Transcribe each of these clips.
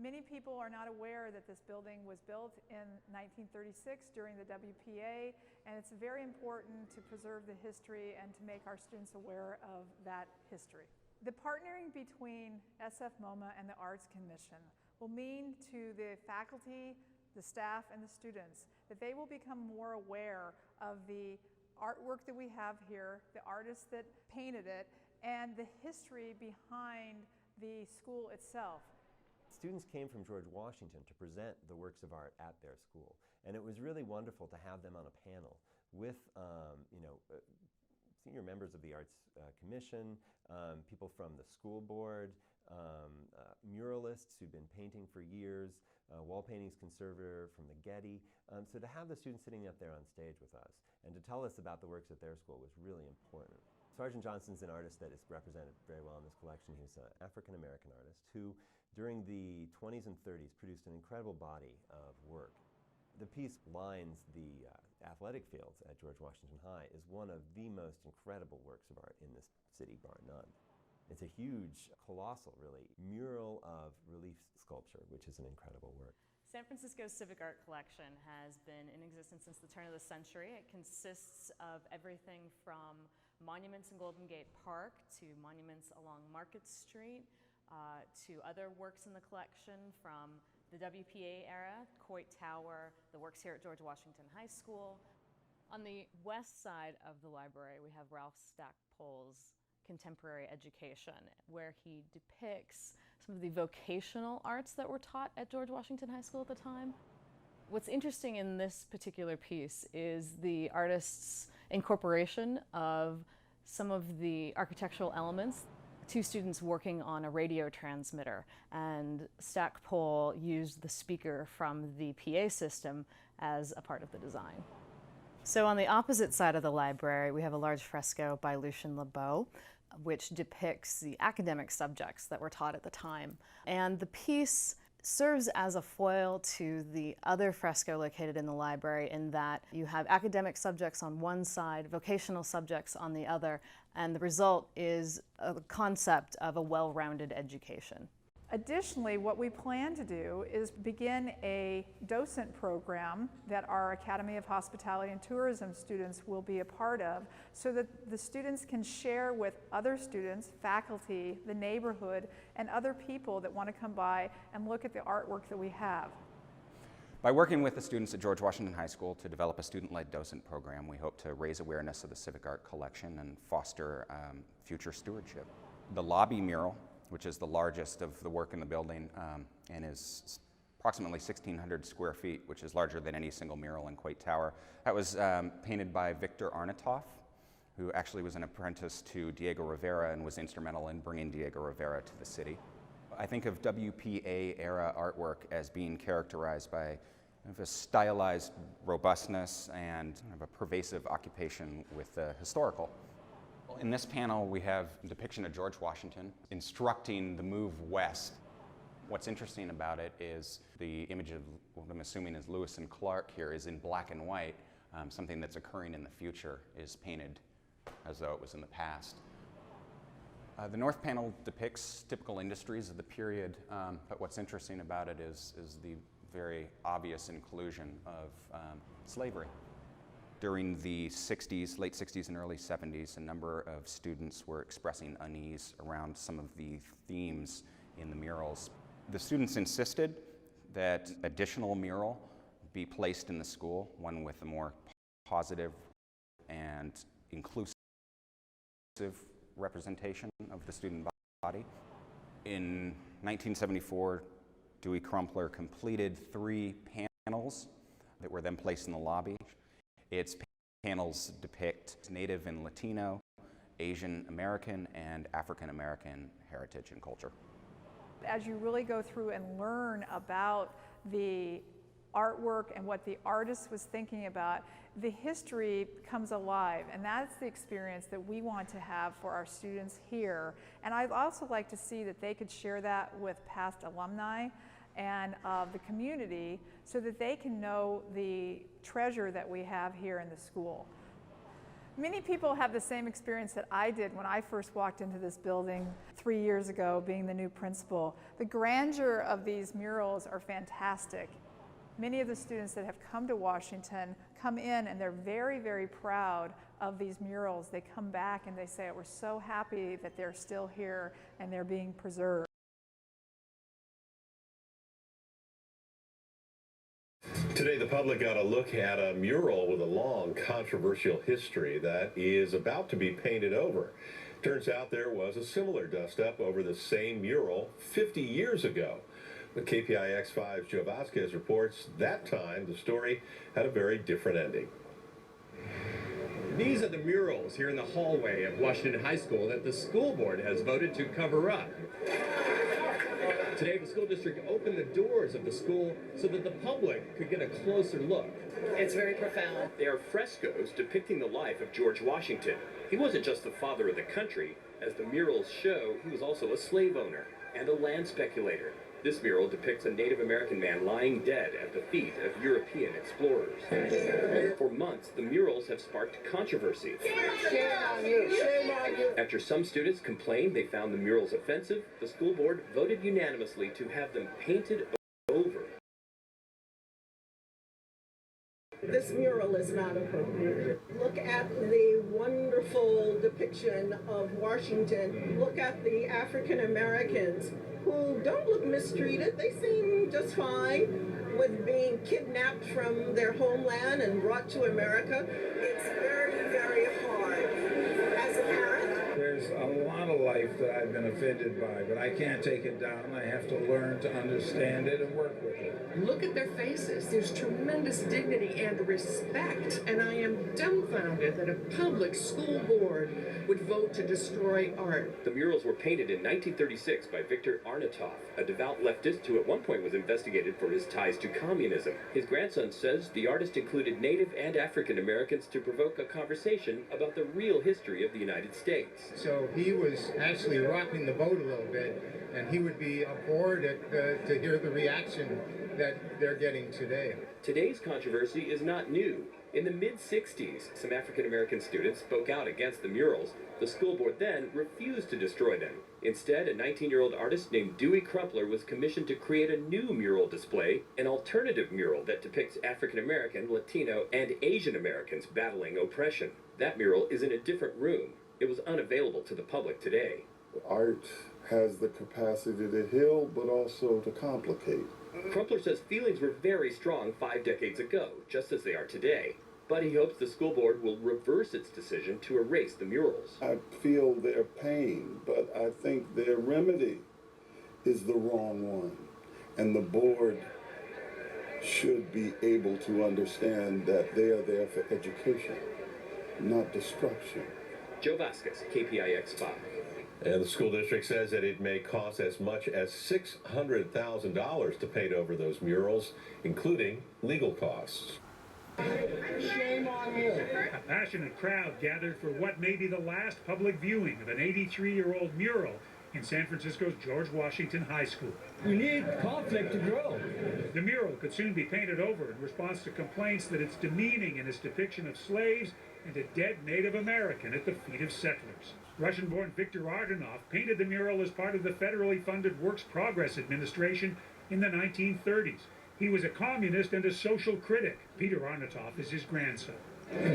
Many people are not aware that this building was built in 1936 during the WPA, and it's very important to preserve the history and to make our students aware of that history. The partnering between SF MoMA and the Arts Commission will mean to the faculty, the staff, and the students that they will become more aware of the artwork that we have here, the artists that painted it, and the history behind the school itself. Students came from George Washington to present the works of art at their school, and it was really wonderful to have them on a panel with senior members of the Arts Commission, people from the school board, muralists who'd been painting for years, wall paintings conservator from the Getty. So to have the students sitting up there on stage with us and to tell us about the works at their school was really important. Sergeant Johnson's an artist that is represented very well in this collection. He's an African-American artist who, during the 20s and 30s, produced an incredible body of work. The piece lines the athletic fields at George Washington High is one of the most incredible works of art in this city, bar none. It's a huge, colossal, really, mural of relief sculpture, which is an incredible work. San Francisco's Civic Art Collection has been in existence since the turn of the century. It consists of everything from monuments in Golden Gate Park to monuments along Market Street to other works in the collection from the WPA era, Coit Tower, the works here at George Washington High School. On the west side of the library, we have Ralph Stackpole's Contemporary Education, where he depicts some of the vocational arts that were taught at George Washington High School at the time. What's interesting in this particular piece is the artist's incorporation of some of the architectural elements. Two students working on a radio transmitter, and Stackpole used the speaker from the PA system as a part of the design. So on the opposite side of the library, we have a large fresco by Lucien Lebeau, which depicts the academic subjects that were taught at the time. And the piece serves as a foil to the other fresco located in the library, in that you have academic subjects on one side, vocational subjects on the other, and the result is a concept of a well-rounded education. Additionally, what we plan to do is begin a docent program that our Academy of Hospitality and Tourism students will be a part of, so that the students can share with other students, faculty, the neighborhood, and other people that want to come by and look at the artwork that we have. By working with the students at George Washington High School to develop a student-led docent program, we hope to raise awareness of the Civic Art Collection and foster future stewardship. The lobby mural, which is the largest of the work in the building and is approximately 1,600 square feet, which is larger than any single mural in Coit Tower. That was painted by Victor Arnautoff, who actually was an apprentice to Diego Rivera and was instrumental in bringing Diego Rivera to the city. I think of WPA era artwork as being characterized by a stylized robustness and a pervasive occupation with the historical. In this panel, we have a depiction of George Washington instructing the move west. What's interesting about it is the image of what I'm assuming is Lewis and Clark here is in black and white. Something that's occurring in the future is painted as though it was in the past. The north panel depicts typical industries of the period, but what's interesting about it is the very obvious inclusion of slavery. During the 60s, late 60s and early 70s, a number of students were expressing unease around some of the themes in the murals. The students insisted that additional mural be placed in the school, one with a more positive and inclusive representation of the student body. In 1974, Dewey Crumpler completed 3 panels that were then placed in the lobby. Its panels depict Native and Latino, Asian American, and African American heritage and culture. As you really go through and learn about the artwork and what the artist was thinking about, the history comes alive, and that's the experience that we want to have for our students here. And I'd also like to see that they could share that with past alumni and of the community, so that they can know the treasure that we have here in the school. Many people have the same experience that I did when I first walked into this building 3 years ago, being the new principal. The grandeur of these murals are fantastic. Many of the students that have come to Washington come in and they're very, very proud of these murals. They come back and they say, we're so happy that they're still here and they're being preserved. Today, the public got a look at a mural with a long, controversial history that is about to be painted over. Turns out there was a similar dust-up over the same mural 50 years ago. But KPIX5's Joe Vasquez reports that time the story had a very different ending. These are the murals here in the hallway of Washington High School that the school board has voted to cover up. Today, the school district opened the doors of the school so that the public could get a closer look. It's very profound. They are frescoes depicting the life of George Washington. He wasn't just the father of the country. As the murals show, he was also a slave owner and a land speculator. This mural depicts a Native American man lying dead at the feet of European explorers. For months, the murals have sparked controversy. After some students complained they found the murals offensive, the school board voted unanimously to have them painted over. This mural is not appropriate. Look at the wonderful depiction of Washington. Look at the African Americans who don't look mistreated. They seem just fine with being kidnapped from their homeland and brought to America. It's very, very hard. As a parent, there's a lot of life that I've been offended by, but I can't take it down. I have to learn to understand it and work with it. Look at their faces. There's tremendous dignity and respect, and I am dumbfounded that a public school board would vote to destroy art. The murals were painted in 1936 by Victor Arnautoff, a devout leftist who at one point was investigated for his ties to communism. His grandson says the artist included Native and African Americans to provoke a conversation about the real history of the United States. So he was actually rocking the boat a little bit, and he would be aboard to hear the reaction that they're getting today. Today's controversy is not new. In the mid-60s, some African-American students spoke out against the murals. The school board then refused to destroy them. Instead, a 19-year-old artist named Dewey Crumpler was commissioned to create a new mural display, an alternative mural that depicts African-American, Latino, and Asian Americans battling oppression. That mural is in a different room. It was unavailable to the public today. Art has the capacity to heal, but also to complicate. Crumpler says feelings were very strong 5 decades ago, just as they are today. But he hopes the school board will reverse its decision to erase the murals. I feel their pain, but I think their remedy is the wrong one. And the board should be able to understand that they are there for education, not destruction. Joe Vasquez, KPIX5. And the school district says that it may cost as much as $600,000 to paint over those murals, including legal costs. shame on you. A passionate crowd gathered for what may be the last public viewing of an 83-year-old mural in San Francisco's George Washington High School. We need conflict to grow. The mural could soon be painted over in response to complaints that it's demeaning in its depiction of slaves and a dead Native American at the feet of settlers. Russian-born Victor Arnautoff painted the mural as part of the federally funded Works Progress Administration in the 1930s. He was a communist and a social critic. Peter Arnautoff is his grandson.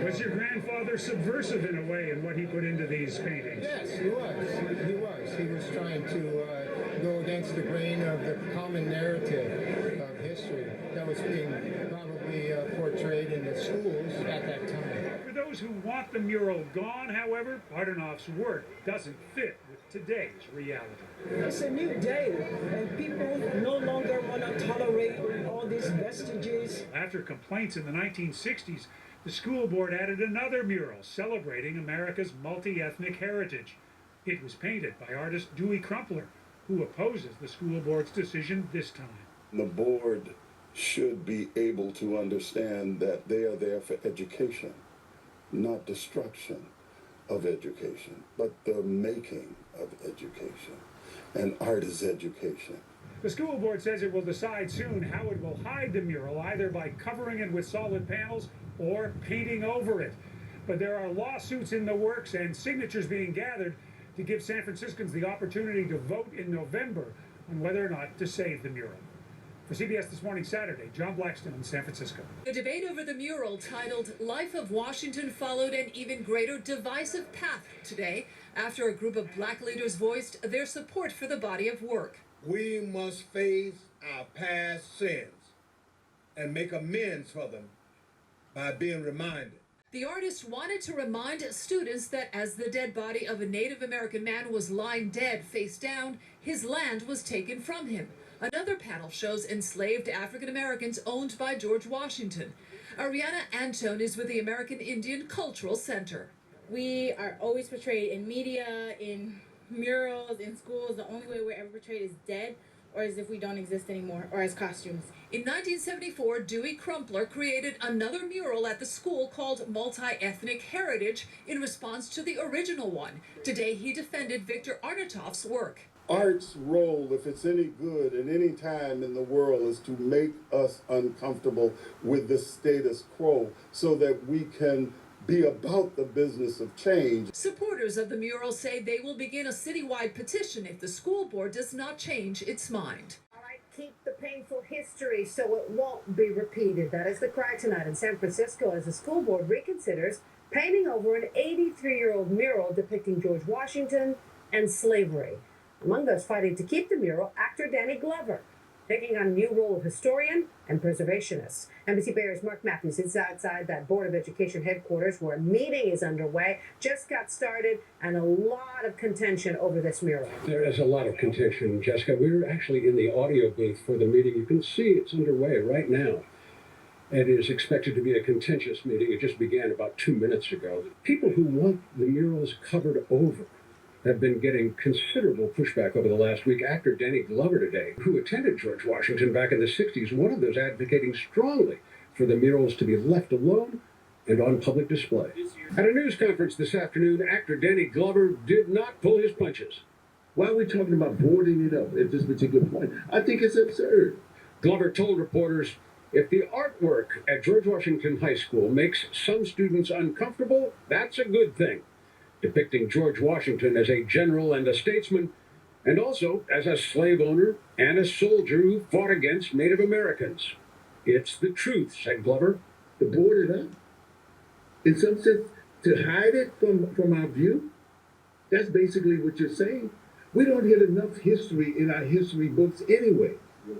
Was your grandfather subversive in a way in what he put into these paintings? Yes, he was. He was trying to go against the grain of the common narrative of history that was being probably portrayed in the schools at that time. For those who want the mural gone, however, Arnautoff's work doesn't fit with today's reality. It's a new day, and people no longer want to tolerate all these vestiges. After complaints in the 1960s, the school board added another mural celebrating America's multi-ethnic heritage. It was painted by artist Dewey Crumpler, who opposes the school board's decision this time. The board should be able to understand that they are there for education, not destruction of education, but the making of education. And art is education. The school board says it will decide soon how it will hide the mural, either by covering it with solid panels or painting over it. But there are lawsuits in the works and signatures being gathered to give San Franciscans the opportunity to vote in November on whether or not to save the mural. For CBS This Morning Saturday, John Blackstone, San Francisco. The debate over the mural, titled Life of Washington, followed an even greater divisive path today after a group of black leaders voiced their support for the body of work. We must face our past sins and make amends for them by being reminded. The artist wanted to remind students that as the dead body of a Native American man was lying dead face down, his land was taken from him. Another panel shows enslaved African Americans owned by George Washington. Ariana Anton is with the American Indian Cultural Center. We are always portrayed in media, in murals, in schools. The only way we're ever portrayed is dead, or as if we don't exist anymore, or as costumes. In 1974, Dewey Crumpler created another mural at the school called Multi-Ethnic Heritage in response to the original one. Today, he defended Victor Arnautoff's work. Art's role, if it's any good at any time in the world, is to make us uncomfortable with the status quo so that we can be about the business of change. Supporters of the mural say they will begin a citywide petition if the school board does not change its mind. Keep the painful history so it won't be repeated. That is the cry tonight in San Francisco as the school board reconsiders painting over an 83-year-old mural depicting George Washington and slavery. Among those fighting to keep the mural, actor Danny Glover, taking on a new role of historian and preservationist. NBC Bay Area's Mark Matthews is outside that Board of Education headquarters where a meeting is underway, just got started, and a lot of contention over this mural. There is a lot of contention, Jessica. We're actually in the audio booth for the meeting. You can see it's underway right now. It is expected to be a contentious meeting. It just began about 2 minutes ago. People who want the murals covered over have been getting considerable pushback over the last week. Actor Danny Glover today, who attended George Washington back in the 60s, one of those advocating strongly for the murals to be left alone and on public display. At a news conference this afternoon, actor Danny Glover did not pull his punches. Why are we talking about boarding it up at this particular point? I think it's absurd. Glover told reporters, if the artwork at George Washington High School makes some students uncomfortable, that's a good thing. Depicting George Washington as a general and a statesman, and also as a slave owner and a soldier who fought against Native Americans. It's the truth, said Glover. To board it up? In some sense, to hide it from our view? That's basically what you're saying. We don't get enough history in our history books anyway.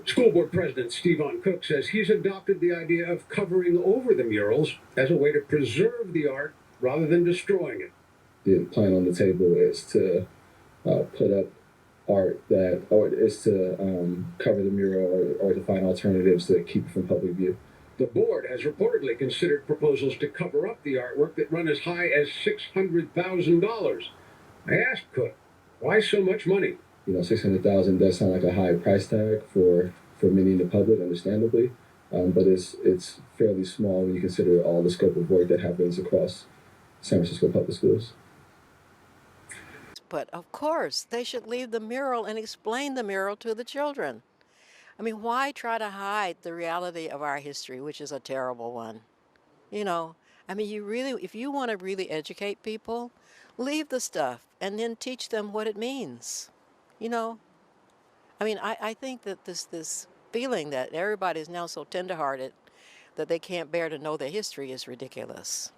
School board president Stephen Cook says he's adopted the idea of covering over the murals as a way to preserve the art rather than destroying it. The plan on the table is to put up art that, or is to cover the mural or to find alternatives to keep it from public view. The board has reportedly considered proposals to cover up the artwork that run as high as $600,000. I asked Cook, why so much money? You know, $600,000 does sound like a high price tag for many in the public, understandably, but it's fairly small when you consider all the scope of work that happens across San Francisco public schools. But of course, they should leave the mural and explain the mural to the children. I mean, why try to hide the reality of our history, which is a terrible one? You know, I mean, if you want to really educate people, leave the stuff and then teach them what it means. You know, I mean, I think that this feeling that everybody is now so tenderhearted that they can't bear to know their history is ridiculous.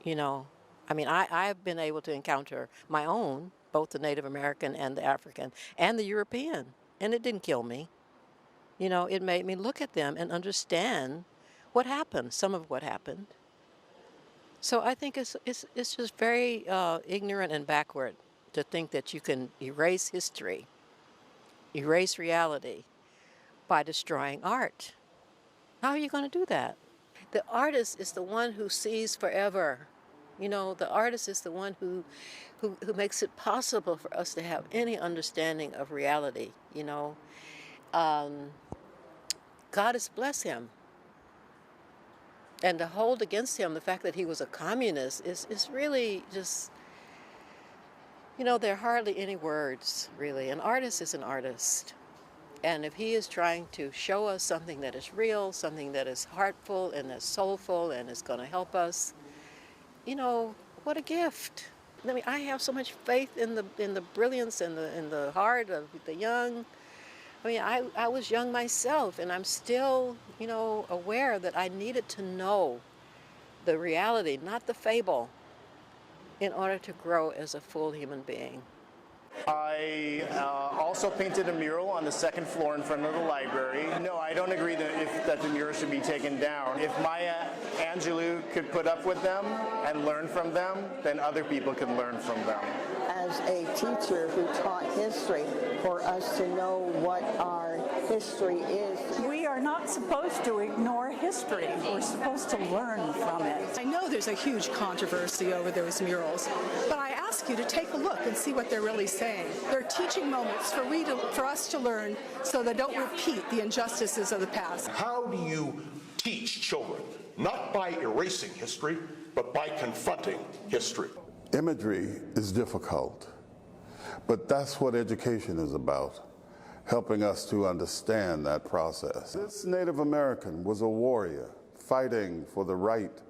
You know, I mean, I've been able to encounter my own, both the Native American and the African and the European, and it didn't kill me. You know, it made me look at them and understand what happened, some of what happened. So I think it's just very ignorant and backward to think that you can erase history, erase reality by destroying art. How are you going to do that? The artist is the one who sees forever. You know, the artist is the one who makes it possible for us to have any understanding of reality, you know. God has blessed him. And to hold against him the fact that he was a communist is really just, you know, there are hardly any words, really. An artist is an artist. And if he is trying to show us something that is real, something that is heartful and that's soulful and is going to help us, you know, what a gift. I mean, I have so much faith in the brilliance and the heart of the young. I mean, I was young myself, and I'm still, you know, aware that I needed to know the reality, not the fable, in order to grow as a full human being. I also painted a mural on the second floor in front of the library. No, I don't agree that the mural should be taken down. If Maya Angelou could put up with them and learn from them, then other people can learn from them. As a teacher who taught history, for us to know what our history is. We are not supposed to ignore history. We're supposed to learn from it. I know there's a huge controversy over those murals, but I ask you to take a look and see what they're really saying. They're teaching moments for us to learn so they don't repeat the injustices of the past. How do you teach children? Not by erasing history, but by confronting history. Imagery is difficult, but that's what education is about, helping us to understand that process. This Native American was a warrior fighting for the right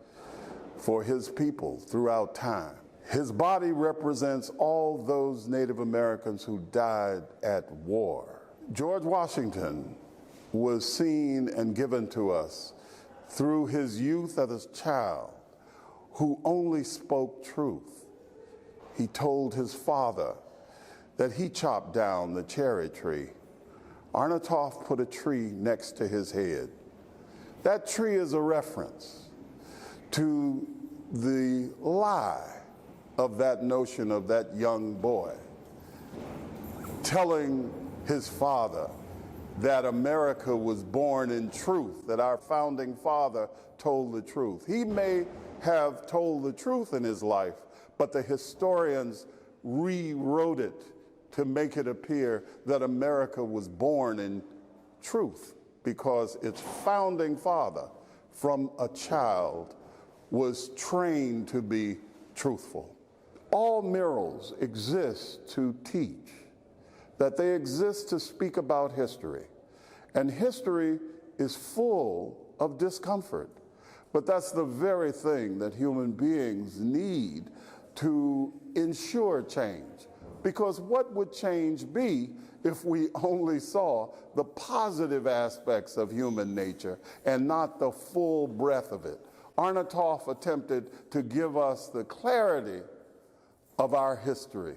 for his people throughout time. His body represents all those Native Americans who died at war. George Washington was seen and given to us through his youth as a child who only spoke truth. He told his father that he chopped down the cherry tree. Arnautoff put a tree next to his head. That tree is a reference to the lie of that notion of that young boy telling his father that America was born in truth, that our founding father told the truth. He may have told the truth in his life, but the historians rewrote it to make it appear that America was born in truth because its founding father, from a child, was trained to be truthful. All murals exist to teach, that they exist to speak about history. And history is full of discomfort. But that's the very thing that human beings need to ensure change. Because what would change be if we only saw the positive aspects of human nature and not the full breadth of it? Arnautoff attempted to give us the clarity of our history,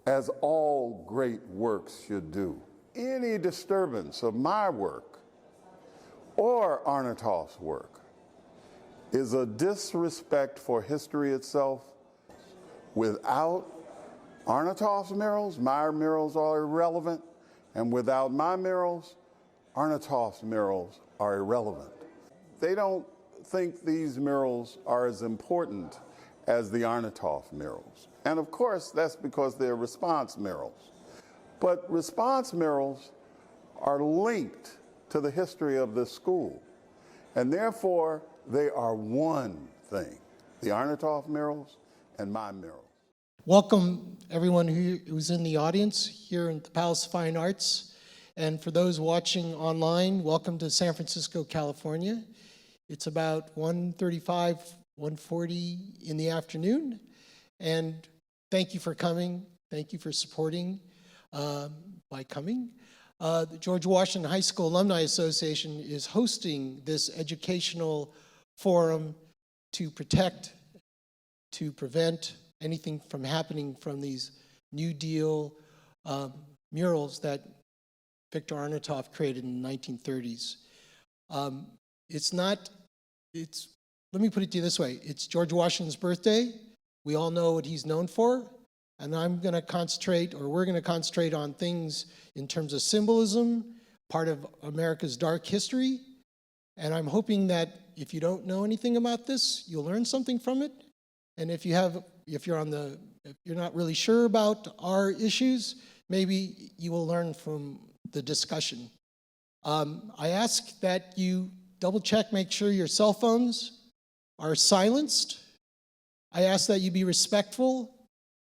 as all great works should do. Any disturbance of my work or Arnautoff's work is a disrespect for history itself. Without Arnautoff's murals, my murals are irrelevant, and without my murals, Arnautoff's murals are irrelevant. They don't think these murals are as important as the Arnautoff murals. And of course, that's because they're response murals. But response murals are linked to the history of this school, and therefore they are one thing, the Arnautoff murals and my murals. Welcome everyone who's in the audience here in the Palace of Fine Arts. And for those watching online, welcome to San Francisco, California. It's about 1:35, 1:40 in the afternoon. And thank you for coming. Thank you for supporting by coming. The George Washington High School Alumni Association is hosting this educational forum to protect, to prevent anything from happening from these New Deal murals that Victor Arnautoff created in the 1930s. Let me put it to you this way. It's George Washington's birthday. We all know what he's known for. And I'm going to concentrate, or we're going to concentrate on things in terms of symbolism, part of America's dark history. And I'm hoping that if you don't know anything about this, you'll learn something from it. And if you're not really sure about our issues, maybe you will learn from the discussion. I ask that you double check, make sure your cell phones are silenced. I ask that you be respectful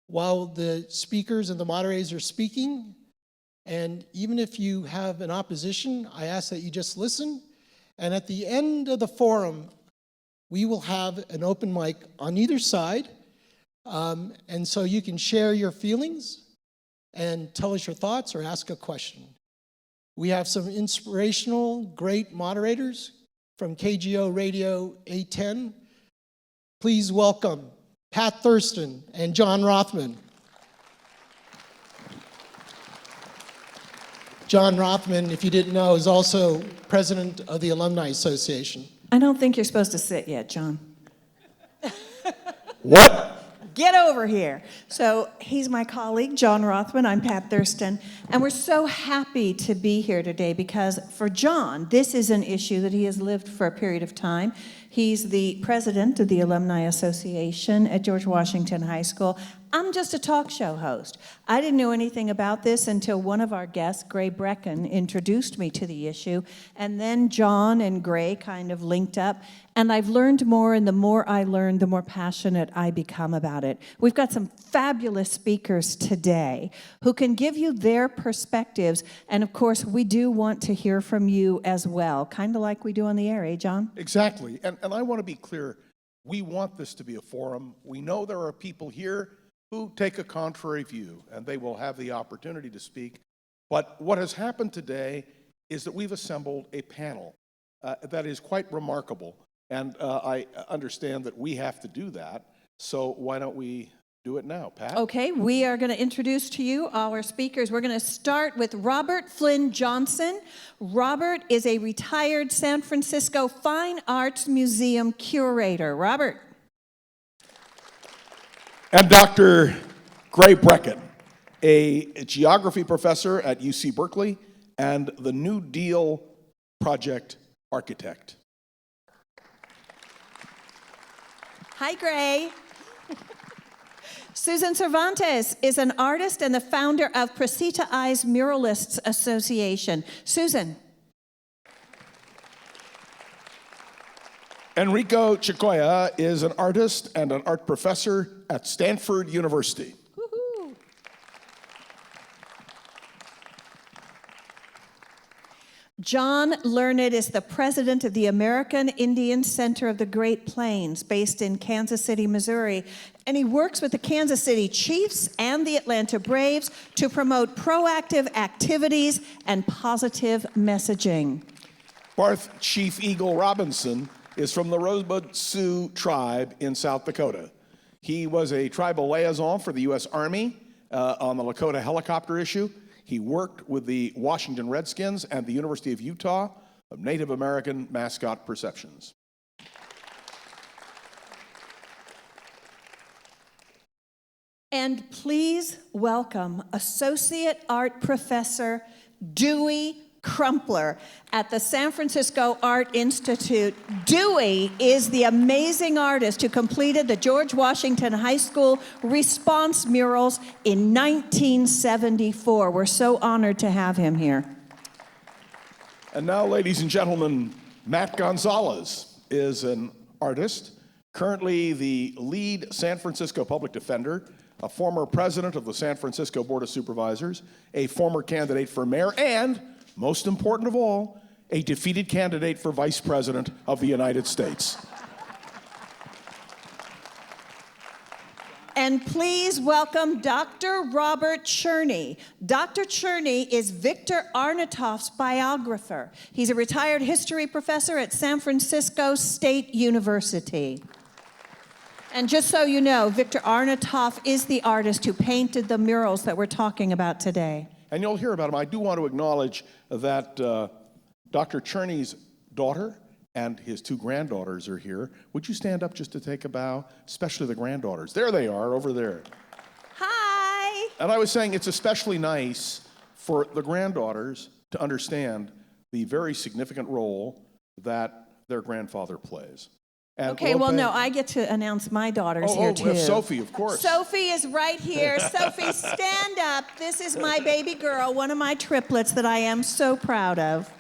while the speakers and the moderators are speaking. And even if you have an opposition, I ask that you just listen. And at the end of the forum, We will have an open mic on either side, and so you can share your feelings and tell us your thoughts or ask a question. We have some inspirational, great moderators from KGO Radio 810. Please welcome Pat Thurston and John Rothman. John Rothman, if you didn't know, is also president of the Alumni Association. I don't think you're supposed to sit yet, John. What? Get over here. So he's my colleague, John Rothman. I'm Pat Thurston. And we're so happy to be here today because for John, this is an issue that he has lived for a period of time. He's the president of the Alumni Association at George Washington High School. I'm just a talk show host. I didn't know anything about this until one of our guests, Gray Brecon, introduced me to the issue. And then John and Gray kind of linked up. And I've learned more, and the more I learn, the more passionate I become about it. We've got some fabulous speakers today who can give you their perspectives. And of course, we do want to hear from you as well, kind of like we do on the air, eh, John? Exactly. And I want to be clear. We want this to be a forum. We know there are people here who take a contrary view, and they will have the opportunity to speak. But what has happened today is that we've assembled a panel that is quite remarkable. And I understand that we have to do that. So why don't we do it now, Pat? Okay, we are going to introduce to you our speakers. We're going to start with Robert Flynn Johnson. Robert is a retired San Francisco Fine Arts Museum curator. Robert. And Dr. Gray Brecon, a geography professor at UC Berkeley and the New Deal project architect. Hi, Gray. Susan Cervantes is an artist and the founder of Precita Eyes Muralists Association. Susan. Enrique Chagoya is an artist and an art professor at Stanford University. Woo-hoo. John Learned is the president of the American Indian Center of the Great Plains, based in Kansas City, Missouri, and he works with the Kansas City Chiefs and the Atlanta Braves to promote proactive activities and positive messaging. Barth Chief Eagle Robinson is from the Rosebud Sioux tribe in South Dakota. He was a tribal liaison for the U.S. Army on the Lakota helicopter issue. He worked with the Washington Redskins and the University of Utah of Native American mascot perceptions. And please welcome Associate Art Professor Dewey Crumpler at the San Francisco Art Institute. Dewey is the amazing artist who completed the George Washington High School response murals in 1974. We're so honored to have him here. And now, ladies and gentlemen, Matt Gonzalez is an artist, currently the lead San Francisco public defender, a former president of the San Francisco Board of Supervisors, a former candidate for mayor, and most important of all, a defeated candidate for Vice President of the United States. And please welcome Dr. Robert Cherney. Dr. Cherney is Victor Arnautoff's biographer. He's a retired history professor at San Francisco State University. And just so you know, Victor Arnautoff is the artist who painted the murals that we're talking about today. And you'll hear about him. I do want to acknowledge that Dr. Cherney's daughter and his two granddaughters are here. Would you stand up just to take a bow? Especially the granddaughters. There they are, over there. Hi. And I was saying it's especially nice for the granddaughters to understand the very significant role that their grandfather plays. And Okay, well, no, I get to announce my daughters here, too. Sophie, of course. Sophie is right here. Sophie, stand up. This is my baby girl, one of my triplets that I am so proud of.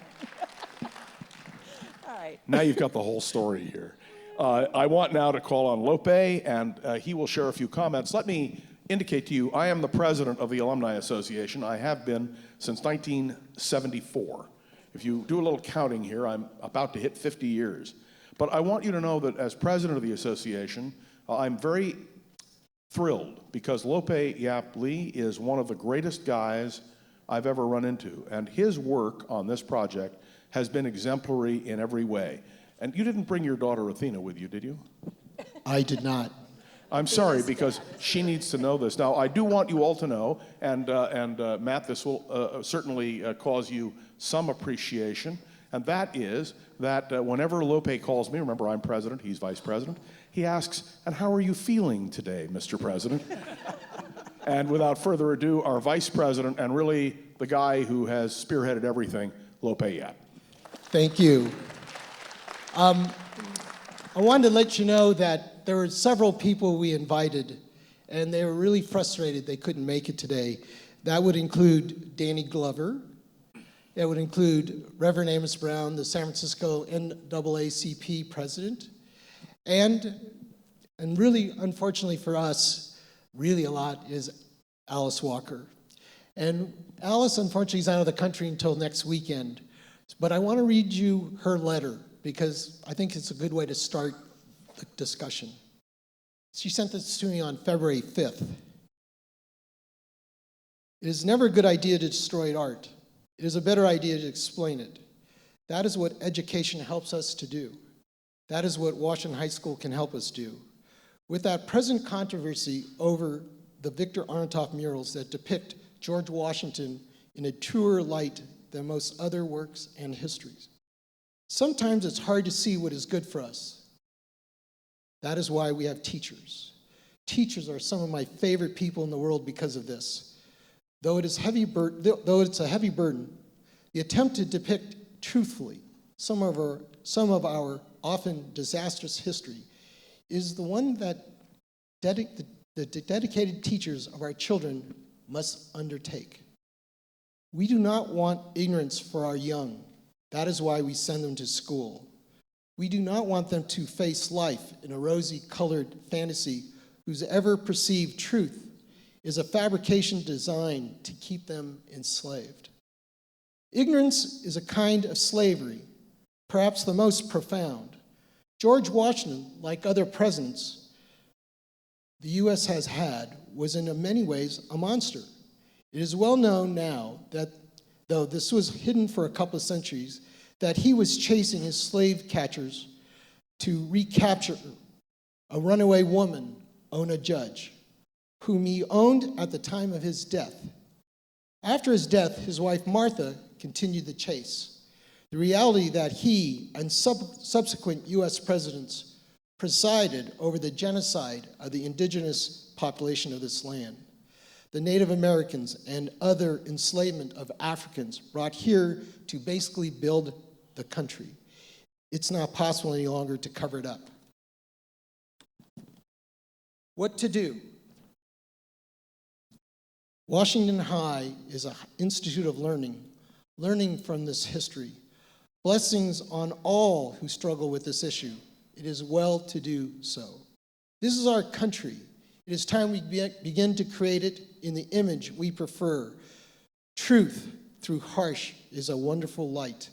All right. Now you've got the whole story here. I want now to call on Lope, and he will share a few comments. Let me indicate to you, I am the president of the Alumni Association. I have been since 1974. If you do a little counting here, I'm about to hit 50 years. But I want you to know that as president of the association, I'm very thrilled because Lope Yap Lee is one of the greatest guys I've ever run into. And his work on this project has been exemplary in every way. And you didn't bring your daughter Athena with you, did you? I did not. I'm sorry, because she needs to know this. Now, I do want you all to know, and Matt, this will certainly cause you some appreciation, and that is that whenever Lope calls me, remember I'm president, he's vice president, he asks, "And how are you feeling today, Mr. President?" And without further ado, our vice president, and really the guy who has spearheaded everything, Lope Yap. Thank you. I wanted to let you know that there were several people we invited, and they were really frustrated they couldn't make it today. That would include Danny Glover. It would include Reverend Amos Brown, the San Francisco NAACP president. And really, unfortunately for us, really a lot is Alice Walker. And Alice, unfortunately, is out of the country until next weekend. But I want to read you her letter, because I think it's a good way to start the discussion. She sent this to me on February 5th. "It is never a good idea to destroy art. It is a better idea to explain it. That is what education helps us to do. That is what Washington High School can help us do. With that present controversy over the Victor Arnautoff murals that depict George Washington in a truer light than most other works and histories. Sometimes it's hard to see what is good for us. That is why we have teachers. Teachers are some of my favorite people in the world because of this. Though it's a heavy burden, the attempt to depict truthfully some of our often disastrous history is the one that the dedicated teachers of our children must undertake. We do not want ignorance for our young. That is why we send them to school. We do not want them to face life in a rosy-colored fantasy whose ever-perceived truth is a fabrication designed to keep them enslaved. Ignorance is a kind of slavery, perhaps the most profound. George Washington, like other presidents the U.S. has had, was in many ways a monster. It is well known now that, though this was hidden for a couple of centuries, that he was chasing his slave catchers to recapture a runaway woman, Ona Judge, whom he owned at the time of his death. After his death, his wife Martha continued the chase. The reality that he and subsequent U.S. presidents presided over the genocide of the indigenous population of this land, the Native Americans and other enslavement of Africans brought here to basically build the country. It's not possible any longer to cover it up. What to do? Washington High is an institute of learning from this history. Blessings on all who struggle with this issue. It is well to do so. This is our country. It is time we begin to create it in the image we prefer. Truth through harsh is a wonderful light.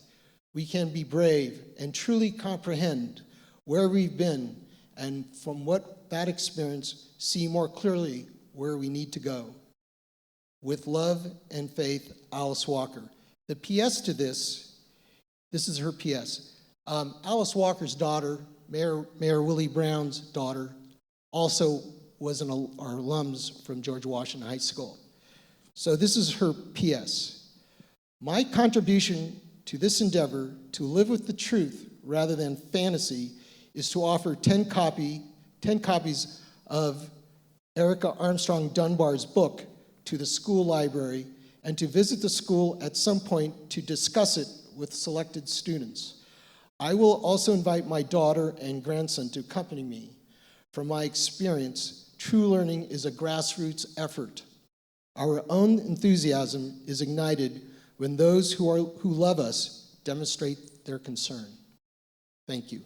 We can be brave and truly comprehend where we've been, and from what that experience, see more clearly where we need to go. With love and faith, Alice Walker. The PS to this is her PS. Alice Walker's daughter, Mayor Willie Brown's daughter, also was our alums from George Washington High School. So this is her PS. My contribution to this endeavor to live with the truth rather than fantasy is to offer 10 copies of Erica Armstrong Dunbar's book to the school library and to visit the school at some point to discuss it with selected students. I will also invite my daughter and grandson to accompany me. From my experience, true learning is a grassroots effort. Our own enthusiasm is ignited when those who love us demonstrate their concern. Thank you.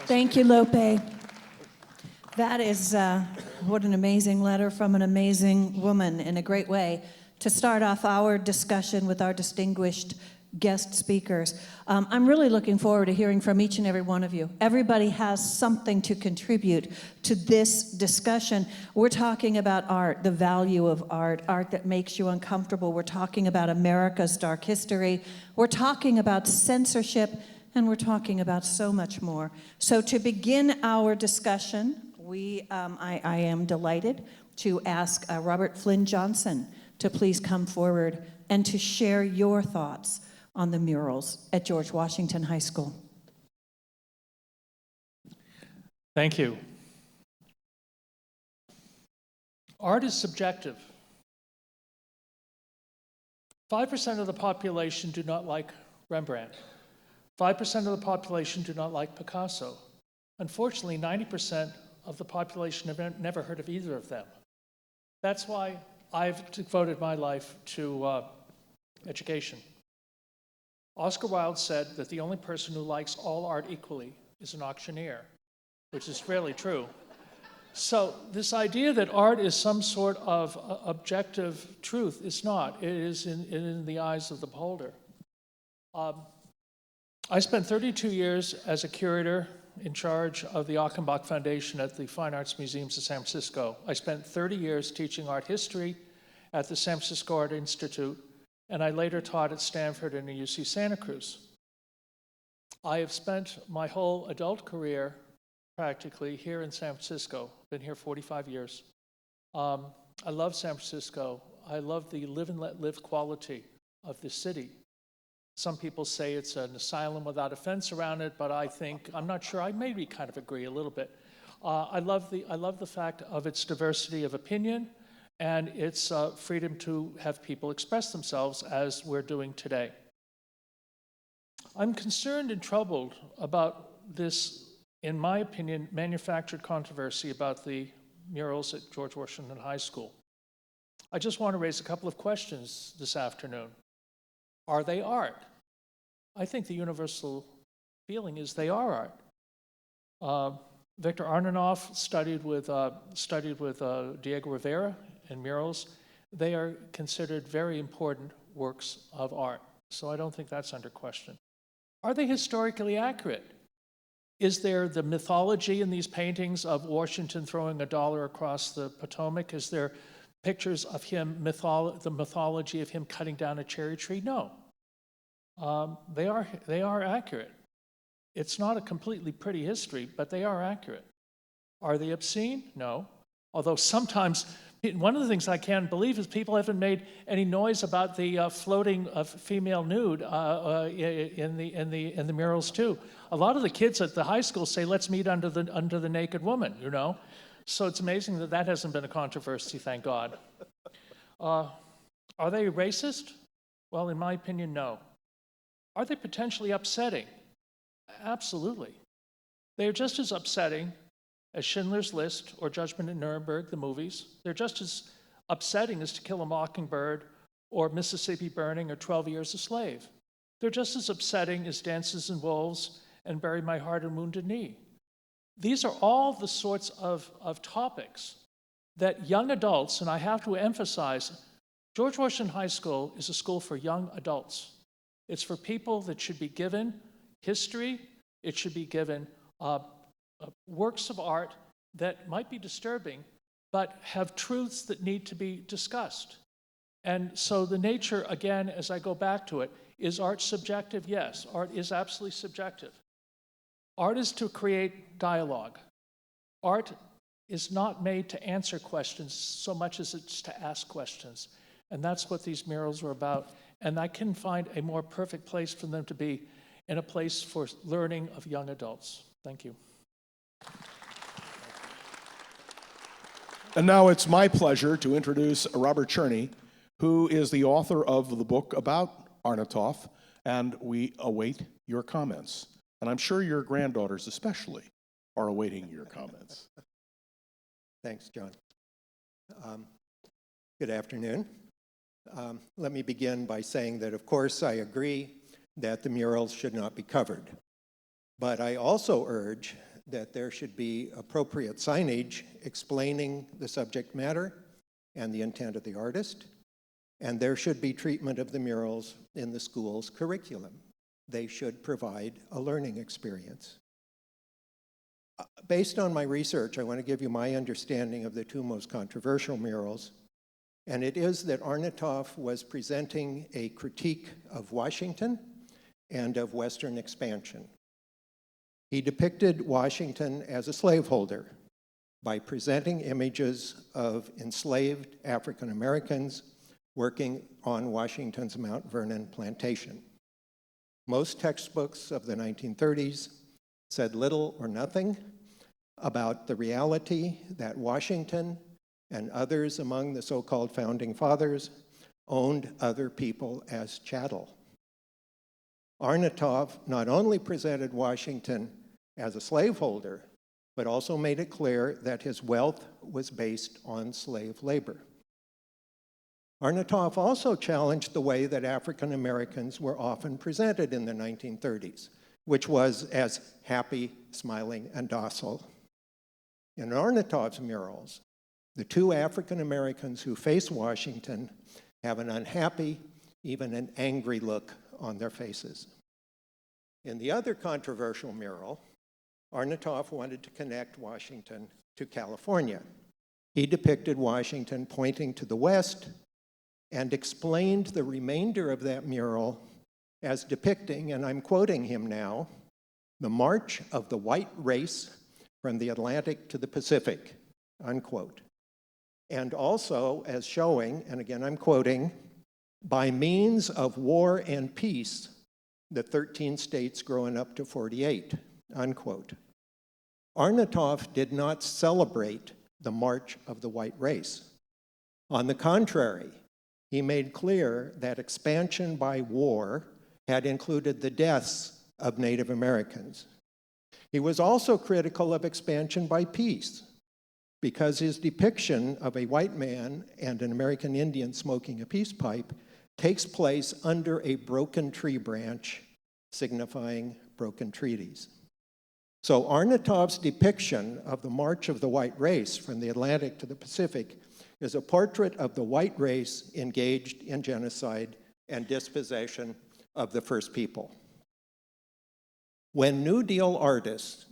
Thank you, Lope. That is what an amazing letter from an amazing woman in a great way to start off our discussion with our distinguished guest speakers. I'm really looking forward to hearing from each and every one of you. Everybody has something to contribute to this discussion. We're talking about art, the value of art, art that makes you uncomfortable. We're talking about America's dark history. We're talking about censorship, and we're talking about so much more. So to begin our discussion, I am delighted to ask Robert Flynn Johnson to please come forward and to share your thoughts on the murals at George Washington High School. Thank you. Art is subjective. 5% of the population do not like Rembrandt. 5% of the population do not like Picasso. Unfortunately, 90% of the population have never heard of either of them. That's why I've devoted my life to education. Oscar Wilde said that the only person who likes all art equally is an auctioneer, which is fairly true. So this idea that art is some sort of objective truth is not. It is in the eyes of the beholder. I spent 32 years as a curator in charge of the Achenbach Foundation at the Fine Arts Museums of San Francisco. I spent 30 years teaching art history at the San Francisco Art Institute, and I later taught at Stanford and UC Santa Cruz. I have spent my whole adult career practically here in San Francisco. Been here 45 years. I love San Francisco. I love the live and let live quality of the city. Some people say it's an asylum without a fence around it, but I'm not sure, I maybe kind of agree a little bit. I love the fact of its diversity of opinion and its freedom to have people express themselves as we're doing today. I'm concerned and troubled about this, in my opinion, manufactured controversy about the murals at George Washington High School. I just want to raise a couple of questions this afternoon. Are they art? I think the universal feeling is they are art. Victor Arnautoff studied with Diego Rivera in murals. They are considered very important works of art, so I don't think that's under question. Are they historically accurate? Is there the mythology in these paintings of Washington throwing $1 across the Potomac? Is there pictures of him, the mythology of him cutting down a cherry tree? No. They are accurate. It's not a completely pretty history, but they are accurate. Are they obscene? No. Although sometimes, one of the things I can't believe is people haven't made any noise about the floating of female nude in the murals too. A lot of the kids at the high school say, "Let's meet under the naked woman," you know. So it's amazing that hasn't been a controversy, thank God. Are they racist? Well, in my opinion, no. Are they potentially upsetting? Absolutely. They are just as upsetting as Schindler's List or Judgment at Nuremberg, the movies. They're just as upsetting as To Kill a Mockingbird or Mississippi Burning or 12 Years a Slave. They're just as upsetting as Dances and Wolves and Bury My Heart in Wounded Knee. These are all the sorts of topics that young adults, and I have to emphasize, George Washington High School is a school for young adults. It's for people that should be given history. It should be given works of art that might be disturbing, but have truths that need to be discussed. And so the nature, again, as I go back to it, is art subjective? Yes, art is absolutely subjective. Art is to create dialogue. Art is not made to answer questions so much as it's to ask questions. And that's what these murals are about. And I couldn't find a more perfect place for them to be, in a place for learning of young adults. Thank you. And now it's my pleasure to introduce Robert Cherney, who is the author of the book about Arnautoff, and we await your comments. And I'm sure your granddaughters especially are awaiting your comments. Thanks, John. Good afternoon. Let me begin by saying that, of course, I agree that the murals should not be covered. But I also urge that there should be appropriate signage explaining the subject matter and the intent of the artist, And there should be treatment of the murals in the school's curriculum. They should provide a learning experience. Based on my research, I want to give you my understanding of the two most controversial murals. And it is that Arnautoff was presenting a critique of Washington and of Western expansion. He depicted Washington as a slaveholder by presenting images of enslaved African Americans working on Washington's Mount Vernon plantation. Most textbooks of the 1930s said little or nothing about the reality that Washington and others among the so-called founding fathers owned other people as chattel. Arnautoff not only presented Washington as a slaveholder, but also made it clear that his wealth was based on slave labor. Arnautoff also challenged the way that African Americans were often presented in the 1930s, which was as happy, smiling, and docile. In Arnautoff's murals, the two African Americans who face Washington have an unhappy, even an angry look on their faces. In the other controversial mural, Arnautoff wanted to connect Washington to California. He depicted Washington pointing to the west and explained the remainder of that mural as depicting, and I'm quoting him now, the march of the white race from the Atlantic to the Pacific, unquote. And also as showing, and again I'm quoting, by means of war and peace, the 13 states growing up to 48, unquote. Arnautoff did not celebrate the march of the white race. On the contrary, he made clear that expansion by war had included the deaths of Native Americans. He was also critical of expansion by peace, because his depiction of a white man and an American Indian smoking a peace pipe takes place under a broken tree branch, signifying broken treaties. So Arnautoff's depiction of the march of the white race from the Atlantic to the Pacific is a portrait of the white race engaged in genocide and dispossession of the first people. When New Deal artists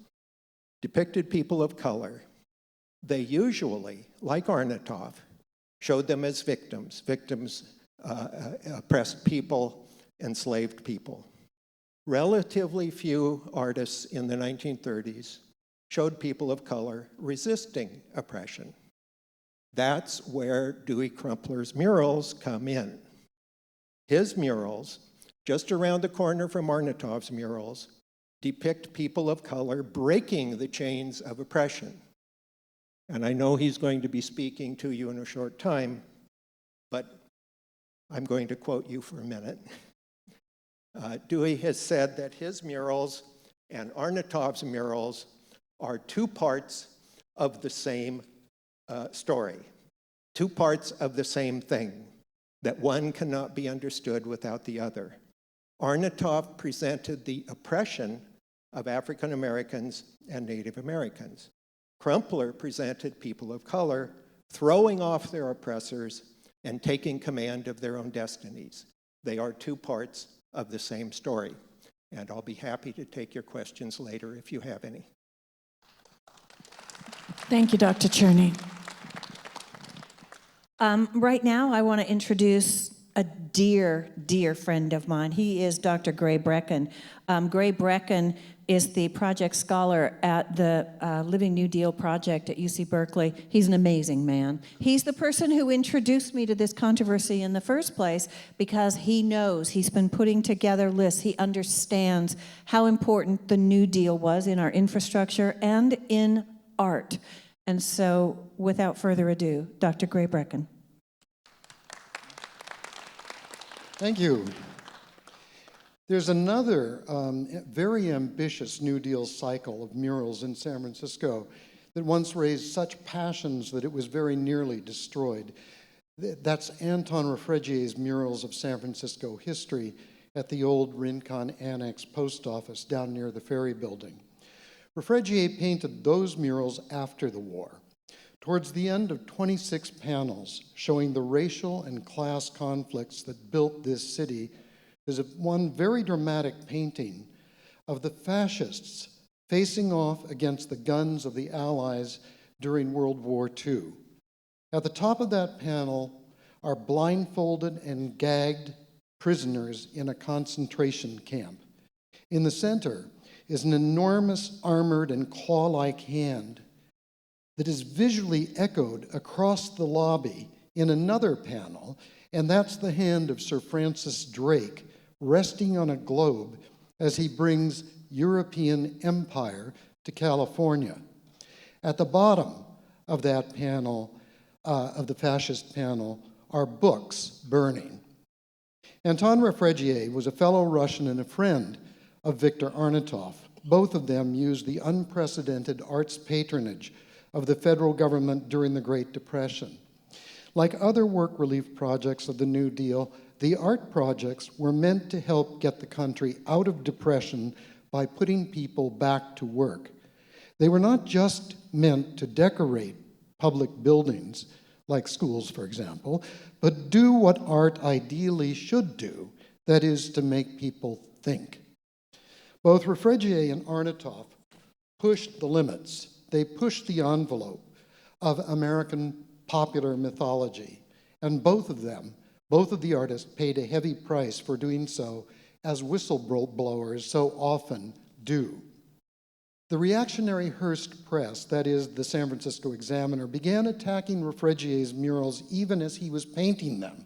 depicted people of color, they usually, like Arnautoff, showed them as victims, oppressed people, enslaved people. Relatively few artists in the 1930s showed people of color resisting oppression. That's where Dewey Crumpler's murals come in. His murals, just around the corner from Arnautoff's murals, depict people of color breaking the chains of oppression. And I know he's going to be speaking to you in a short time, but I'm going to quote you for a minute. Dewey has said that his murals and Arnautoff's murals are two parts of the same story, two parts of the same thing, that one cannot be understood without the other. Arnautoff presented the oppression of African Americans and Native Americans. Crumpler presented people of color throwing off their oppressors and taking command of their own destinies. They are two parts of the same story. And I'll be happy to take your questions later if you have any. Thank you, Dr. Cherney. Right now, I want to introduce a dear, dear friend of mine. He is Dr. Gray Brecon. Gray Brecon is the project scholar at the Living New Deal project at UC Berkeley. He's an amazing man. He's the person who introduced me to this controversy in the first place because he knows, he's been putting together lists, he understands how important the New Deal was in our infrastructure and in art. And so, without further ado, Dr. Gray Brecon. Thank you. There's another very ambitious New Deal cycle of murals in San Francisco that once raised such passions that it was very nearly destroyed. That's Anton Refrig A's Murals of San Francisco History at the old Rincon Annex Post Office down near the Ferry Building. Refrig A painted those murals after the war, towards the end of 26 panels showing the racial and class conflicts that built this city, is one very dramatic painting of the fascists facing off against the guns of the Allies during World War II. At the top of that panel are blindfolded and gagged prisoners in a concentration camp. In the center is an enormous armored and claw-like hand that is visually echoed across the lobby in another panel, and that's the hand of Sir Francis Drake resting on a globe as he brings European empire to California. At the bottom of that panel, of the fascist panel, are books burning. Anton Refrig A was a fellow Russian and a friend of Victor Arnautoff. Both of them used the unprecedented arts patronage of the federal government during the Great Depression. Like other work relief projects of the New Deal, the art projects were meant to help get the country out of depression by putting people back to work. They were not just meant to decorate public buildings, like schools, for example, but do what art ideally should do, that is, to make people think. Both Refrig A and Arnautoff pushed the limits. They pushed the envelope of American popular mythology, and both of the artists paid a heavy price for doing so, as whistleblowers so often do. The reactionary Hearst press, that is, the San Francisco Examiner, began attacking Refrig A's murals even as he was painting them,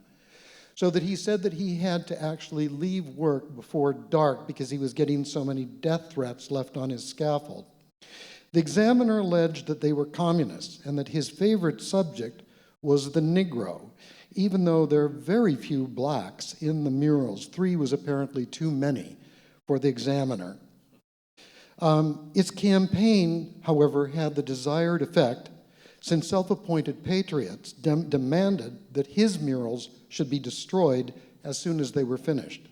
so that he said that he had to actually leave work before dark because he was getting so many death threats left on his scaffold. The Examiner alleged that they were communists and that his favorite subject was the Negro, even though there are very few blacks in the murals. 3 was apparently too many for the Examiner. Its campaign, however, had the desired effect, since self-appointed patriots demanded that his murals should be destroyed as soon as they were finished.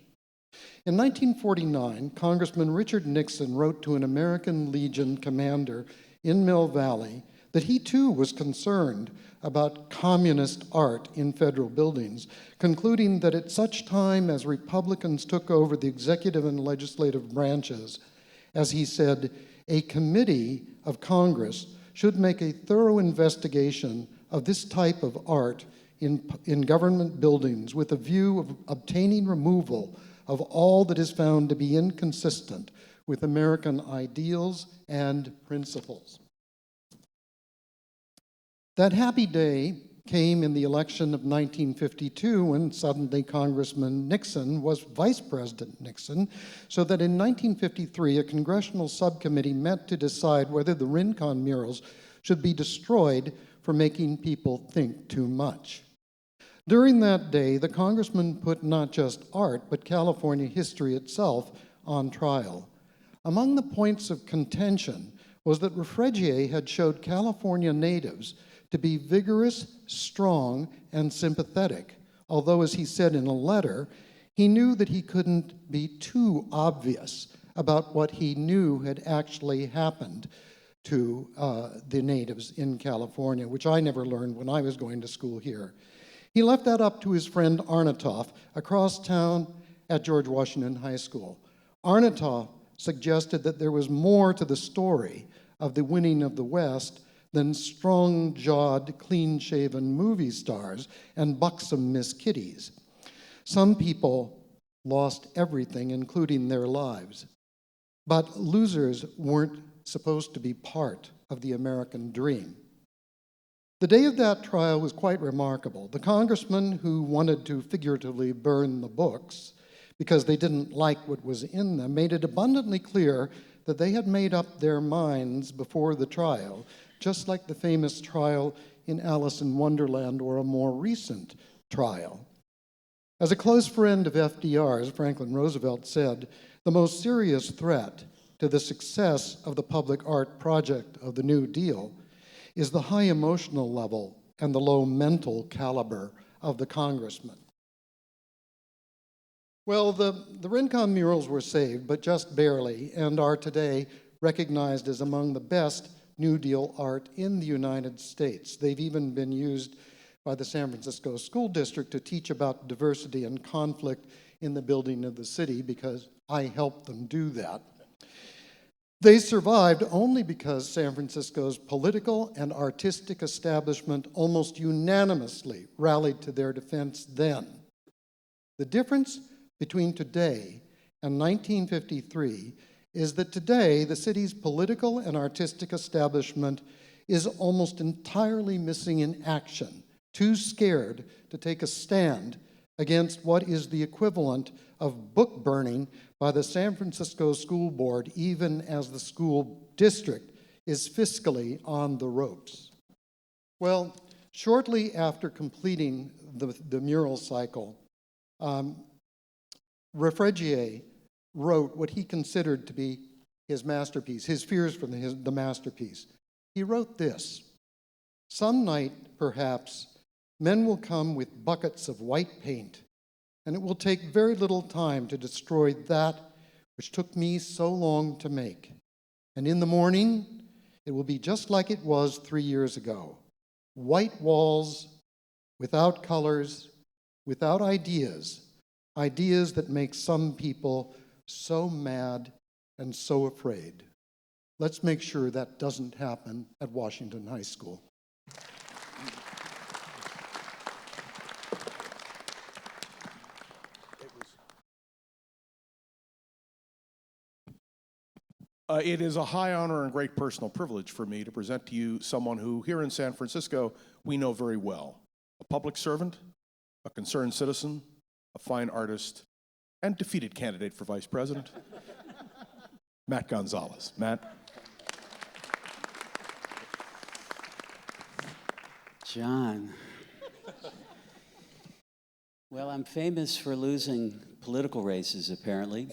In 1949, Congressman Richard Nixon wrote to an American Legion commander in Mill Valley that he too was concerned about communist art in federal buildings, concluding that at such time as Republicans took over the executive and legislative branches, as he said, a committee of Congress should make a thorough investigation of this type of art in government buildings with a view of obtaining removal of all that is found to be inconsistent with American ideals and principles. That happy day came in the election of 1952 when suddenly Congressman Nixon was Vice President Nixon, so that in 1953 a congressional subcommittee met to decide whether the Rincon murals should be destroyed for making people think too much. During that day, the congressman put not just art, but California history itself on trial. Among the points of contention was that Refrig A had showed California natives to be vigorous, strong, and sympathetic, although, as he said in a letter, he knew that he couldn't be too obvious about what he knew had actually happened to the natives in California, which I never learned when I was going to school here. He left that up to his friend Arnautoff across town at George Washington High School. Arnautoff suggested that there was more to the story of the winning of the West than strong-jawed, clean-shaven movie stars and buxom Miss Kitties. Some people lost everything, including their lives. But losers weren't supposed to be part of the American dream. The day of that trial was quite remarkable. The congressman who wanted to figuratively burn the books because they didn't like what was in them made it abundantly clear that they had made up their minds before the trial, just like the famous trial in Alice in Wonderland or a more recent trial. As a close friend of FDR's, Franklin Roosevelt said, the most serious threat to the success of the public art project of the New Deal is the high emotional level and the low mental caliber of the congressman. Well, the Rincon murals were saved, but just barely, and are today recognized as among the best New Deal art in the United States. They've even been used by the San Francisco School District to teach about diversity and conflict in the building of the city, because I helped them do that. They survived only because San Francisco's political and artistic establishment almost unanimously rallied to their defense then. The difference between today and 1953 is that today the city's political and artistic establishment is almost entirely missing in action, too scared to take a stand against what is the equivalent of book burning by the San Francisco School Board, even as the school district is fiscally on the ropes. Well, shortly after completing the mural cycle, Refrig A wrote what he considered to be his masterpiece, his fears for the masterpiece. He wrote this: "Some night, perhaps, men will come with buckets of white paint, and it will take very little time to destroy that which took me so long to make. And in the morning, it will be just like it was 3 years ago. White walls, without colors, without ideas, ideas that make some people so mad and so afraid." Let's make sure that doesn't happen at Washington High School. It is a high honor and great personal privilege for me to present to you someone who, here in San Francisco, we know very well. A public servant, a concerned citizen, a fine artist, and defeated candidate for vice president, Matt Gonzalez. Matt. John. Well, I'm famous for losing political races, apparently.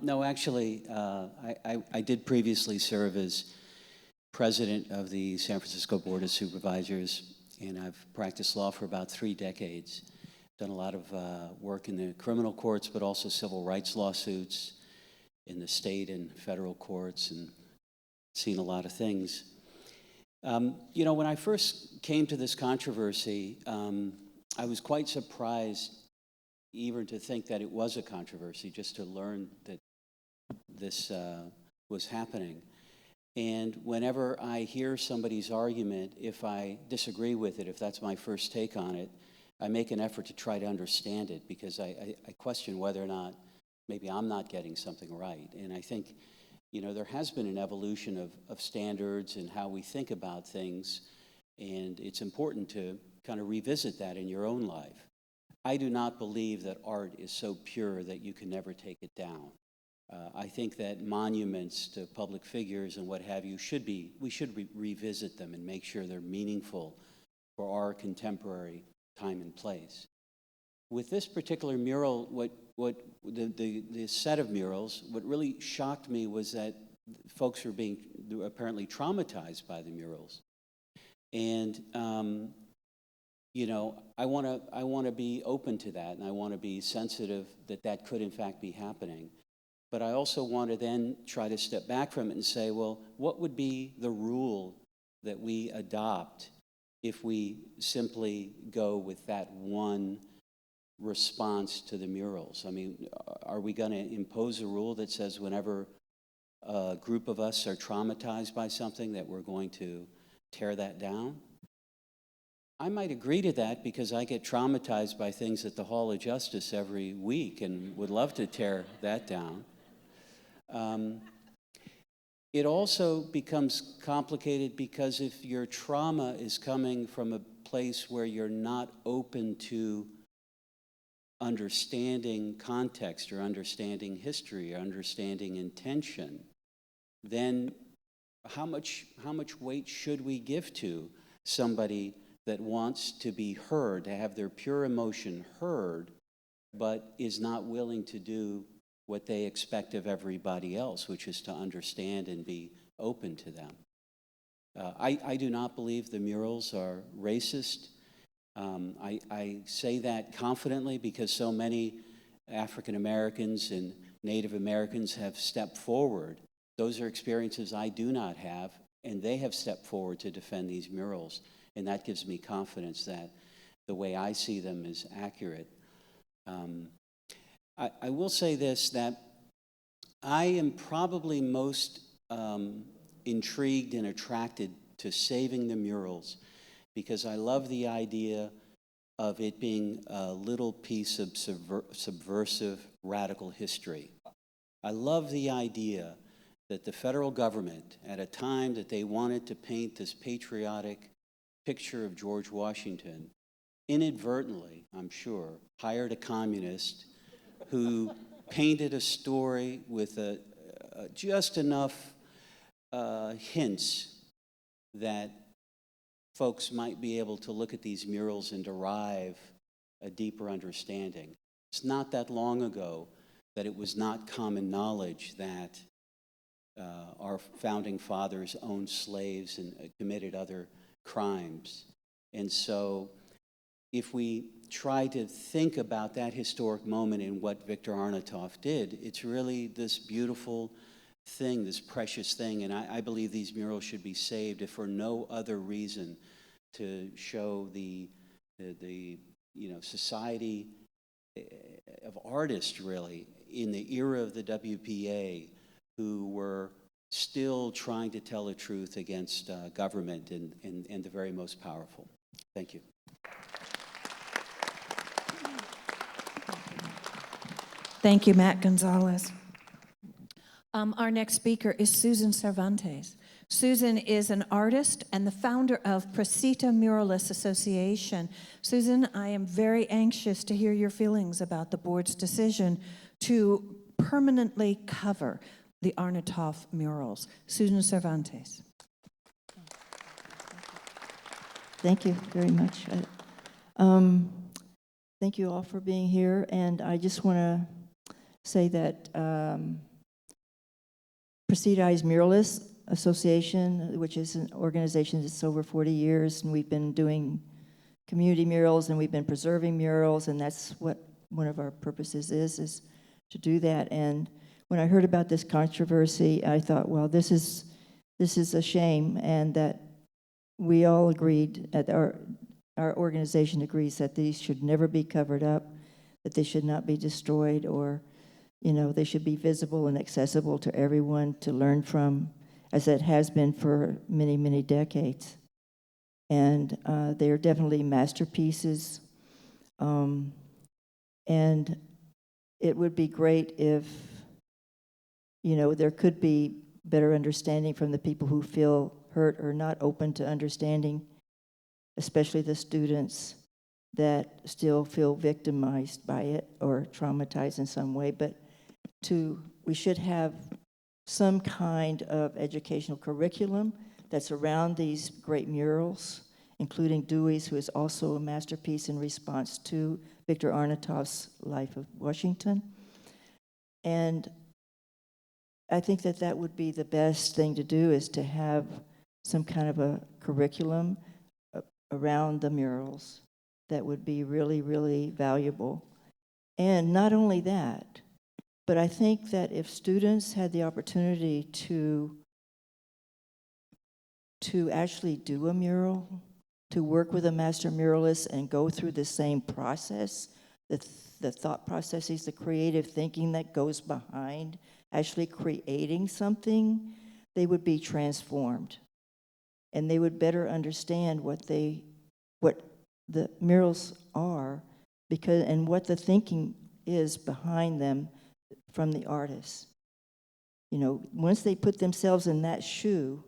No, actually, I did previously serve as president of the San Francisco Board of Supervisors, and I've practiced law for about 3 decades. Done a lot of work in the criminal courts, but also civil rights lawsuits in the state and federal courts, and seen a lot of things. You know, when I first came to this controversy, I was quite surprised even to think that it was a controversy, just to learn that this was happening. And whenever I hear somebody's argument, if I disagree with it, if that's my first take on it, I make an effort to try to understand it, because I question whether or not maybe I'm not getting something right. And I think, you know, there has been an evolution of standards and how we think about things, and it's important to kind of revisit that in your own life. I do not believe that art is so pure that you can never take it down. I think that monuments to public figures and what have you we should revisit them and make sure they're meaningful for our contemporary time and place. With this particular mural, the set of murals, what really shocked me was that folks were being apparently traumatized by the murals. And you know, I want to be open to that, and I want to be sensitive that that could in fact be happening. But I also want to then try to step back from it and say, well, what would be the rule that we adopt if we simply go with that one response to the murals? I mean, are we going to impose a rule that says whenever a group of us are traumatized by something that we're going to tear that down? I might agree to that because I get traumatized by things at the Hall of Justice every week and would love to tear that down. It also becomes complicated because if your trauma is coming from a place where you're not open to understanding context or understanding history or understanding intention, then how much weight should we give to somebody that wants to be heard, to have their pure emotion heard, but is not willing to do what they expect of everybody else, which is to understand and be open to them? I do not believe the murals are racist. I say that confidently because so many African Americans and Native Americans have stepped forward Those are experiences I do not have, and they have stepped forward to defend these murals, and that gives me confidence that the way I see them is accurate. I will say this, that I am probably most intrigued and attracted to saving the murals because I love the idea of it being a little piece of subversive radical history. I love the idea that the federal government, at a time that they wanted to paint this patriotic picture of George Washington, inadvertently, I'm sure, hired a communist who painted a story with just enough hints that folks might be able to look at these murals and derive a deeper understanding. It's not that long ago that it was not common knowledge that our founding fathers owned slaves and committed other crimes. And so if we try to think about that historic moment and what Victor Arnautoff did, it's really this beautiful thing, this precious thing, and I believe these murals should be saved if for no other reason to show the society of artists, really, in the era of the WPA, who were still trying to tell the truth against government and the very most powerful. Thank you. Thank you, Matt Gonzalez. Our next speaker is Susan Cervantes. Susan is an artist and the founder of Precita Muralists Association. Susan, I am very anxious to hear your feelings about the board's decision to permanently cover the Arnautoff murals. Susan Cervantes. Thank you very much. Thank you all for being here, and I just want to say that Precita Muralists Association, which is an organization that's over 40 years, and we've been doing community murals, and we've been preserving murals, and that's what one of our purposes is to do that. And when I heard about this controversy, I thought, well, this is a shame, and that we all agreed, our organization agrees that these should never be covered up, that they should not be destroyed, or they should be visible and accessible to everyone to learn from, as it has been for many, many decades. And they are definitely masterpieces. And it would be great if, there could be better understanding from the people who feel hurt or not open to understanding, especially the students that still feel victimized by it or traumatized in some way. But we should have some kind of educational curriculum that's around these great murals, including Dewey's, who is also a masterpiece in response to Victor Arnautoff's Life of Washington. And I think that would be the best thing to do, is to have some kind of a curriculum around the murals that would be really, really valuable. And not only that, but I think that if students had the opportunity to actually do a mural, to work with a master muralist and go through the same process, the thought processes, the creative thinking that goes behind actually creating something, they would be transformed. And they would better understand what the murals are, and what the thinking is behind them from the artists. Once they put themselves in that shoe,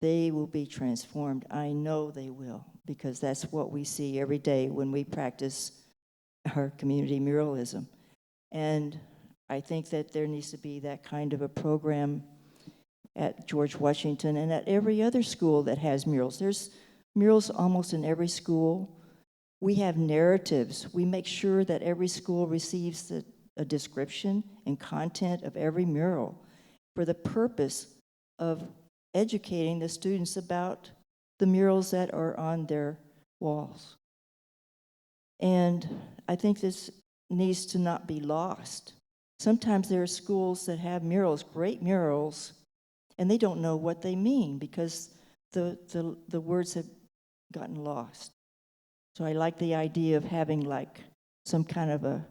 they will be transformed. I know they will, because that's what we see every day when we practice our community muralism. And I think that there needs to be that kind of a program at George Washington and at every other school that has murals. There's murals almost in every school. We have narratives. We make sure that every school receives a description and content of every mural for the purpose of educating the students about the murals that are on their walls. And I think this needs to not be lost. sometimes there are schools that have murals, great murals, and they don't know what they mean because the words have gotten lost. So I like the idea of having like some kind of a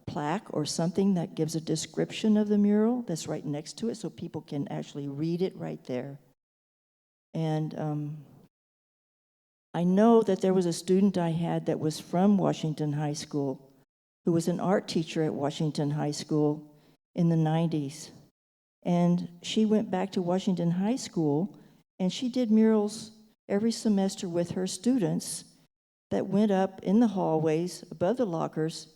plaque or something that gives a description of the mural that's right next to it so people can actually read it right there. And I know that there was a student I had that was from Washington High School who was an art teacher at Washington High School in the 90s. And she went back to Washington High School and she did murals every semester with her students that went up in the hallways above the lockers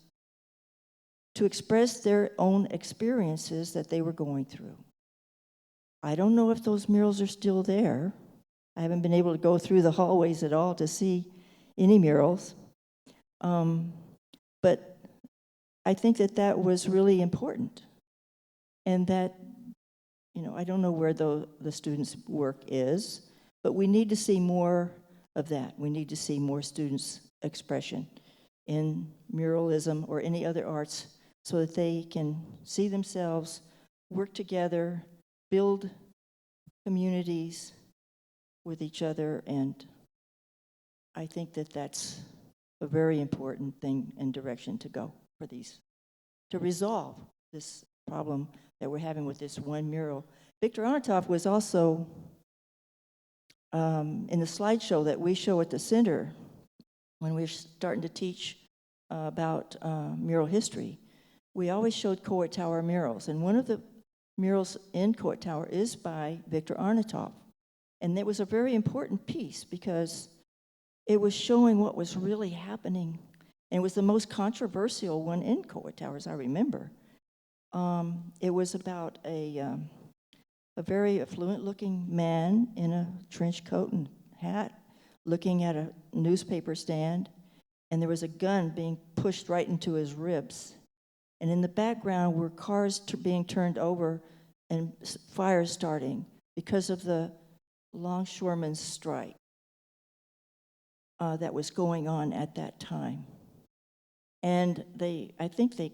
to express their own experiences that they were going through. I don't know if those murals are still there. I haven't been able to go through the hallways at all to see any murals. But I think that that was really important. And that, you know, I don't know where the students' work is, but we need to see more of that. We need to see more students' expression in muralism or any other arts so that they can see themselves, work together, build communities with each other, and I think that that's a very important thing and direction to go for these, to resolve this problem that we're having with this one mural. Victor Arnautoff was also in the slideshow that we show at the center when we're starting to teach about mural history. We always showed Court Tower murals, and one of the murals in Court Tower is by Victor Arnautoff. And it was a very important piece because it was showing what was really happening. And it was the most controversial one in Court Tower, as I remember. It was about a very affluent-looking man in a trench coat and hat looking at a newspaper stand, and there was a gun being pushed right into his ribs. And in the background were cars being turned over and fires starting because of the longshoremen's strike that was going on at that time. And I think they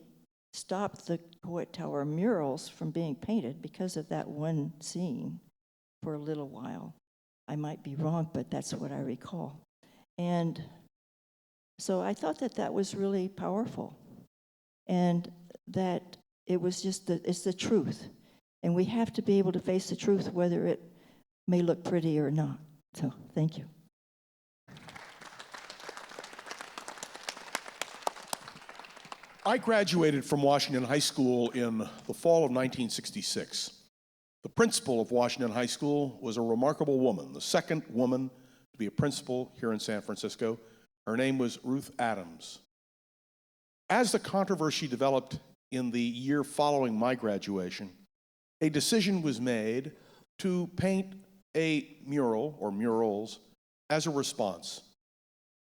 stopped the Court Tower murals from being painted because of that one scene for a little while. I might be wrong, but that's what I recall. And so I thought that that was really powerful, and that it was just it's the truth. And we have to be able to face the truth, whether it may look pretty or not. So, thank you. I graduated from Washington High School in the fall of 1966. The principal of Washington High School was a remarkable woman, the second woman to be a principal here in San Francisco. Her name was Ruth Adams. As the controversy developed in the year following my graduation, a decision was made to paint a mural or murals as a response.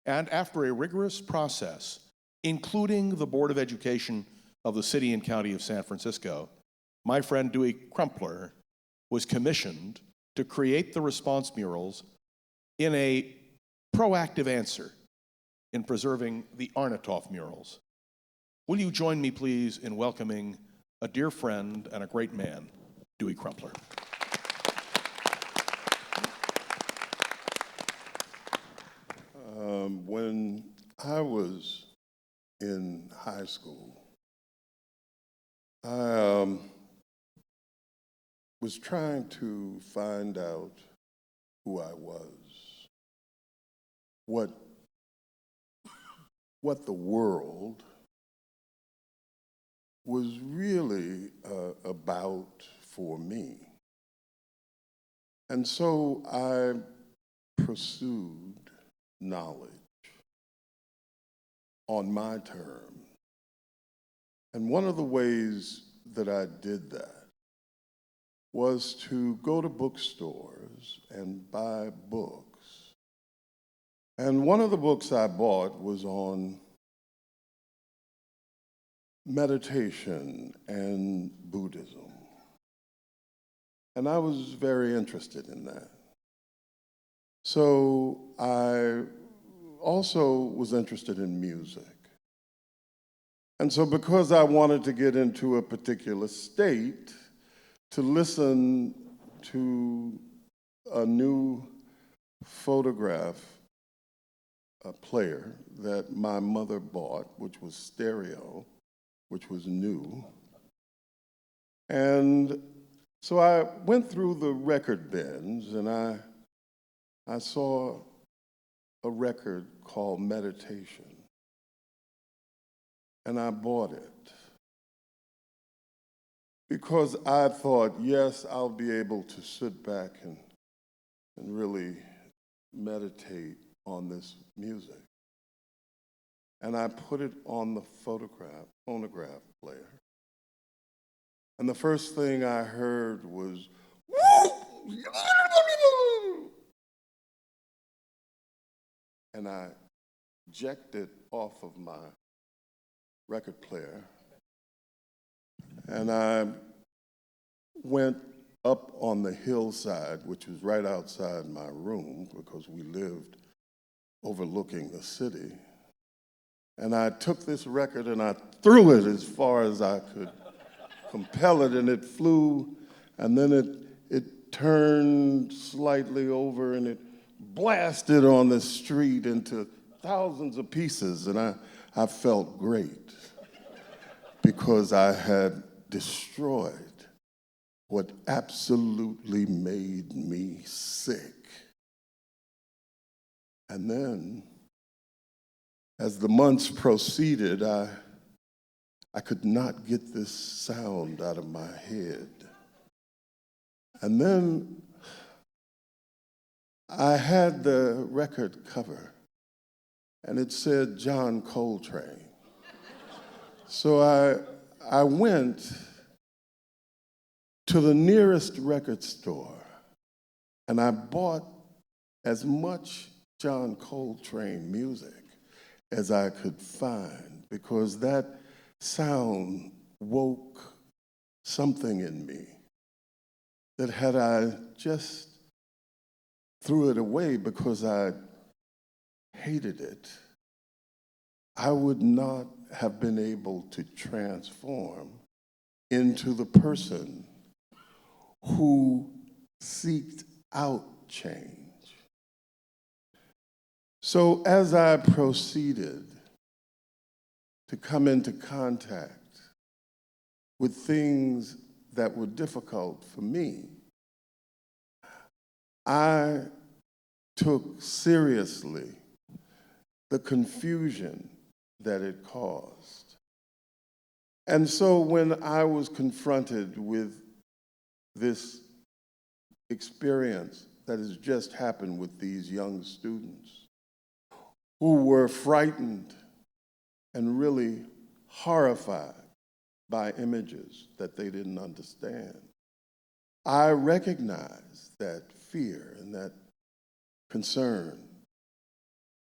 And after a rigorous process, including the Board of Education of the City and County of San Francisco, my friend Dewey Crumpler was commissioned to create the response murals in a proactive answer in preserving the Arnautoff murals. Will you join me, please, in welcoming a dear friend and a great man, Dewey Crumpler. When I was in high school, I was trying to find out who I was, what the world was really about for me. And so I pursued knowledge on my terms. And one of the ways that I did that was to go to bookstores and buy books. And one of the books I bought was on meditation and Buddhism. And I was very interested in that. So I also was interested in music. And so because I wanted to get into a particular state, to listen to a new photograph player that my mother bought, which was stereo, which was new. And so I went through the record bins and I saw a record called Meditation. And I bought it because I thought, yes, I'll be able to sit back and really meditate on this music. And I put it on the phonograph player. And the first thing I heard was, and I jacked it off of my record player, and I went up on the hillside, which was right outside my room because we lived overlooking the city. And I took this record and I threw it as far as I could compel it, and it flew, and then it turned slightly over and it blasted on the street into thousands of pieces, and I felt great because I had destroyed what absolutely made me sick. And then, as the months proceeded, I could not get this sound out of my head. And then I had the record cover, and it said John Coltrane. So I went to the nearest record store, and I bought as much John Coltrane music as I could find, because that sound woke something in me that had I just threw it away because I hated it, I would not have been able to transform into the person who seeked out change. So as I proceeded to come into contact with things that were difficult for me, I took seriously the confusion that it caused. And so when I was confronted with this experience that has just happened with these young students who were frightened and really horrified by images that they didn't understand, I recognized that fear and that concern,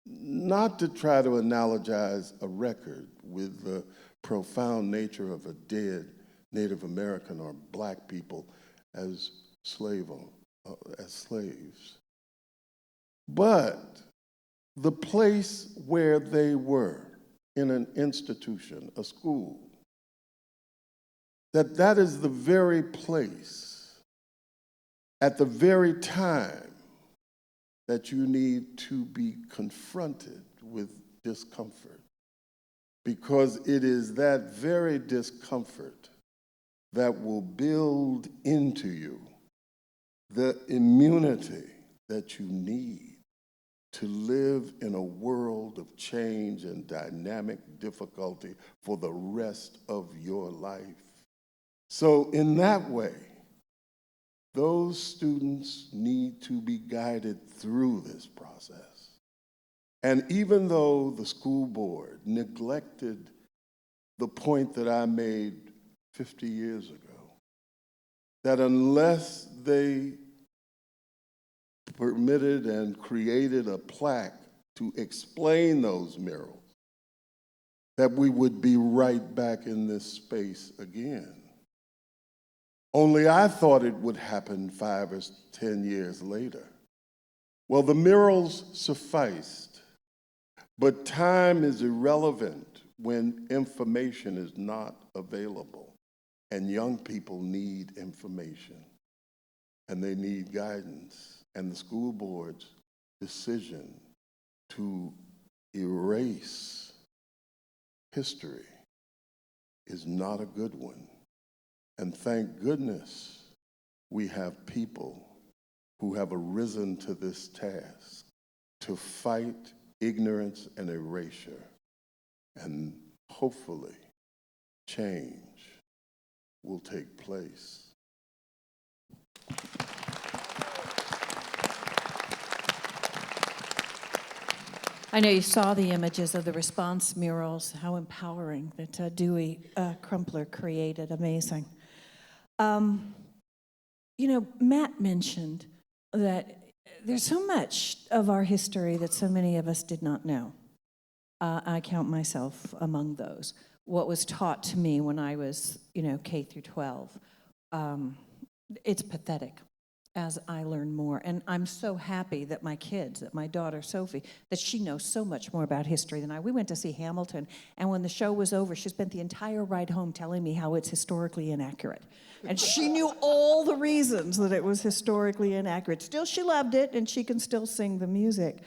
not to try to analogize a record with the profound nature of a dead Native American or Black people as slaves, but the place where they were in an institution, a school, that is the very place at the very time that you need to be confronted with discomfort, because it is that very discomfort that will build into you the immunity that you need to live in a world of change and dynamic difficulty for the rest of your life. So in that way, those students need to be guided through this process. And even though the school board neglected the point that I made 50 years ago, that unless they permitted and created a plaque to explain those murals, that we would be right back in this space again. Only I thought it would happen 5 or 10 years later. Well, the murals sufficed, but time is irrelevant when information is not available, and young people need information, and they need guidance, and the school board's decision to erase history is not a good one. And thank goodness we have people who have arisen to this task to fight ignorance and erasure, and hopefully change will take place. I know you saw the images of the response murals, how empowering that Dewey Crumpler created, amazing. You know, Matt mentioned that there's so much of our history that so many of us did not know. I count myself among those. What was taught to me when I was, K through 12, it's pathetic as I learn more. And I'm so happy that my kids, that my daughter Sophie, that she knows so much more about history than I. We went to see Hamilton, and when the show was over, she spent the entire ride home telling me how it's historically inaccurate. And she knew all the reasons that it was historically inaccurate. Still, she loved it, and she can still sing the music.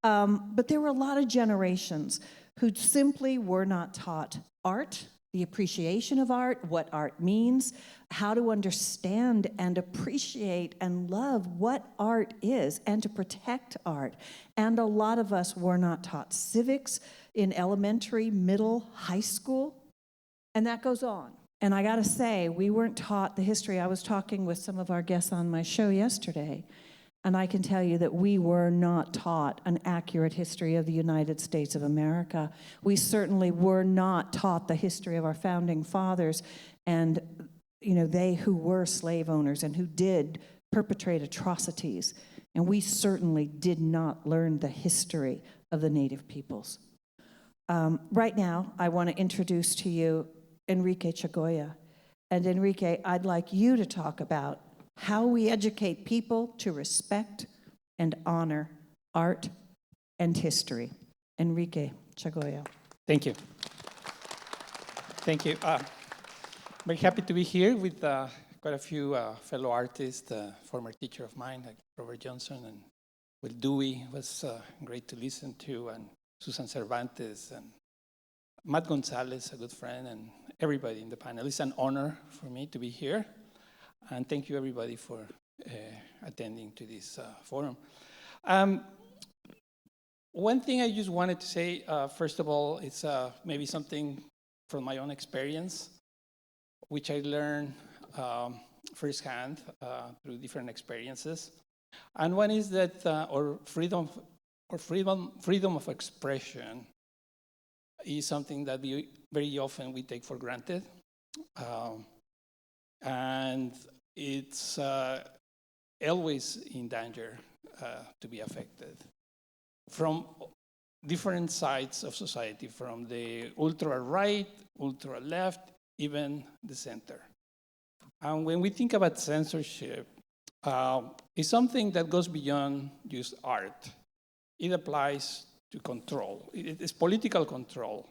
But there were a lot of generations who simply were not taught art, the appreciation of art, what art means, how to understand and appreciate and love what art is, and to protect art. And a lot of us were not taught civics in elementary, middle, high school, and that goes on. And I gotta say, we weren't taught the history. I was talking with some of our guests on my show yesterday, and I can tell you that we were not taught an accurate history of the United States of America. We certainly were not taught the history of our founding fathers and they who were slave owners and who did perpetrate atrocities. And we certainly did not learn the history of the Native peoples. Right now, I want to introduce to you Enrique Chagoya. And Enrique, I'd like you to talk about how we educate people to respect and honor art and history. Enrique Chagoya. Thank you. Thank you. Very happy to be here with quite a few fellow artists, former teacher of mine, like Robert Johnson, and with Dewey. It was great to listen to, and Susan Cervantes, and Matt Gonzalez, a good friend, and everybody in the panel. It's an honor for me to be here. And thank you, everybody, for attending to this forum. One thing I just wanted to say, first of all, it's maybe something from my own experience, which I learned firsthand through different experiences. And one is that freedom of expression is something that very often we take for granted. And it's always in danger to be affected from different sides of society, from the ultra-right, ultra-left, even the center. And when we think about censorship, it's something that goes beyond just art. It applies to control. It's political control,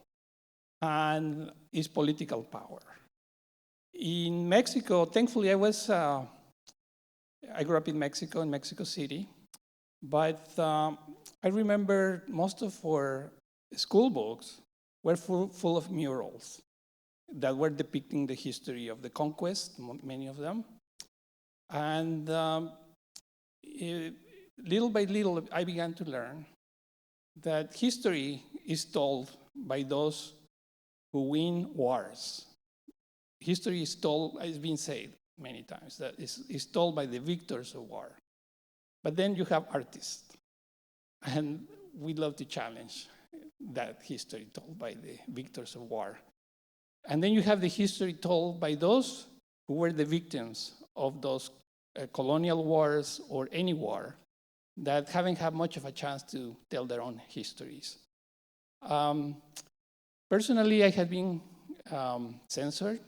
and it's political power. In Mexico, thankfully, I grew up in Mexico City, but I remember most of our school books were full of murals that were depicting the history of the conquest, many of them. And little by little, I began to learn that history is told by those who win wars. History is told, it's been said many times, that is told by the victors of war. But then you have artists, and we love to challenge that history told by the victors of war. And then you have the history told by those who were the victims of those colonial wars or any war that haven't had much of a chance to tell their own histories. Personally, I have been censored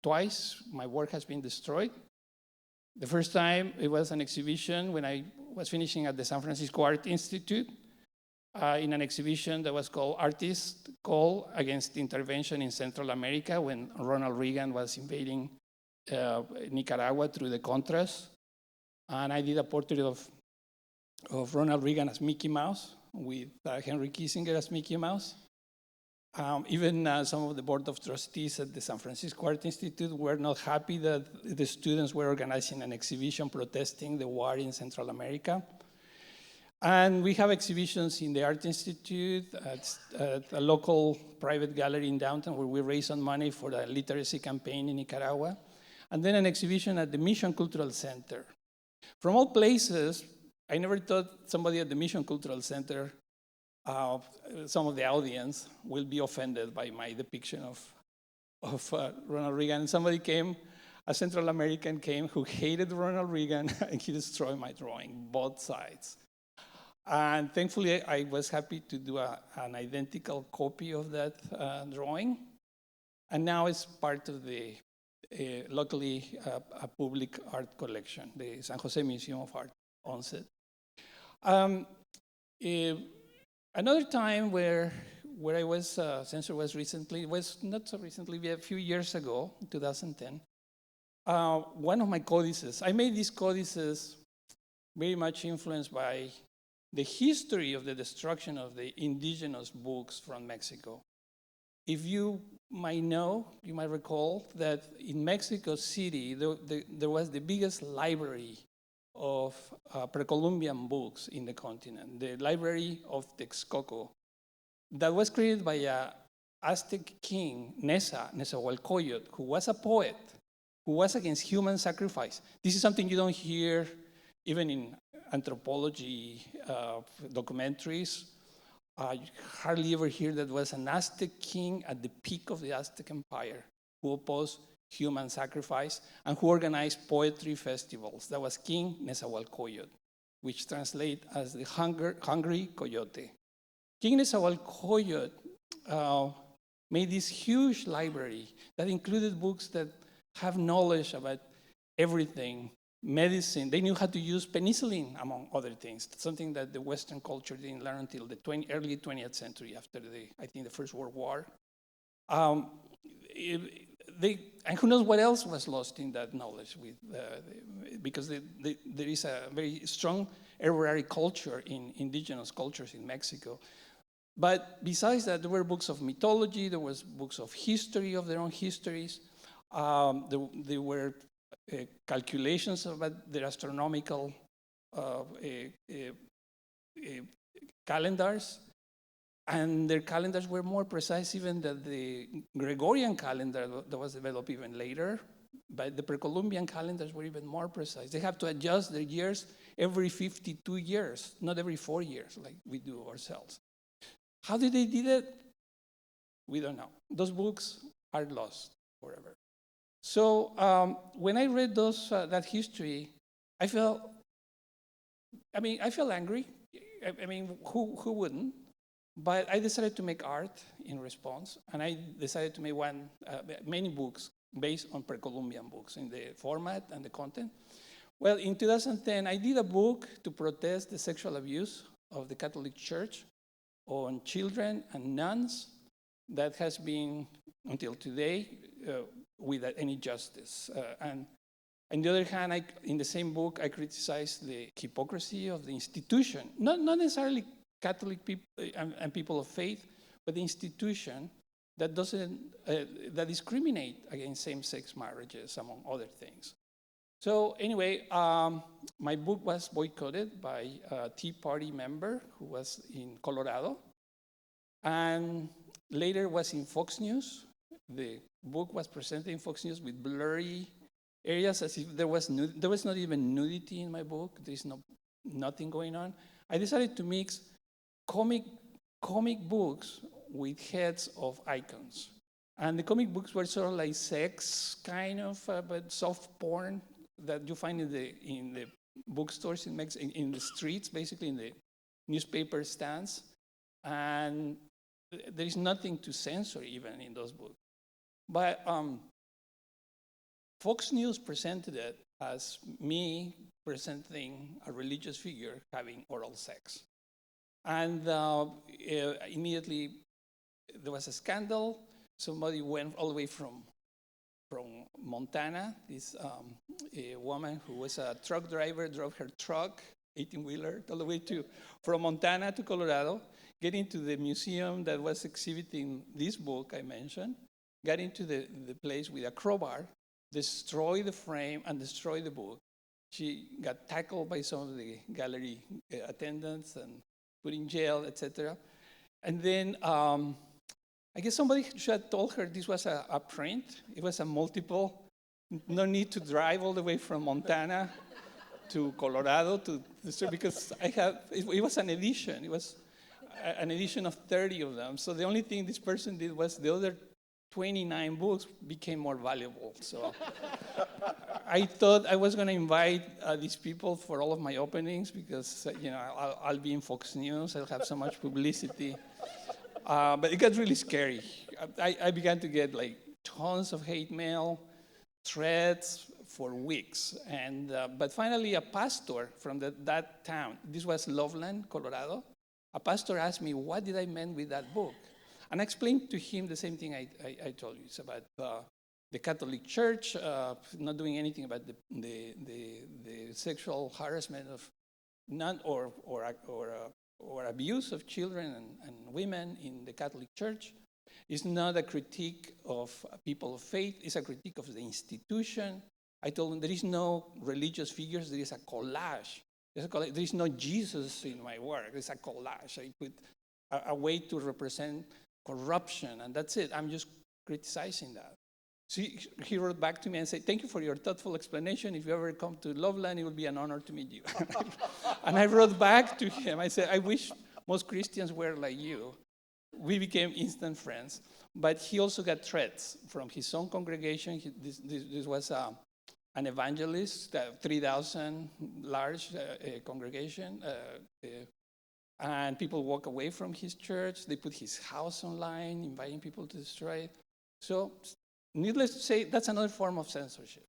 twice. My work has been destroyed. The first time, it was an exhibition when I was finishing at the San Francisco Art Institute in an exhibition that was called Artists, call against intervention in Central America when Ronald Reagan was invading Nicaragua through the Contras. And I did a portrait of Ronald Reagan as Mickey Mouse with Henry Kissinger as Mickey Mouse. Even some of the board of trustees at the San Francisco Art Institute were not happy that the students were organizing an exhibition protesting the war in Central America. And we have exhibitions in the Art Institute, at a local private gallery in downtown where we raise some money for a literacy campaign in Nicaragua. And then an exhibition at the Mission Cultural Center. From all places, I never thought somebody at the Mission Cultural Center, some of the audience will be offended by my depiction of Ronald Reagan. And somebody came, a Central American came who hated Ronald Reagan and he destroyed my drawing, both sides. And thankfully, I was happy to do an identical copy of that drawing. And now it's part of the locally a public art collection. The San Jose Museum of Art owns it. Another time where I was censored was recently, was not so recently, a few years ago, 2010. One of my codices, I made these codices very much influenced by the history of the destruction of the indigenous books from Mexico. If you might know, you might recall that in Mexico City, there was the biggest library of pre-Columbian books in the continent, the Library of Texcoco, that was created by an Aztec king, Nezahualcóyotl, who was a poet, who was against human sacrifice. This is something you don't hear even in anthropology documentaries. You hardly ever hear that was an Aztec king at the peak of the Aztec Empire who opposed human sacrifice and who organized poetry festivals. That was King Nezahualcóyotl, which translates as the hungry coyote. King Nezahualcóyotl made this huge library that included books that have knowledge about everything, medicine. They knew how to use penicillin, among other things, something that the Western culture didn't learn until the early 20th century, after the First World War. And who knows what else was lost in that knowledge, because there is a very strong herbary culture in indigenous cultures in Mexico. But besides that, there were books of mythology, there was books of history, of their own histories. There were calculations about their astronomical calendars, and their calendars were more precise even than the Gregorian calendar that was developed even later. But the pre-Columbian calendars were even more precise. They have to adjust their years every 52 years, not every 4 years like we do ourselves. How did they do that? We don't know. Those books are lost forever. So when I read that history, I felt angry. I mean, who wouldn't? But I decided to make art in response, and I decided to make many books based on pre-Columbian books in the format and the content. Well, in 2010, I did a book to protest the sexual abuse of the Catholic Church on children and nuns that has been, until today, without any justice. And on the other hand, in the same book, I criticized the hypocrisy of the institution, not necessarily Catholic people and people of faith, but the institution that that discriminate against same-sex marriages, among other things. So anyway, my book was boycotted by a Tea Party member who was in Colorado, and later was in Fox News. The book was presented in Fox News with blurry areas, as if there was not even nudity in my book. There's nothing going on. I decided to mix comic books with heads of icons. And the comic books were sort of like sex, kind of, but soft porn that you find in the bookstores in the streets, basically in the newspaper stands. And there is nothing to censor even in those books. But Fox News presented it as me presenting a religious figure having oral sex. And immediately there was a scandal. Somebody went all the way from Montana. This a woman who was a truck driver drove her truck, 18-wheeler, all the way from Montana to Colorado, get into the museum that was exhibiting this book I mentioned, got into the place with a crowbar, destroy the frame and destroy the book. She got tackled by some of the gallery attendants and put in jail, etc. And then I guess somebody should have told her this was a print. It was a multiple. No need to drive all the way from Montana to Colorado because it was an edition. It was an edition of 30 of them. So the only thing this person did was the other 29 books became more valuable. So I thought I was going to invite these people for all of my openings because I'll be in Fox News. I'll have so much publicity. But it got really scary. I began to get like tons of hate mail, threats for weeks. But finally, a pastor from that town, this was Loveland, Colorado, a pastor asked me, what did I mean with that book? And I explained to him the same thing I told you. It's about the Catholic Church not doing anything about the sexual harassment of none or abuse of children and women in the Catholic Church. It's not a critique of people of faith. It's a critique of the institution. I told him there is no religious figures. There is a collage. There is no Jesus in my work. It's a collage. I put a way to represent corruption, and that's it. I'm just criticizing that. So he wrote back to me and said, thank you for your thoughtful explanation. If you ever come to Loveland, it will be an honor to meet you. And I wrote back to him. I said, I wish most Christians were like you. We became instant friends. But he also got threats from his own congregation. This was an evangelist, 3,000 large congregation. And people walk away from his church. They put his house online, inviting people to destroy it. So needless to say, that's another form of censorship.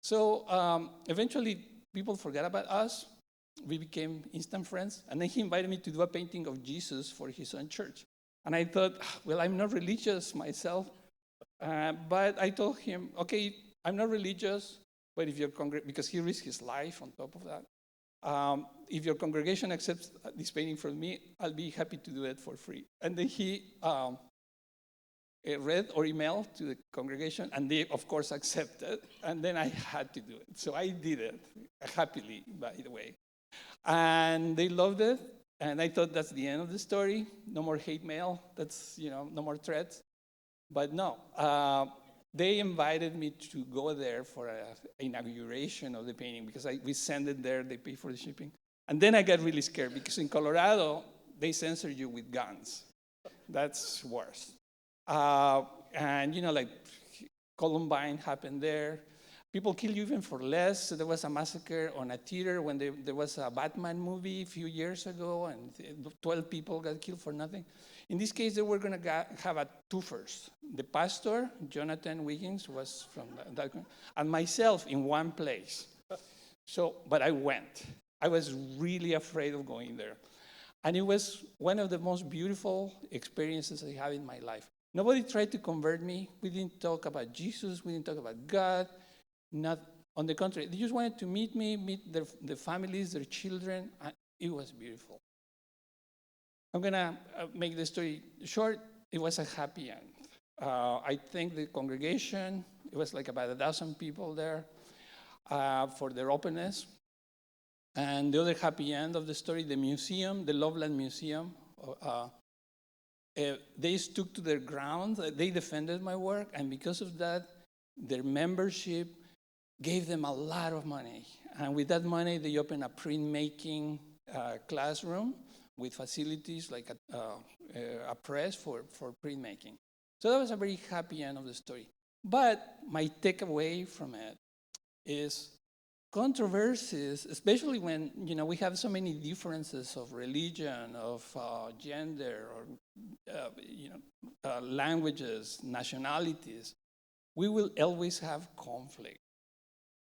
So eventually, people forgot about us. We became instant friends. And then he invited me to do a painting of Jesus for his own church. And I thought, well, I'm not religious myself. But I told him, okay, I'm not religious, but if your because he risked his life on top of that. If your congregation accepts this painting from me, I'll be happy to do it for free. And then he read or emailed to the congregation, and they, of course, accepted. And then I had to do it. So I did it, happily, by the way. And they loved it. And I thought that's the end of the story. No more hate mail. That's, no more threats. But no. They invited me to go there for an inauguration of the painting because we sent it there, they pay for the shipping. And then I got really scared because in Colorado, they censor you with guns. That's worse. And, like Columbine happened there. People kill you even for less. So there was a massacre on a theater when there was a Batman movie a few years ago, and 12 people got killed for nothing. In this case, they were going to have a twofers. The pastor, Jonathan Wiggins, was from that, and myself in one place. But I went. I was really afraid of going there. And it was one of the most beautiful experiences I had in my life. Nobody tried to convert me. We didn't talk about Jesus. We didn't talk about God. Not on the contrary. They just wanted to meet me, meet their families, their children. And it was beautiful. I'm going to make the story short. It was a happy end. I thank the congregation. It was like about 1,000 people there for their openness. And the other happy end of the story, the museum, the Loveland Museum, they stuck to their ground. They defended my work. And because of that, their membership gave them a lot of money. And with that money, they opened a printmaking classroom with facilities like a press for printmaking. So that was a very happy end of the story. But my takeaway from it is controversies, especially when we have so many differences of religion, of gender, or languages, nationalities, we will always have conflict.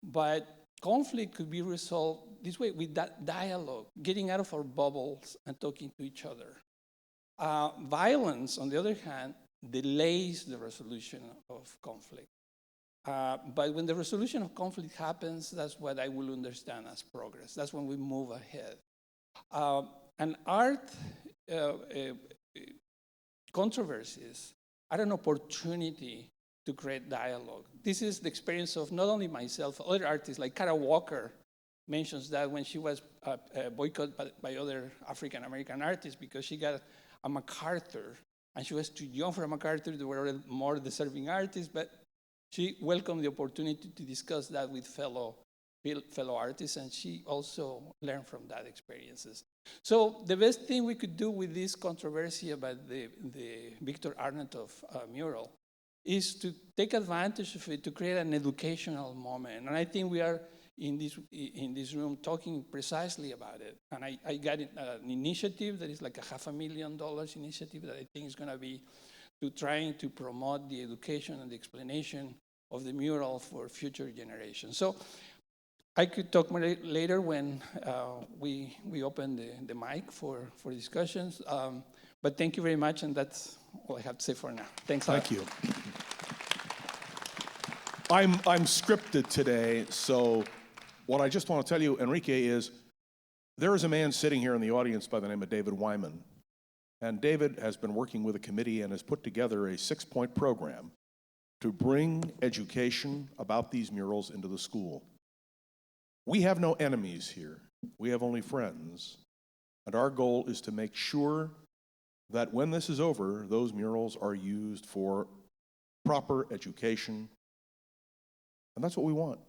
But conflict could be resolved this way, with that dialogue, getting out of our bubbles and talking to each other. Violence, on the other hand, delays the resolution of conflict. But when the resolution of conflict happens, that's what I will understand as progress. That's when we move ahead. And art controversies are an opportunity to create dialogue. This is the experience of not only myself, other artists like Kara Walker mentions that when she was boycotted by other African American artists because she got a MacArthur, and she was too young for a MacArthur. There were more deserving artists, but she welcomed the opportunity to discuss that with fellow artists, and she also learned from that experiences. So the best thing we could do with this controversy about the Victor Arnautoff mural is to take advantage of it to create an educational moment. And I think we are in this room talking precisely about it. And I got an initiative that is like a $500,000 initiative that I think is going to be to trying to promote the education and the explanation of the mural for future generations. So I could talk more later when we open the mic for discussions. But thank you very much, and that's all I have to say for now. Thanks a lot. Thank you. I'm scripted today, so what I just want to tell you, Enrique, is there is a man sitting here in the audience by the name of David Wyman. And David has been working with a committee and has put together a 6-point program to bring education about these murals into the school. We have no enemies here. We have only friends. And our goal is to make sure that when this is over, those murals are used for proper education. And that's what we want.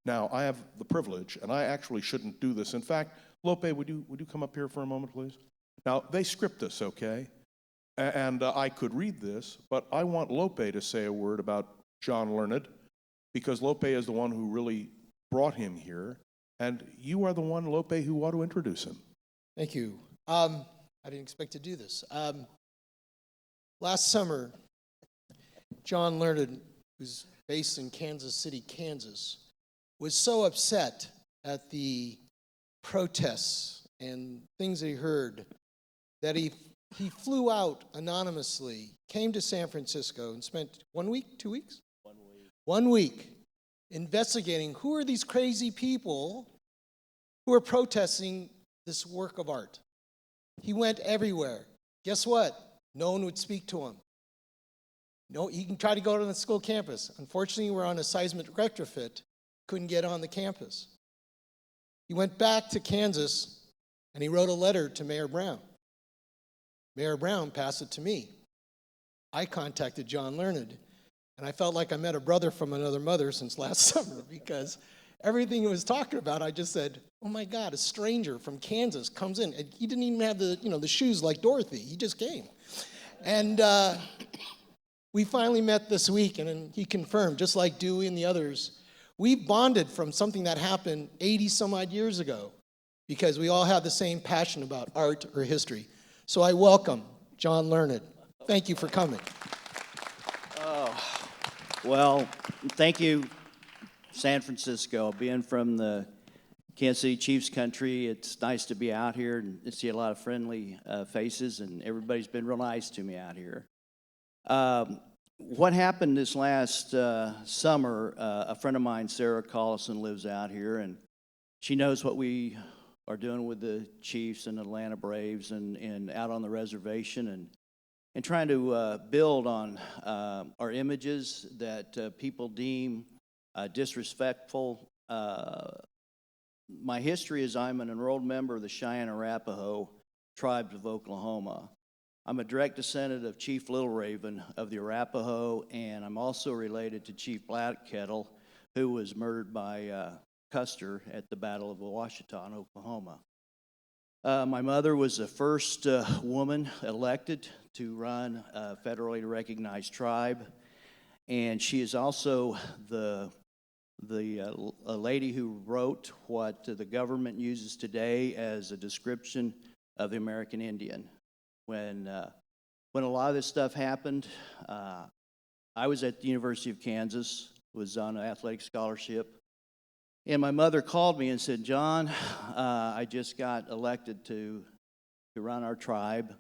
Now, I have the privilege, and I actually shouldn't do this. In fact, Lope, would you come up here for a moment, please? Now, they script this, okay? And I could read this, but I want Lope to say a word about John Learned, because Lope is the one who really brought him here, and you are the one, Lope, who ought to introduce him. Thank you. I didn't expect to do this. Last summer, John Learned, who's based in Kansas City, Kansas, was so upset at the protests and things that he heard that he flew out anonymously, came to San Francisco, and spent 1 week, 2 weeks? 1 week. 1 week investigating who are these crazy people who are protesting this work of art. He went everywhere. Guess what? No one would speak to him. No, he can try to go to the school campus. Unfortunately, we're on a seismic retrofit, couldn't get on the campus. He went back to Kansas and he wrote a letter to Mayor Brown. Mayor Brown passed it to me. I contacted John Learned, and I felt like I met a brother from another mother since last summer, because everything he was talking about, I just said, oh my God, a stranger from Kansas comes in, and he didn't even have the shoes like Dorothy. He just came. And we finally met this week, and he confirmed, just like Dewey and the others, we bonded from something that happened 80 some odd years ago, because we all have the same passion about art or history. So I welcome John Learned. Thank you for coming. Oh, well, thank you, San Francisco. Being from the Kansas City Chiefs country, it's nice to be out here and see a lot of friendly faces, and everybody's been real nice to me out here. What happened this last summer, a friend of mine, Sarah Collison, lives out here, and she knows what we are doing with the Chiefs and Atlanta Braves and out on the reservation and trying to build on our images that people deem disrespectful. My history is I'm an enrolled member of the Cheyenne Arapaho tribes of Oklahoma. I'm a direct descendant of Chief Little Raven of the Arapaho, and I'm also related to Chief Black Kettle, who was murdered by Custer at the Battle of Ouachita, Oklahoma. My mother was the first woman elected to run a federally recognized tribe, and she is also a lady who wrote what the government uses today as a description of the American Indian. When a lot of this stuff happened, I was at the University of Kansas, was on an athletic scholarship, and my mother called me and said, John, I just got elected to run our tribe,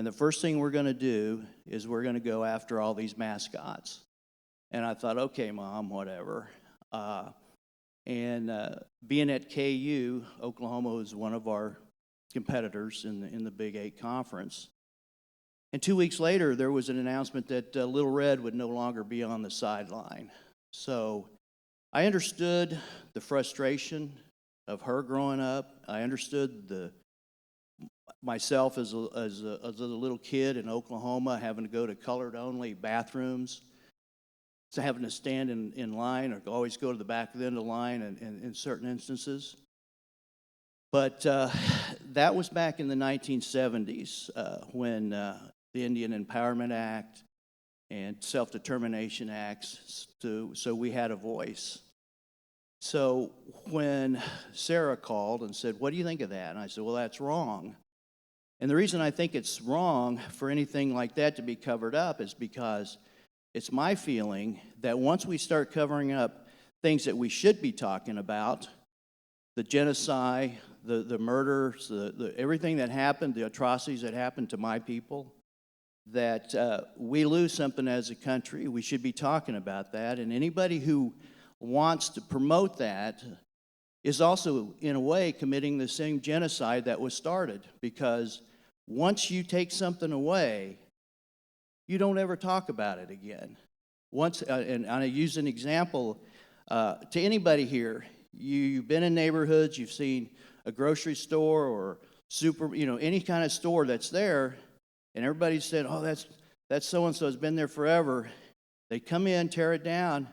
And the first thing we're going to do is we're going to go after all these mascots. And I thought, okay, Mom, whatever. Being at KU, Oklahoma was one of our competitors in the Big 8 conference. And 2 weeks later, there was an announcement that Little Red would no longer be on the sideline. So I understood the frustration of her growing up. I understood myself as a little kid in Oklahoma having to go to colored-only bathrooms, so having to stand in line or always go to the back of the end of the line in certain instances. But that was back in the 1970s when the Indian Empowerment Act and Self-Determination Acts, so we had a voice. So when Sarah called and said, what do you think of that? And I said, well, that's wrong. And the reason I think it's wrong for anything like that to be covered up is because it's my feeling that once we start covering up things that we should be talking about, the genocide, the murders, the everything that happened, the atrocities that happened to my people, that we lose something as a country. We should be talking about that. And anybody who wants to promote that is also, in a way, committing the same genocide that was started. Because once you take something away, you don't ever talk about it again. Once, and I use an example to anybody here. You've been in neighborhoods, you've seen a grocery store or any kind of store that's there, and everybody said, oh, that's so-and-so has been there forever. They come in, tear it down.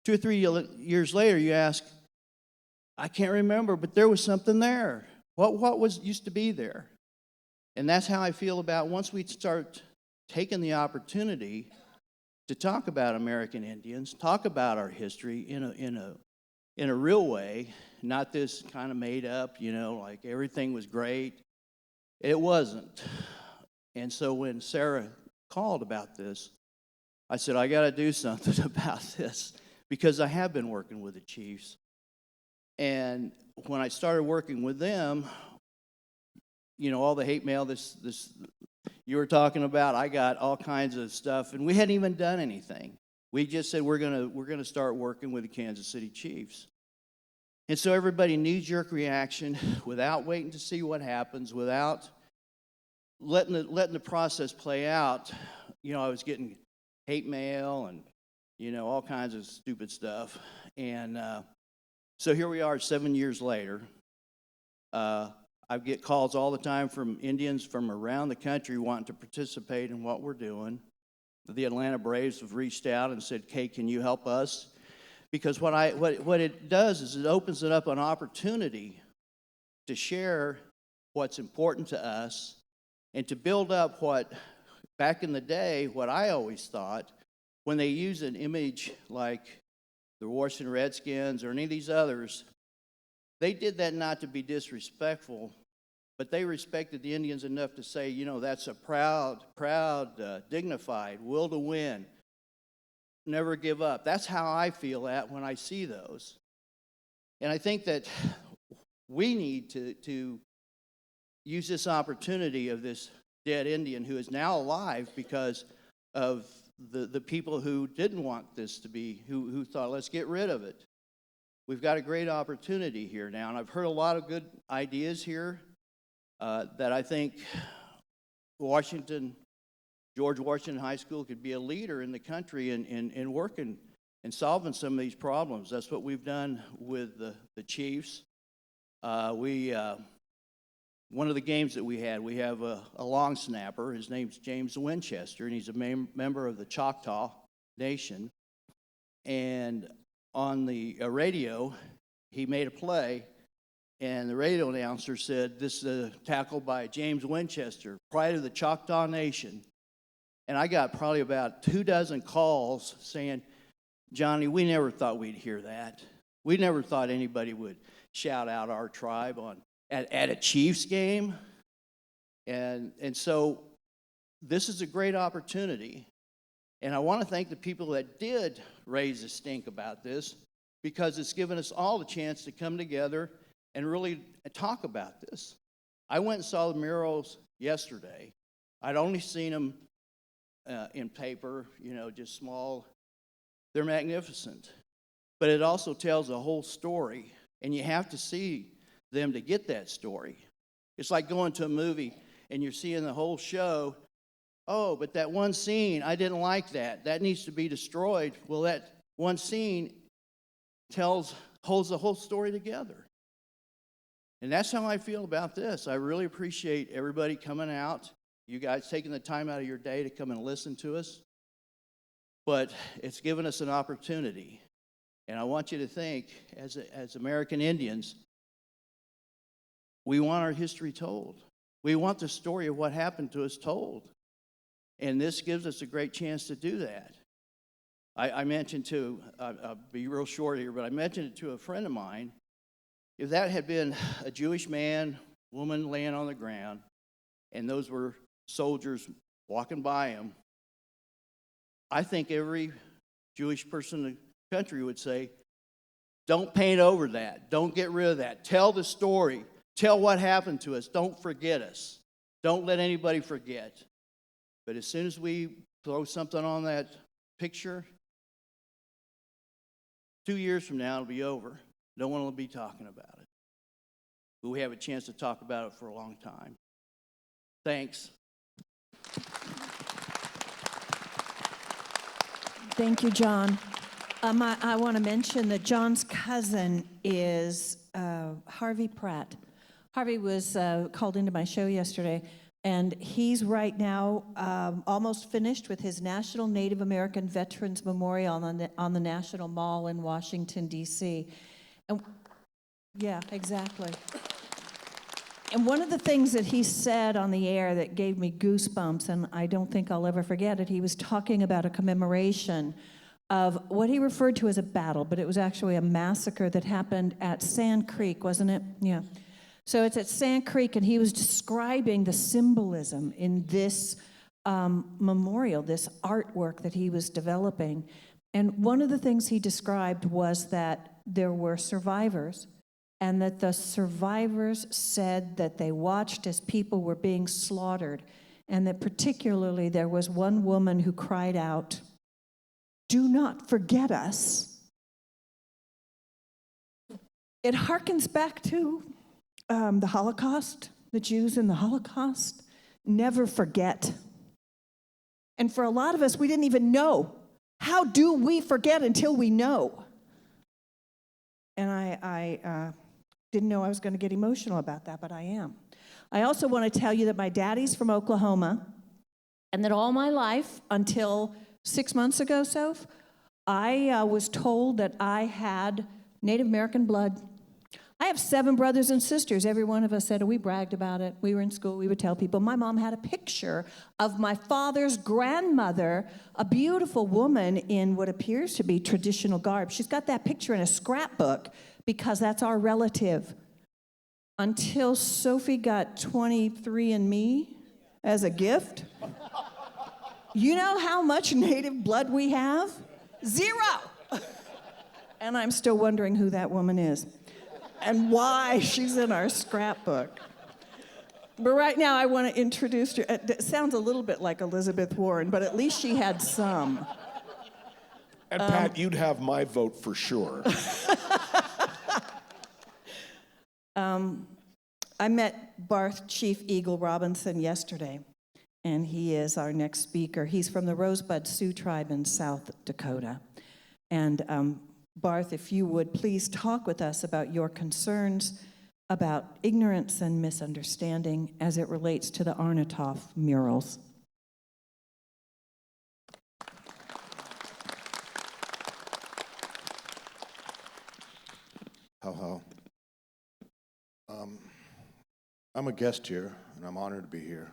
2 or 3 years later, you ask, I can't remember, but there was something there. What used to be there? And that's how I feel about once we start taking the opportunity to talk about American Indians, talk about our history in a real way, not this kind of made up, like everything was great. It wasn't. And so when Sarah called about this, I said, I got to do something about this because I have been working with the chiefs. And when I started working with them, all the hate mail this you were talking about, I got all kinds of stuff, and we hadn't even done anything. We just said we're gonna start working with the Kansas City Chiefs. And so everybody knee-jerk reaction without waiting to see what happens, without letting the process play out. I was getting hate mail and all kinds of stupid stuff. And so here we are 7 years later. I get calls all the time from Indians from around the country wanting to participate in what we're doing. The Atlanta Braves have reached out and said, "Kay, can you help us?" Because what it does is it opens it up an opportunity to share what's important to us and to build up what, back in the day, what I always thought, when they use an image like the Washington Redskins or any of these others, they did that not to be disrespectful, but they respected the Indians enough to say, that's a proud, dignified, will to win, never give up. That's how I feel when I see those. And I think that we need to use this opportunity of this dead Indian who is now alive because of the people who didn't want this to be, who thought, let's get rid of it. We've got a great opportunity here now, and I've heard a lot of good ideas here that I think George Washington High School could be a leader in the country in working and solving some of these problems. That's what we've done with the Chiefs. One of the games that we have a long snapper. His name's James Winchester, and he's a member of the Choctaw Nation. And on the radio, he made a play, and the radio announcer said, "This is a tackle by James Winchester, pride of the Choctaw Nation." And I got probably about 24 calls saying, "Johnny, we never thought we'd hear that. We never thought anybody would shout out our tribe at a Chiefs game." And so this is a great opportunity. And I want to thank the people that did raise a stink about this, because it's given us all the chance to come together and really talk about this. I went and saw the murals yesterday. I'd only seen them in paper, just small. They're magnificent. But it also tells a whole story, and you have to see them to get that story. It's like going to a movie and you're seeing the whole show. Oh, but that one scene, I didn't like that. That needs to be destroyed. Well, that one scene holds the whole story together. And that's how I feel about this. I really appreciate everybody coming out, you guys taking the time out of your day to come and listen to us. But it's given us an opportunity. And I want you to think, as American Indians, we want our history told. We want the story of what happened to us told. And this gives us a great chance to do that. I mentioned I'll be real short here, but I mentioned it to a friend of mine. If that had been a Jewish man, woman laying on the ground, and those were soldiers walking by him, I think every Jewish person in the country would say, don't paint over that. Don't get rid of that. Tell the story. Tell what happened to us. Don't forget us. Don't let anybody forget. But as soon as we throw something on that picture, 2 years from now, it'll be over. No one will be talking about it. But we have a chance to talk about it for a long time. Thanks. Thank you, John. I want to mention that John's cousin is Harvey Pratt. Harvey was called into my show yesterday, and he's right now almost finished with his National Native American Veterans Memorial on the National Mall in Washington, D.C. And, yeah, exactly. And one of the things that he said on the air that gave me goosebumps, and I don't think I'll ever forget it, he was talking about a commemoration of what he referred to as a battle, but it was actually a massacre that happened at Sand Creek, wasn't it? Yeah. So it's at Sand Creek, and he was describing the symbolism in this memorial, this artwork that he was developing. And one of the things he described was that there were survivors, and that the survivors said that they watched as people were being slaughtered, and that particularly there was one woman who cried out, "Do not forget us." It harkens back to the Holocaust, the Jews in the Holocaust. Never forget. And for a lot of us, we didn't even know. How do we forget until we know? And I didn't know I was going to get emotional about that, but I am. I also want to tell you that my daddy's from Oklahoma, and that all my life, until 6 months ago, Soph, I was told that I had Native American blood. I have 7 brothers and sisters. Every one of us said, we bragged about it. We were in school, we would tell people. My mom had a picture of my father's grandmother, a beautiful woman in what appears to be traditional garb. She's got that picture in a scrapbook because that's our relative. Until Sophie got 23andMe as a gift. You know how much Native blood we have? 0! And I'm still wondering who that woman is and why she's in our scrapbook. But right now I want to introduce you. It sounds a little bit like Elizabeth Warren, but at least she had some. And Pat, you'd have my vote for sure. I met Barth Chief Eagle Robinson yesterday, and he is our next speaker. He's from the Rosebud Sioux tribe in South Dakota. And Barth, if you would please talk with us about your concerns about ignorance and misunderstanding as it relates to the Arnautoff murals. How. I'm a guest here, and I'm honored to be here,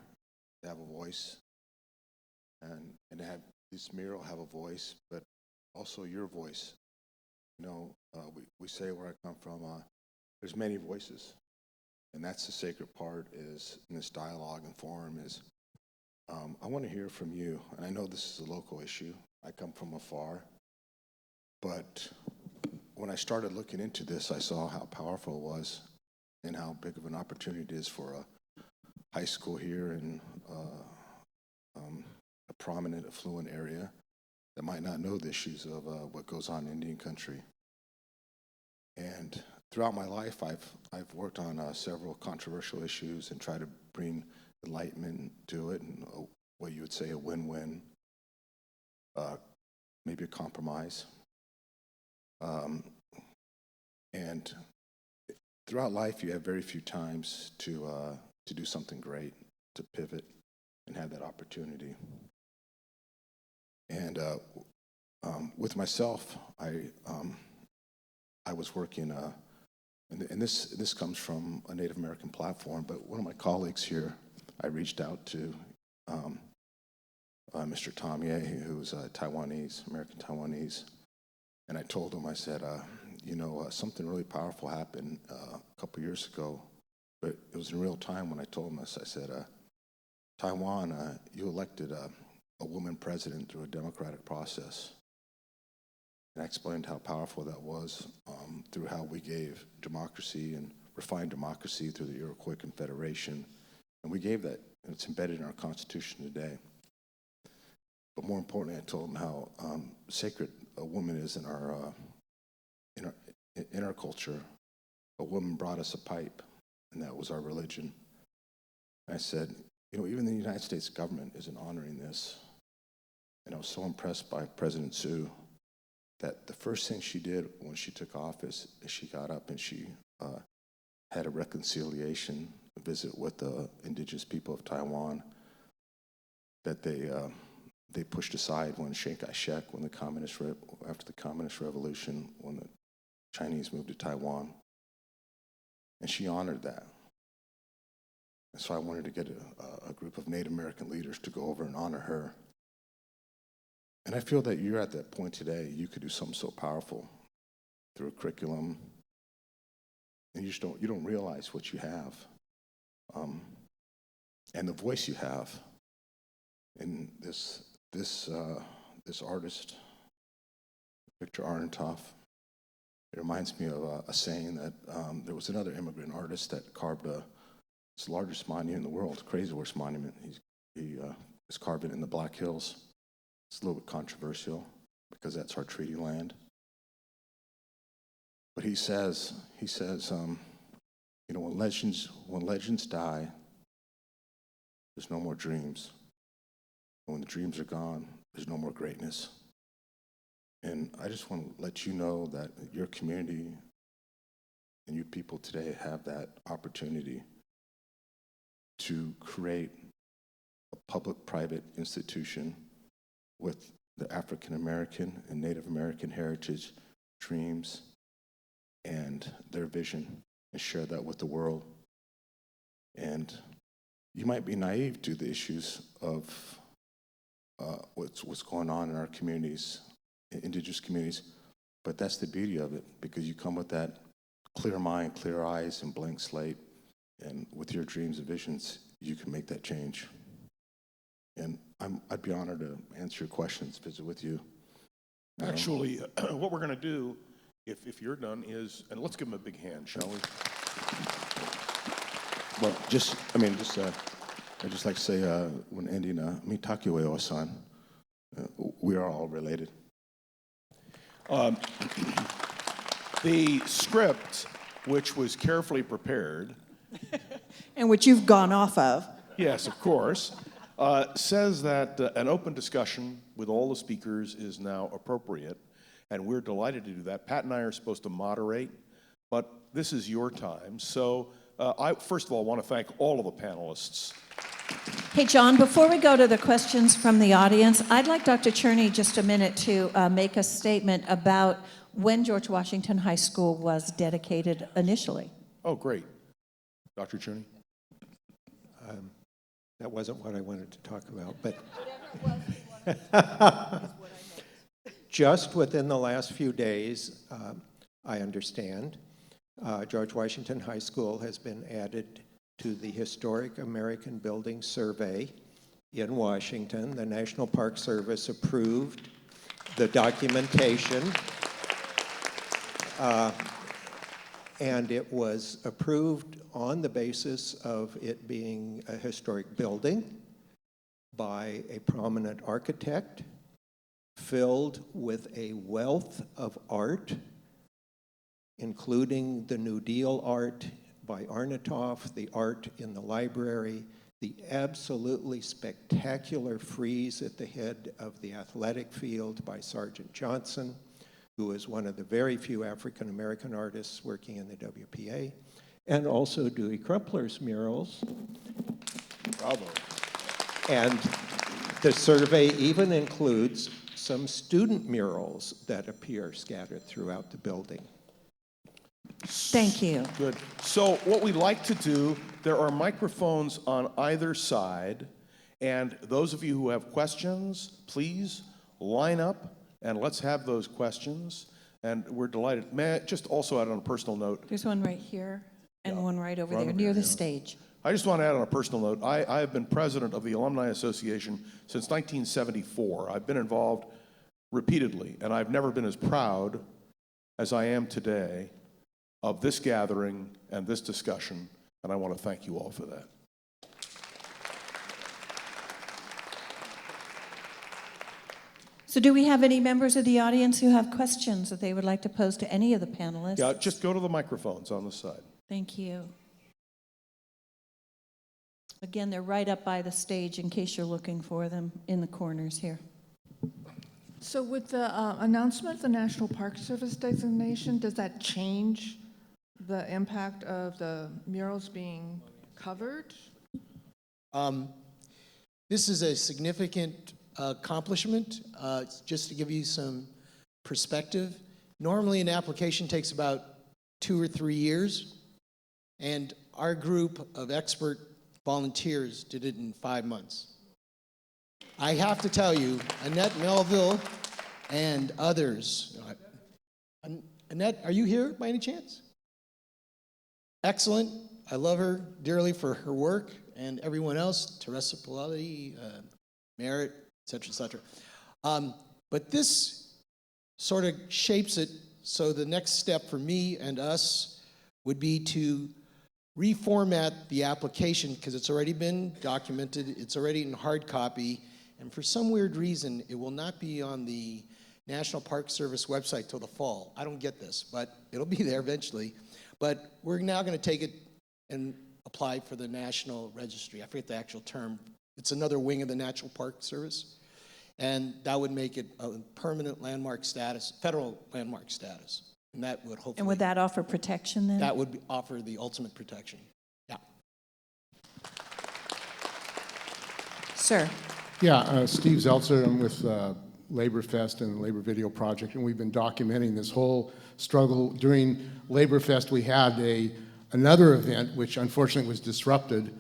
to have a voice, and to have this mural have a voice, but also your voice. You know, we say where I come from, there's many voices, and that's the sacred part is in this dialogue and forum is, I want to hear from you, and I know this is a local issue. I come from afar, but when I started looking into this, I saw how powerful it was and how big of an opportunity it is for a high school here in a prominent, affluent area that might not know the issues of what goes on in Indian country. And throughout my life, I've worked on several controversial issues and tried to bring enlightenment to it, and what you would say a win-win, maybe a compromise. And throughout life, you have very few times to do something great, to pivot and have that opportunity. And with myself, I was working, and this comes from a Native American platform, but one of my colleagues here, I reached out to Mr. Tom Ye, who's Taiwanese, American Taiwanese, and I told him, I said, something really powerful happened a couple years ago, but it was in real time when I told him this. I said, Taiwan, you elected a woman president through a democratic process. And I explained how powerful that was through how we gave democracy and refined democracy through the Iroquois Confederation. And we gave that, and it's embedded in our Constitution today. But more importantly, I told them how sacred a woman is in our culture. A woman brought us a pipe, and that was our religion. And I said, even the United States government isn't honoring this. And I was so impressed by President Sioux that the first thing she did when she took office is she got up and she had a reconciliation visit with the indigenous people of Taiwan that they pushed aside when Chiang Kai-shek, after the Communist Revolution, when the Chinese moved to Taiwan. And she honored that. And so I wanted to get a group of Native American leaders to go over and honor her. And I feel that you're at that point today. You could do something so powerful through a curriculum, and you don't realize what you have, and the voice you have. And this artist, Victor Arnautoff, it reminds me of a saying that there was another immigrant artist that carved it's the largest monument in the world, Crazy Horse Monument. He is carved it in the Black Hills. It's a little bit controversial because that's our treaty land. But he says, when legends die, there's no more dreams. And when the dreams are gone, there's no more greatness. And I just want to let you know that your community and you people today have that opportunity to create a public-private institution with the African American and Native American heritage, dreams, and their vision, and share that with the world. And you might be naive to the issues of what's going on in our communities, indigenous communities, but that's the beauty of it, because you come with that clear mind, clear eyes, and blank slate, and with your dreams and visions, you can make that change. And I'd be honored to answer your questions, visit with you. Actually, what we're going to do, if you're done, is, and let's give him a big hand, shall we? Well, I'd just like to say, when ending, Mitakiwe Osan, we are all related. The script, which was carefully prepared, and which you've gone off of. Yes, of course, says that an open discussion with all the speakers is now appropriate, and we're delighted to do that. Pat and I are supposed to moderate, but this is your time. So I, first of all, want to thank all of the panelists. Hey, John, before we go to the questions from the audience, I'd like Dr. Cherney just a minute to make a statement about when George Washington High School was dedicated initially. Oh, great. Dr. Cherney? That wasn't what I wanted to talk about, but just within the last few days, I understand, George Washington High School has been added to the Historic American Building Survey in Washington. The National Park Service approved the documentation, and it was approved on the basis of it being a historic building, by a prominent architect, filled with a wealth of art, including the New Deal art by Arnautoff, the art in the library, the absolutely spectacular frieze at the head of the athletic field by Sergeant Johnson, who is one of the very few African-American artists working in the WPA, and also Dewey Crumpler's murals. Bravo. And the survey even includes some student murals that appear scattered throughout the building. Thank you. Good. So what we like to do, there are microphones on either side, and those of you who have questions, please line up and let's have those questions. And we're delighted. May I just also add on a personal note? There's one right here and one right over there near the stage. I just want to add on a personal note, I have been president of the Alumni Association since 1974. I've been involved repeatedly, and I've never been as proud as I am today of this gathering and this discussion, and I want to thank you all for that. So do we have any members of the audience who have questions that they would like to pose to any of the panelists? Yeah, just go to the microphones on the side. Thank you. Again, they're right up by the stage in case you're looking for them in the corners here. So with the announcement of the National Park Service designation, does that change the impact of the murals being covered? This is a significant accomplishment. Just to give you some perspective, normally an application takes about 2 or 3 years, and our group of expert volunteers did it in 5 months. I have to tell you, Annette Melville and others. Annette, are you here by any chance? Excellent. I love her dearly for her work, and everyone else, Teresa Pilati, Merritt, et cetera, but this sort of shapes it, so the next step for me and us would be to reformat the application, because it's already been documented, it's already in hard copy, and for some weird reason, it will not be on the National Park Service website till the fall. I don't get this, but it'll be there eventually. But we're now going to take it and apply for the National Registry. I forget the actual term. It's another wing of the National Park Service, and that would make it a permanent landmark status, federal landmark status. And that would hopefully... And would that offer protection then? That would offer the ultimate protection. Yeah. Sir. Yeah, Steve Zeltzer. I'm with Labor Fest and the Labor Video Project, and we've been documenting this whole struggle. During Labor Fest, we had another event, which unfortunately was disrupted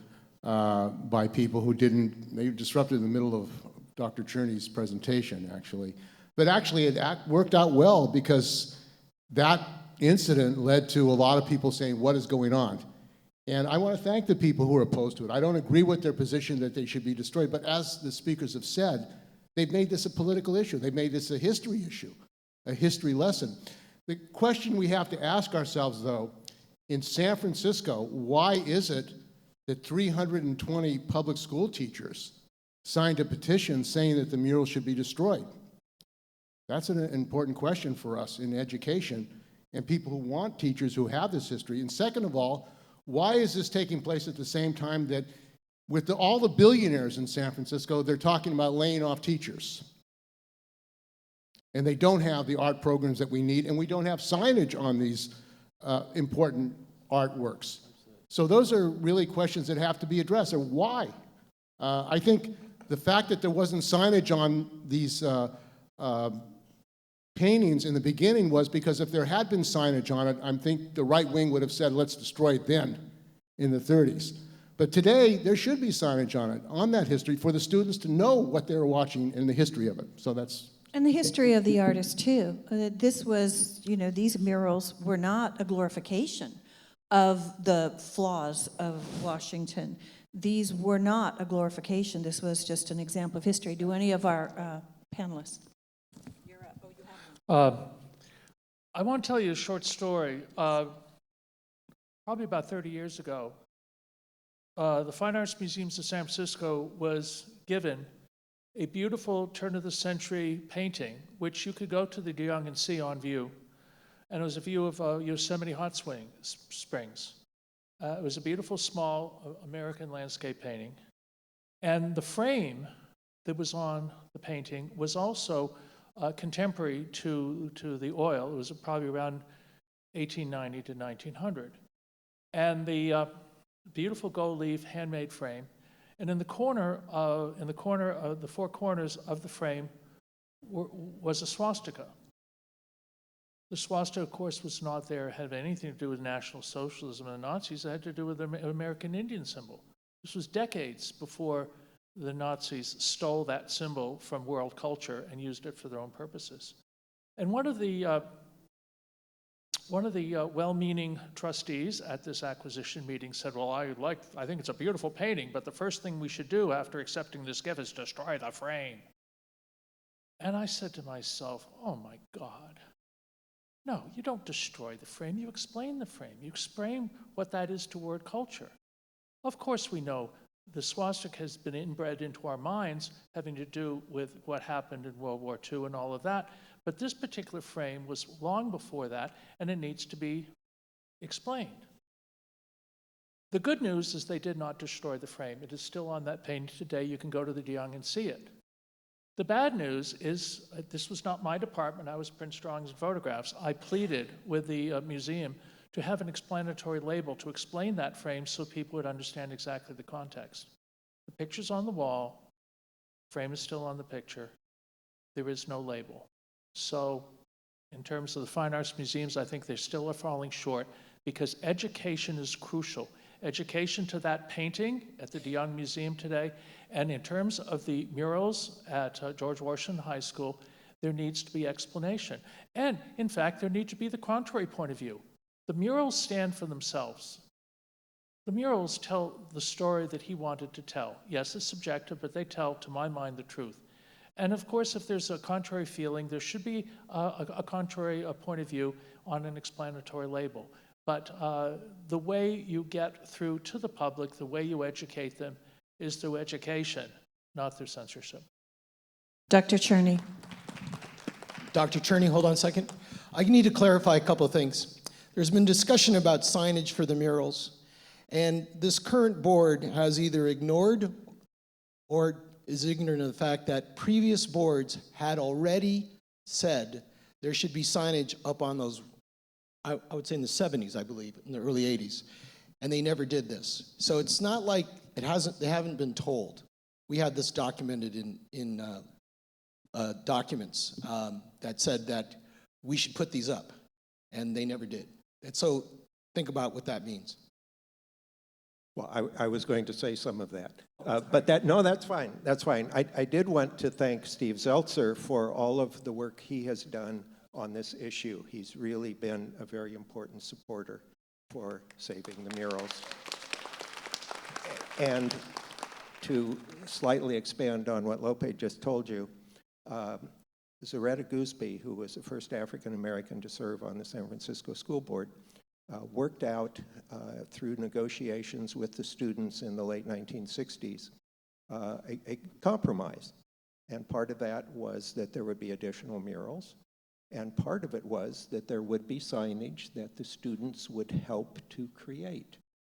by people who didn't... They disrupted in the middle of Dr. Cherney's presentation, actually. But actually, it worked out well, because that incident led to a lot of people saying, what is going on? And I want to thank the people who are opposed to it. I don't agree with their position that they should be destroyed, but as the speakers have said, they've made this a political issue. They've made this a history issue, a history lesson. The question we have to ask ourselves, though, in San Francisco, why is it that 320 public school teachers signed a petition saying that the mural should be destroyed? That's an important question for us in education and people who want teachers who have this history. And second of all, why is this taking place at the same time that with all the billionaires in San Francisco, they're talking about laying off teachers? And they don't have the art programs that we need, and we don't have signage on these important artworks. So those are really questions that have to be addressed. And why? I think the fact that there wasn't signage on these paintings in the beginning was because if there had been signage on it, I think the right wing would have said, let's destroy it then, in the 30s. But today, there should be signage on it, on that history, for the students to know what they're watching and the history of it. So that's... And the history of the artist, too. This was, you know, these murals were not a glorification of the flaws of Washington. These were not a glorification. This was just an example of history. Do any of our panelists? I want to tell you a short story. Probably about 30 years ago, the Fine Arts Museums of San Francisco was given a beautiful turn-of-the-century painting, which you could go to the DeYoung and see on view. And it was a view of Yosemite Hot Springs. It was a beautiful, small American landscape painting. And the frame that was on the painting was also contemporary to the oil. It was probably around 1890 to 1900. And the beautiful gold leaf handmade frame. And in the corner of the four corners of the frame was a swastika. The swastika, of course, was not there, had anything to do with National Socialism and the Nazis. It had to do with the American Indian symbol. This was decades before the Nazis stole that symbol from world culture and used it for their own purposes. And one of the well-meaning trustees at this acquisition meeting said, well, I think it's a beautiful painting, but the first thing we should do after accepting this gift is destroy the frame. And I said to myself, oh my God. No, you don't destroy the frame, you explain the frame. You explain what that is toward culture. Of course we know the swastika has been inbred into our minds, having to do with what happened in World War II and all of that. But this particular frame was long before that, and it needs to be explained. The good news is they did not destroy the frame. It is still on that painting today. You can go to the DeYoung and see it. The bad news is, this was not my department. I was Prince Drawings and Photographs. I pleaded with the museum to have an explanatory label to explain that frame so people would understand exactly the context. The picture's on the wall, frame is still on the picture, there is no label. So in terms of the fine arts museums, I think they still are falling short because education is crucial. Education to that painting at the DeYoung Museum today, and in terms of the murals at George Washington High School, there needs to be explanation. And in fact, there needs to be the contrary point of view. The murals stand for themselves. The murals tell the story that he wanted to tell. Yes, it's subjective, but they tell, to my mind, the truth. And of course, if there's a contrary feeling, there should be a contrary point of view on an explanatory label. But the way you get through to the public, the way you educate them, is through education, not through censorship. Dr. Cherney. Dr. Cherney, hold on a second. I need to clarify a couple of things. There's been discussion about signage for the murals, and this current board has either ignored or is ignorant of the fact that previous boards had already said there should be signage up on those, I would say in the 70s, I believe, in the early 80s, and they never did this. So it's not like they haven't been told. We had this documented in documents that said that we should put these up, and they never did. And so think about what that means. Well, I was going to say some of that, but that's fine. That's fine. I did want to thank Steve Zeltzer for all of the work he has done on this issue. He's really been a very important supporter for saving the murals. And to slightly expand on what Lope just told you, Zaretta Gooseby, who was the first African-American to serve on the San Francisco School Board, worked out through negotiations with the students in the late 1960s a compromise. And part of that was that there would be additional murals. And part of it was that there would be signage that the students would help to create.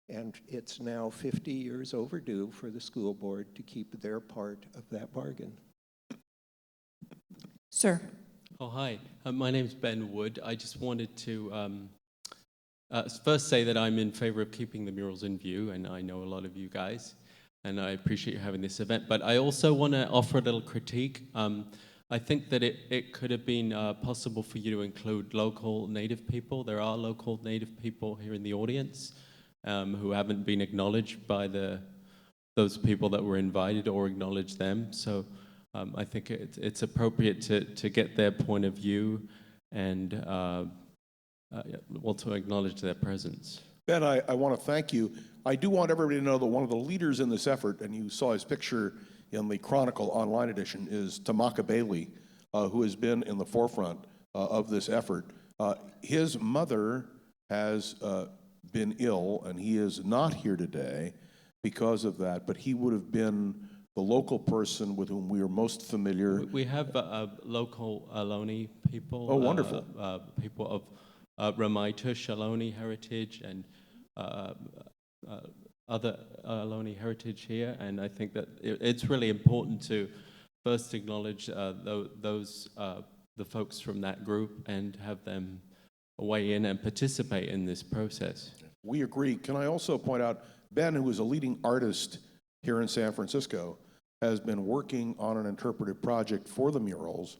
And it's now 50 years overdue for the school board to keep their part of that bargain. Sir. Oh, hi. My name's Ben Wood. I just wanted to first say that I'm in favor of keeping the murals in view, and I know a lot of you guys, and I appreciate you having this event. But I also want to offer a little critique. I think that it could have been possible for you to include local Native people. There are local Native people here in the audience who haven't been acknowledged by those people that were invited or acknowledge them. So I think it's appropriate to get their point of view and to acknowledge their presence. Ben, I want to thank you. I do want everybody to know that one of the leaders in this effort, and you saw his picture in the Chronicle online edition, is Tamaka Bailey, who has been in the forefront of this effort. His mother has been ill, and he is not here today, because of that, but he would have been the local person with whom we are most familiar. We have local Ohlone people. Oh, wonderful. People of Ramaytush Ohlone heritage and other Ohlone heritage here. And I think that it's really important to first acknowledge the folks from that group and have them weigh in and participate in this process. We agree. Can I also point out, Ben, who is a leading artist here in San Francisco, has been working on an interpretive project for the murals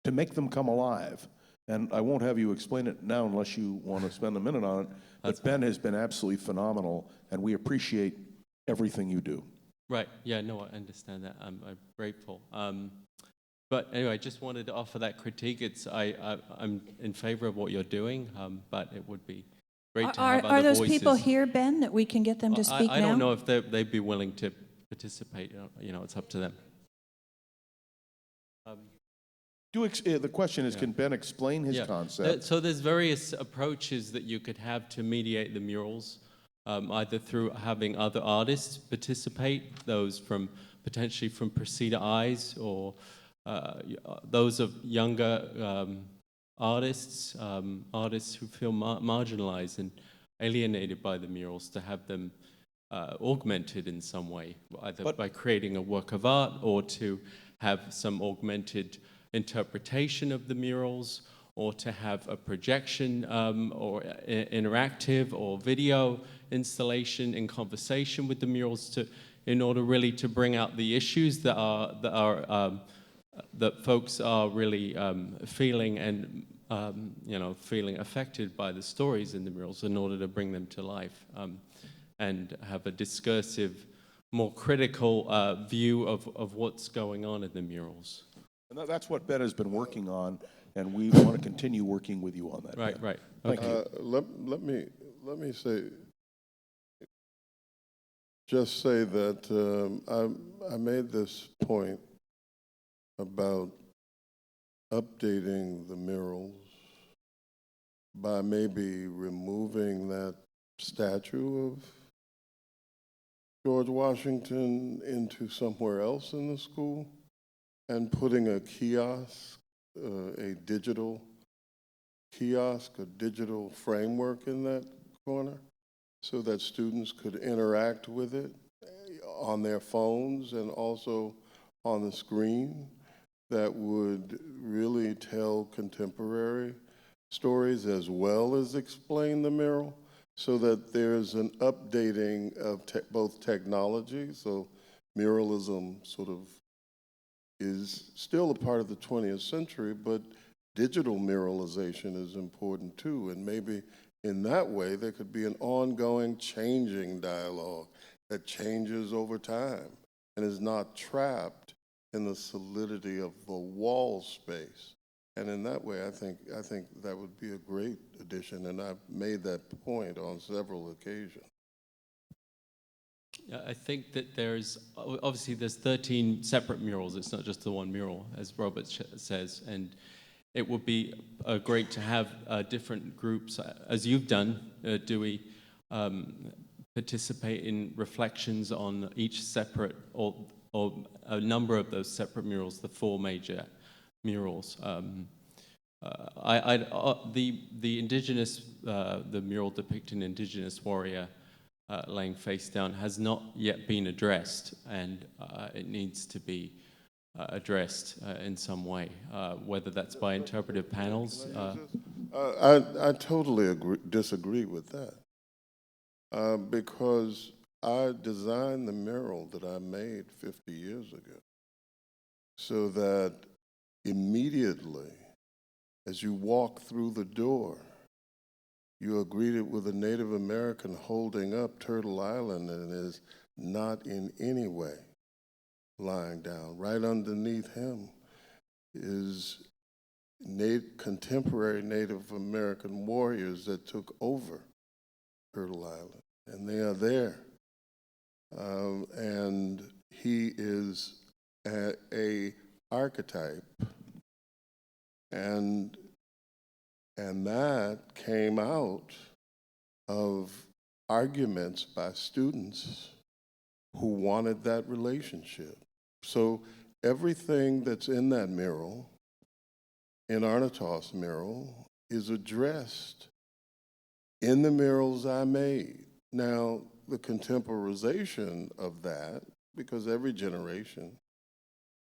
to make them come alive. And I won't have you explain it now unless you want to spend a minute on it, but Ben has been absolutely phenomenal, and we appreciate everything you do. Right, yeah, no, I understand that. I'm grateful. But anyway, I just wanted to offer that critique. I'm in favor of what you're doing, but it would be great to have other Are those voices. people here, Ben, that we can get them to speak now? I don't know if they'd be willing to participate. You know, it's up to them. The question is, can Ben explain his concept? So there's various approaches that you could have to mediate the murals, either through having other artists participate, those from potentially from Precita eyes, or those of younger artists, artists who feel marginalized and alienated by the murals, to have them augmented in some way, either by creating a work of art or to have some augmented interpretation of the murals, or to have a projection or interactive or video installation in conversation with the murals, in order really to bring out the issues that folks are really feeling and feeling affected by the stories in the murals, in order to bring them to life and have a discursive, more critical view of what's going on in the murals. And that's what Ben has been working on, and we want to continue working with you on that. Right, Ben. right. Thank you. Let me say that I made this point about updating the murals by maybe removing that statue of George Washington into somewhere else in the school, and putting a kiosk, a digital kiosk, a digital framework in that corner, so that students could interact with it on their phones and also on the screen, that would really tell contemporary stories as well as explain the mural, so that there's an updating of both technology. So muralism sort of is still a part of the 20th century, but digital muralization is important too. And maybe in that way, there could be an ongoing changing dialogue that changes over time and is not trapped in the solidity of the wall space. And in that way, I think that would be a great addition, and I've made that point on several occasions. Yeah, I think that there's 13 separate murals. It's not just the one mural, as Robert says, and it would be great to have different groups, as you've done, Dewey, participate in reflections on each separate, or a number of those separate murals, the 4 major murals. The indigenous, the mural depicting an indigenous warrior laying face down has not yet been addressed, and it needs to be addressed in some way, whether that's by interpretive panels. I totally disagree with that, because I designed the mural that I made 50 years ago, so that immediately as you walk through the door, you are greeted with a Native American holding up Turtle Island, and is not in any way lying down. Right underneath him is contemporary Native American warriors that took over Turtle Island, and they are there. And he is a archetype, and that came out of arguments by students who wanted that relationship. So everything that's in that mural, in Arnautoff's mural, is addressed in the murals I made. Now, the contemporization of that, because every generation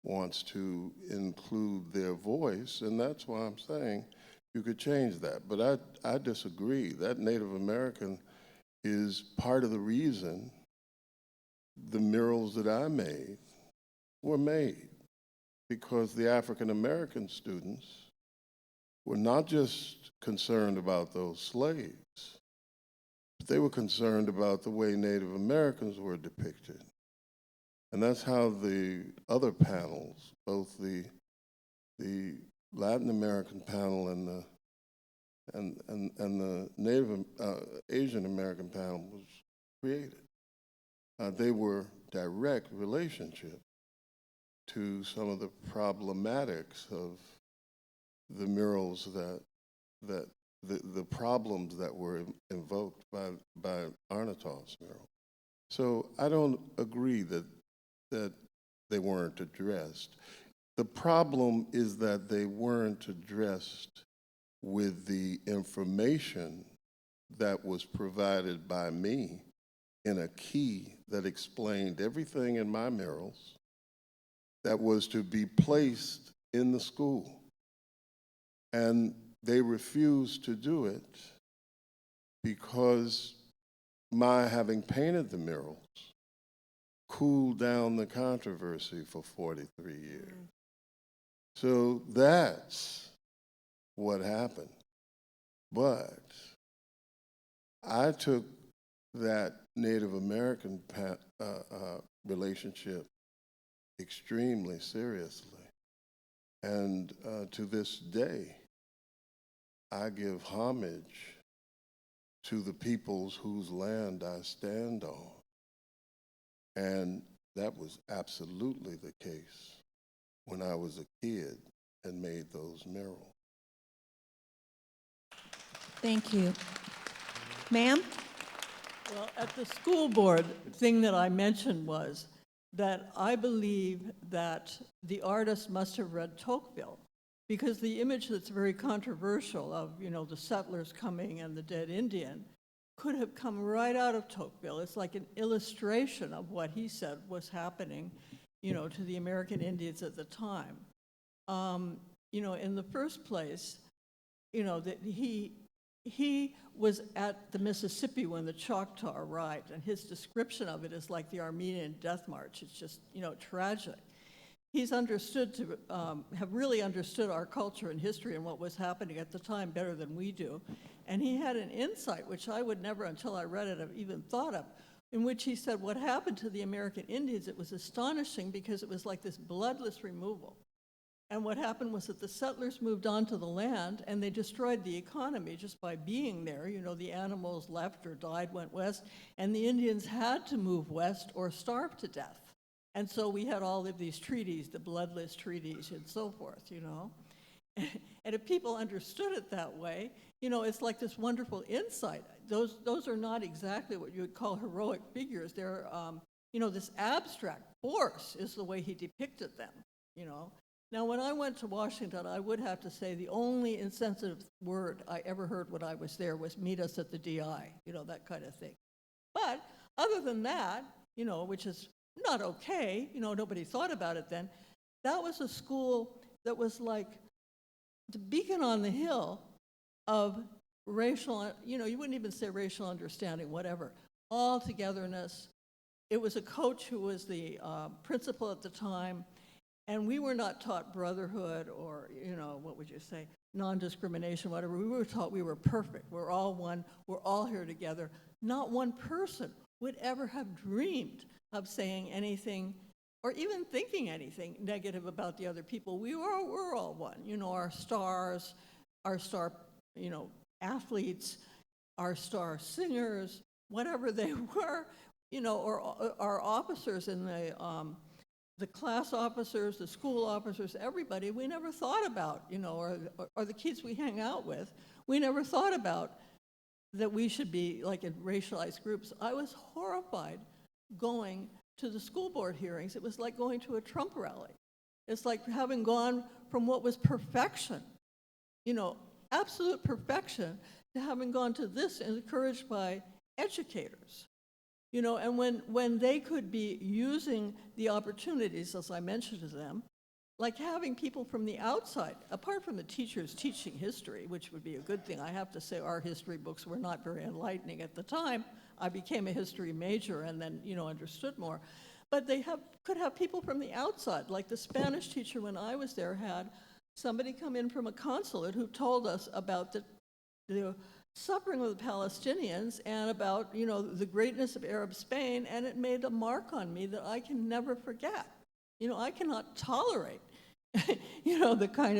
wants to include their voice, and that's why I'm saying you could change that. But I disagree. That Native American is part of the reason the murals that I made were made, because the African American students were not just concerned about those slaves, but they were concerned about the way Native Americans were depicted. And that's how the other panels, both the Latin American panel and the Native Asian American panel was created. They were direct relationship to some of the problematics of the murals the problems that were invoked by Arnautoff's mural. So I don't agree that they weren't addressed. The problem is that they weren't addressed with the information that was provided by me in a key that explained everything in my murals that was to be placed in the school. And they refused to do it because my having painted the murals cooled down the controversy for 43 years. So that's what happened. But I took that Native American relationship extremely seriously. And to this day, I give homage to the peoples whose land I stand on. And that was absolutely the case when I was a kid and made those murals. Thank you. Ma'am? Well, at the school board, the thing that I mentioned was that I believe that the artist must have read Tocqueville, because the image that's very controversial of, the settlers coming and the dead Indian could have come right out of Tocqueville. It's like an illustration of what he said was happening, to the American Indians at the time. In the first place, that he was at the Mississippi when the Choctaw arrived, and his description of it is like the Armenian Death March. It's just, tragic. He's understood to have really understood our culture and history and what was happening at the time better than we do. And he had an insight, which I would never, until I read it, have even thought of, in which he said what happened to the American Indians, it was astonishing because it was like this bloodless removal. And what happened was that the settlers moved onto the land and they destroyed the economy just by being there. The animals left or died, went west, and the Indians had to move west or starve to death. And so we had all of these treaties, the bloodless treaties and so forth, And if people understood it that way, it's like this wonderful insight. Those are not exactly what you would call heroic figures. They're, this abstract force is the way he depicted them, Now, when I went to Washington, I would have to say the only insensitive word I ever heard when I was there was meet us at the DI, that kind of thing. But other than that, which is not okay, nobody thought about it then, that was a school that was like the beacon on the hill of racial, you wouldn't even say racial understanding, whatever, all togetherness. It was a coach who was the principal at the time, and we were not taught brotherhood or, what would you say, non-discrimination, whatever. We were taught we were perfect. We're all one. We're all here together. Not one person would ever have dreamed of saying anything or even thinking anything negative about the other people. We're all one. Our stars, our star, athletes, our star singers, whatever they were, or our officers in the class officers, the school officers, everybody, we never thought about, or the kids we hang out with, we never thought about that we should be like in racialized groups. I was horrified going to the school board hearings, it was like going to a Trump rally. It's like having gone from what was perfection, you know, absolute perfection, to having gone to this encouraged by educators. You know, and when they could be using the opportunities, as I mentioned to them, like having people from the outside, apart from the teachers teaching history, which would be a good thing. I have to say our history books were not very enlightening at the time. I became a history major and then, you know, understood more. But they could have people from the outside, like the Spanish teacher when I was there had somebody come in from a consulate who told us about the suffering of the Palestinians and about, you know, the greatness of Arab Spain, and it made a mark on me that I can never forget. You know, I cannot tolerate, you know, the kind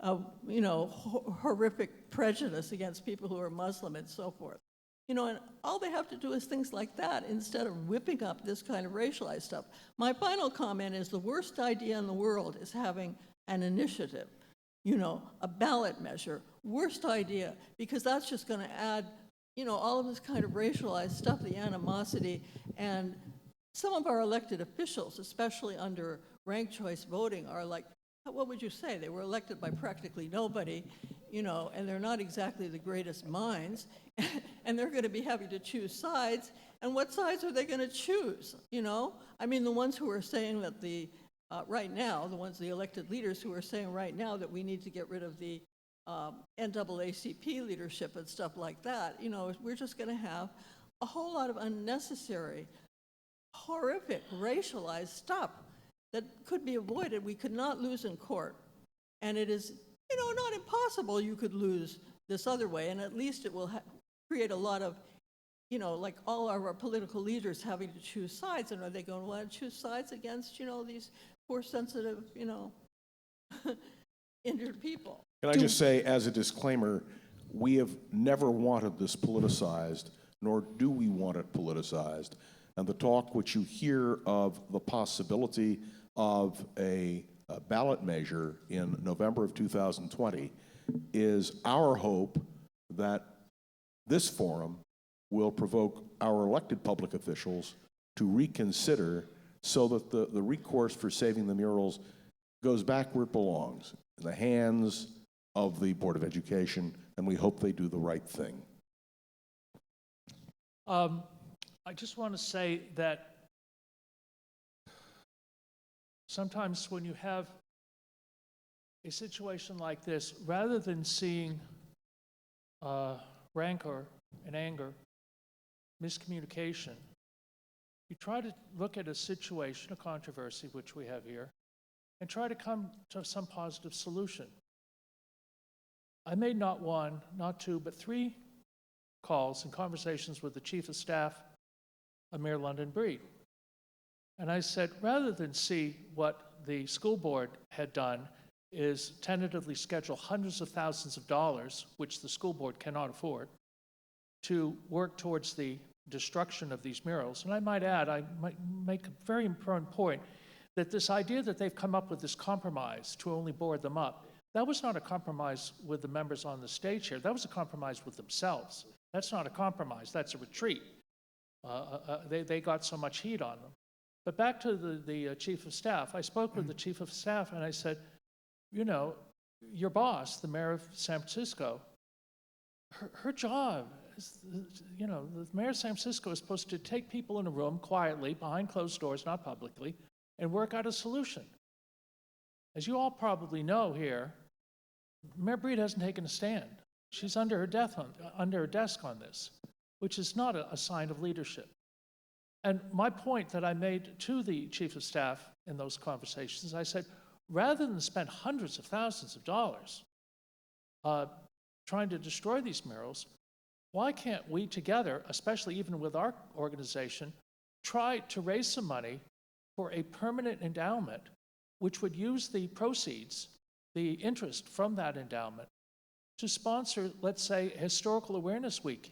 of you know, horrific prejudice against people who are Muslim and so forth. You know, and all they have to do is things like that instead of whipping up this kind of racialized stuff. My final comment is the worst idea in the world is having an initiative, you know, a ballot measure. Worst idea, because that's just going to add, you know, all of this kind of racialized stuff, the animosity, and some of our elected officials, especially under ranked choice voting, are like, what would you say? They were elected by practically nobody, you know, and they're not exactly the greatest minds, and they're going to be having to choose sides. And what sides are they going to choose, you know? I mean, the ones who are saying that right now, the elected leaders who are saying right now that we need to get rid of the NAACP leadership and stuff like that, you know, we're just going to have a whole lot of unnecessary, horrific, racialized stuff that could be avoided. We could not lose in court. And it is, you know, not impossible you could lose this other way, and at least it will create a lot of, you know, like all our political leaders having to choose sides, and are they going to want to choose sides against, you know, these poor, sensitive, you know, injured people? Can I just say, as a disclaimer, we have never wanted this politicized, nor do we want it politicized. And the talk which you hear of the possibility of a ballot measure in November of 2020 is our hope that this forum will provoke our elected public officials to reconsider so that the recourse for saving the murals goes back where it belongs, in the hands of the Board of Education, and we hope they do the right thing. I just want to say that sometimes when you have a situation like this, rather than seeing rancor and anger, miscommunication, you try to look at a situation, a controversy, which we have here, and try to come to some positive solution. I made not one, not two, but 3 calls and conversations with the Chief of Staff, Amir London Breed. And I said, rather than see what the school board had done is tentatively schedule hundreds of thousands of dollars, which the school board cannot afford, to work towards the destruction of these murals. And I might add, I might make a very important point, that this idea that they've come up with this compromise to only board them up, that was not a compromise with the members on the stage here. That was a compromise with themselves. That's not a compromise, that's a retreat. They got so much heat on them. But back to the Chief of Staff, I spoke with the Chief of Staff and I said, you know, your boss, the mayor of San Francisco, her job is, you know, the mayor of San Francisco is supposed to take people in a room quietly, behind closed doors, not publicly, and work out a solution. As you all probably know here, Mayor Breed hasn't taken a stand. She's under her desk on this, which is not a sign of leadership. And my point that I made to the Chief of Staff in those conversations, I said, rather than spend hundreds of thousands of dollars trying to destroy these murals, why can't we together, especially even with our organization, try to raise some money for a permanent endowment which would use the proceeds, the interest from that endowment, to sponsor, let's say, Historical Awareness Week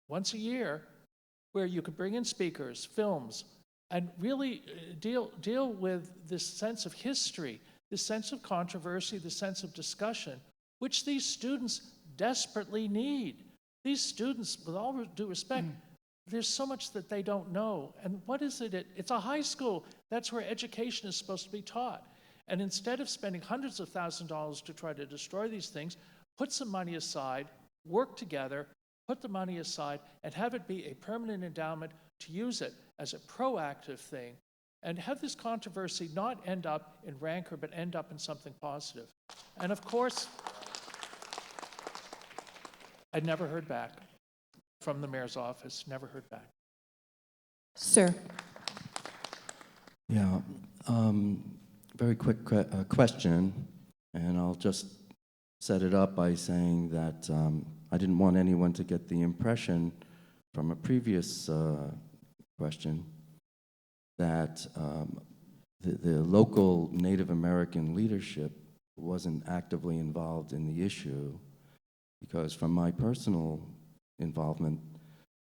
once a year, where you could bring in speakers, films, and really deal with this sense of history, this sense of controversy, this sense of discussion, which these students desperately need. These students, with all due respect, There's so much that they don't know. And what is it? It's a high school. That's where education is supposed to be taught. And instead of spending hundreds of thousands of dollars to try to destroy these things, put some money aside, work together, put the money aside, and have it be a permanent endowment to use it as a proactive thing, and have this controversy not end up in rancor, but end up in something positive. And of course, I never heard back from the mayor's office, never heard back. Sir. Yeah, very quick question, and I'll just set it up by saying that I didn't want anyone to get the impression from a previous question that the local Native American leadership wasn't actively involved in the issue, because from my personal involvement,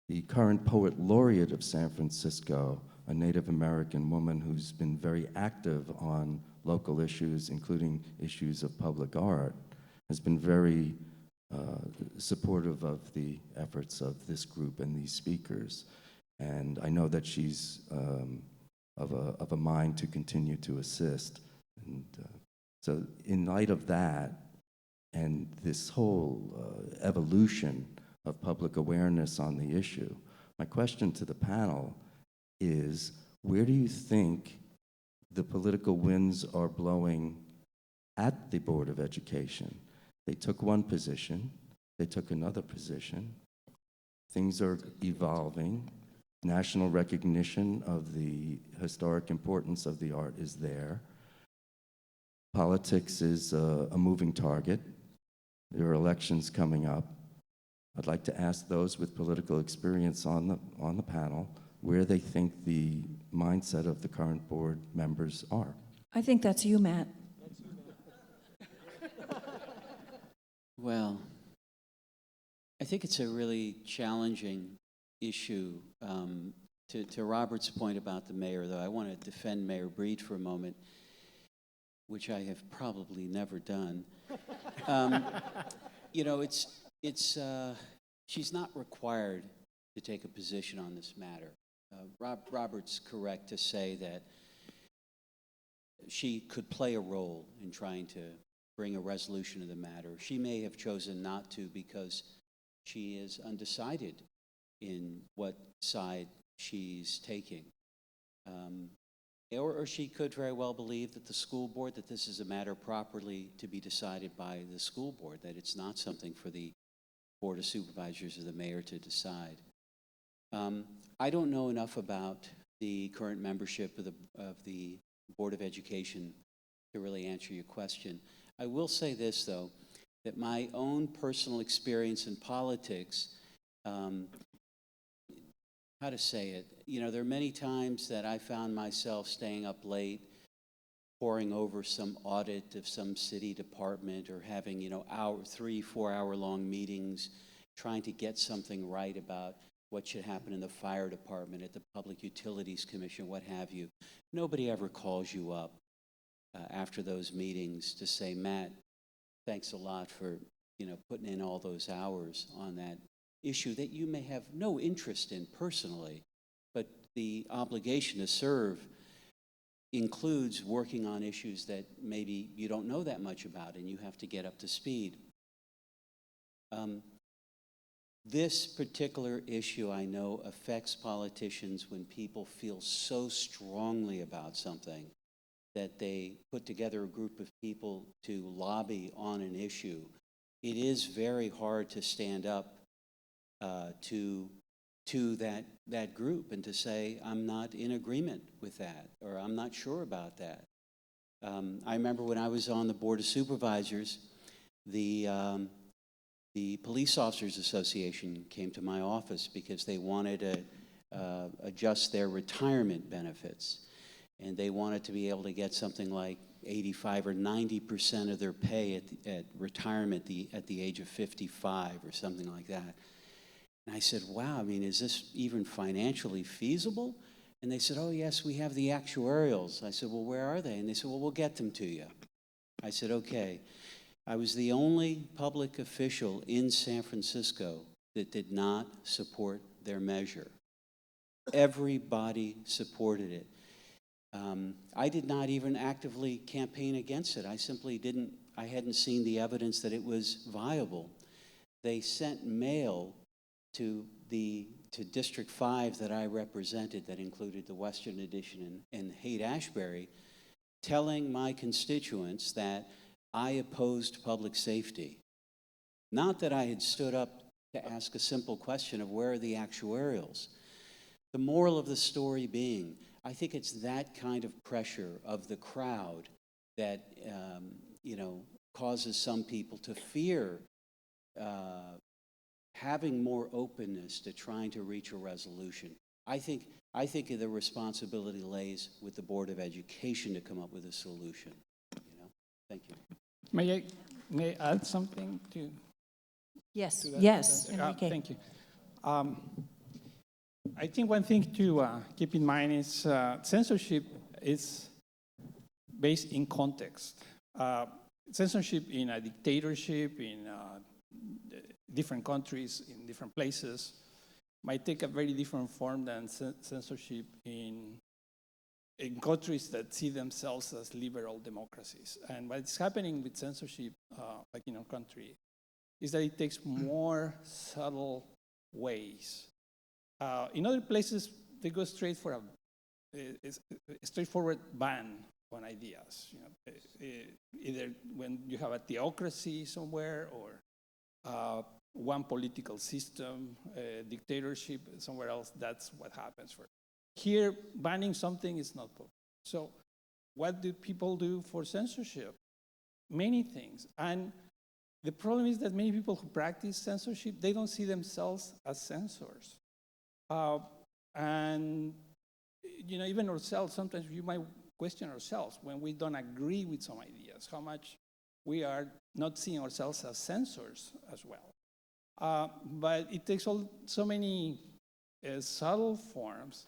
the current poet laureate of San Francisco, a Native American woman who's been very active on local issues, including issues of public art, has been very supportive of the efforts of this group and these speakers. And I know that she's of a mind to continue to assist. And so in light of that, and this whole evolution of public awareness on the issue, my question to the panel is, where do you think the political winds are blowing at the Board of Education? They took one position, they took another position, things are evolving, national recognition of the historic importance of the art is there. Politics is a moving target. There are elections coming up. I'd like to ask those with political experience on the panel where they think the mindset of the current board members are. I think that's you, Matt. Well, I think it's a really challenging issue. To Robert's point about the mayor, though, I want to defend Mayor Breed for a moment, which I have probably never done. You know, she's not required to take a position on this matter. Robert's correct to say that she could play a role in trying to bring a resolution of the matter. She may have chosen not to because she is undecided in what side she's taking. Or she could very well believe that the school board, that this is a matter properly to be decided by the school board, that it's not something for the Board of Supervisors or the mayor to decide. I don't know enough about the current membership of the Board of Education to really answer your question. I will say this, though, that my own personal experience in politics, how to say it, you know, there are many times that I found myself staying up late, poring over some audit of some city department, or having, 3-4 hour long meetings, trying to get something right about what should happen in the fire department, at the Public Utilities Commission, what have you. Nobody ever calls you up after those meetings to say, Matt, thanks a lot for, putting in all those hours on that issue that you may have no interest in personally, but the obligation to serve includes working on issues that maybe you don't know that much about and you have to get up to speed. This particular issue, I know, affects politicians when people feel so strongly about something that they put together a group of people to lobby on an issue. It is very hard to stand up to that group and to say, I'm not in agreement with that, or I'm not sure about that. I remember when I was on the Board of Supervisors, the Police Officers Association came to my office because they wanted to adjust their retirement benefits. And they wanted to be able to get something like 85 or 90% of their pay at retirement at the age of 55 or something like that. And I said, wow, I mean, is this even financially feasible? And they said, oh, yes, we have the actuarials. I said, well, where are they? And they said, well, we'll get them to you. I said, okay. I was the only public official in San Francisco that did not support their measure. Everybody supported it. I did not even actively campaign against it. I simply didn't, I hadn't seen the evidence that it was viable. They sent mail to District 5 that I represented, that included the Western Addition and Haight-Ashbury, telling my constituents that I opposed public safety. Not that I had stood up to ask a simple question of where are the actuarials. The moral of the story being, I think it's that kind of pressure of the crowd that causes some people to fear having more openness to trying to reach a resolution. I think the responsibility lays with the Board of Education to come up with a solution. Thank you. May I add something to? Yes. To that? Yes. Enrique. Thank you. I think one thing to keep in mind is censorship is based in context. Censorship in a dictatorship, in different countries, in different places, might take a very different form than censorship in countries that see themselves as liberal democracies. And what's happening with censorship, like in our country, is that it takes more subtle ways. In other places, they go straight for a straightforward ban on ideas. Either when you have a theocracy somewhere, or one political system, dictatorship somewhere else, that's what happens. Here, banning something is not possible. So what do people do for censorship? Many things. And the problem is that many people who practice censorship, they don't see themselves as censors. And even ourselves, sometimes you might question ourselves when we don't agree with some ideas, how much we are not seeing ourselves as censors as well. But it takes so many subtle forms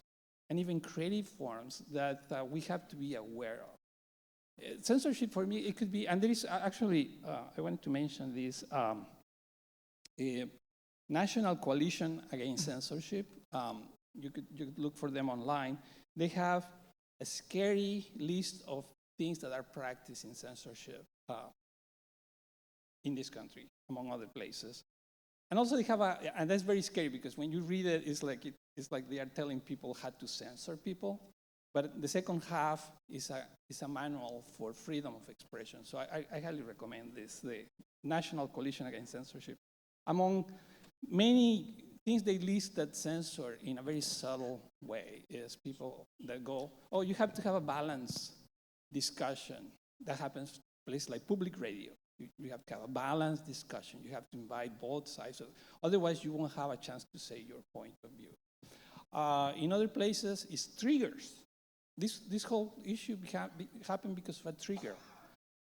and even creative forms that we have to be aware of. Censorship for me, it could be, and there is actually, I wanted to mention this, a National Coalition Against Censorship. You could look for them online. They have a scary list of things that are practiced in censorship in this country, among other places. And also they have and that's very scary because when you read it, it's like they are telling people how to censor people. But the second half is a manual for freedom of expression. So I highly recommend this, the National Coalition Against Censorship. Among many things they list that censor in a very subtle way is people that go, oh, you have to have a balanced discussion. That happens in places like public radio. You have to have a balanced discussion. You have to invite both sides. Otherwise, you won't have a chance to say your point of view. In other places, it's triggers. This whole issue happened because of a trigger.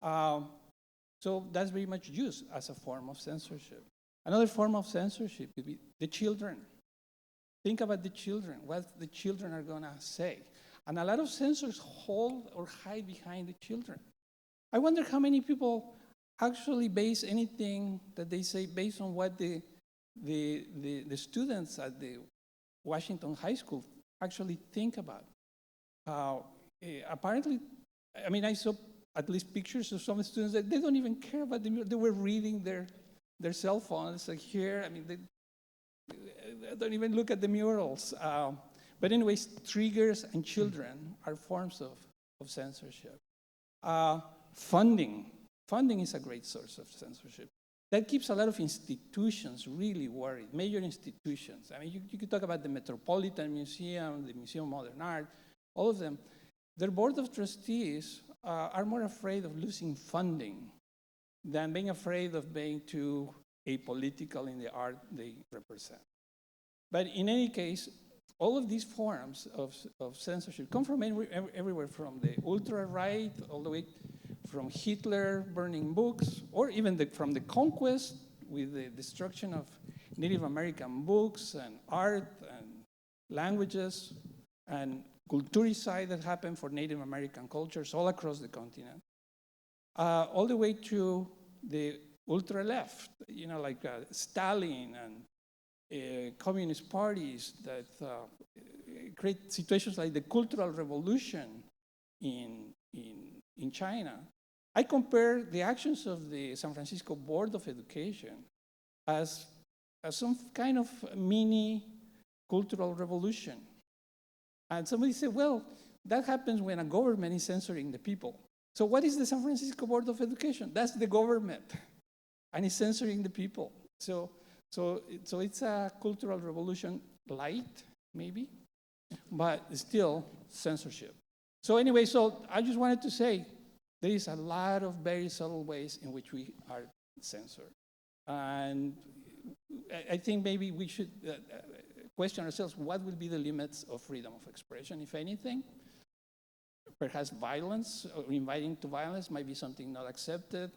So that's very much used as a form of censorship. Another form of censorship would be the children. Think about the children, what the children are going to say. And a lot of censors hold or hide behind the children. I wonder how many people actually base anything that they say based on what the students at the Washington High School actually think about. Apparently, I mean, I saw at least pictures of some students that they don't even care about the mural. They were reading their cell phones. Like here, I mean, they don't even look at the murals. But anyways, triggers and children are forms of censorship. Funding is a great source of censorship. That keeps a lot of institutions really worried, major institutions. I mean, you could talk about the Metropolitan Museum, the Museum of Modern Art, all of them. Their board of trustees are more afraid of losing funding than being afraid of being too apolitical in the art they represent. But in any case, all of these forms of censorship come from everywhere, from the ultra-right all the way from Hitler burning books, or even from the conquest with the destruction of Native American books and art and languages, and culturicide that happened for Native American cultures all across the continent, all the way to the ultra-left, like Stalin and communist parties that create situations like the Cultural Revolution in China. I compare the actions of the San Francisco Board of Education as some kind of mini cultural revolution. And somebody said, well, that happens when a government is censoring the people. So what is the San Francisco Board of Education? That's the government, and it's censoring the people. So it's a cultural revolution light, maybe, but still censorship. So anyway, so I just wanted to say there is a lot of very subtle ways in which we are censored. And I think maybe we should question ourselves, what will be the limits of freedom of expression, if anything? Perhaps violence, or inviting to violence might be something not accepted.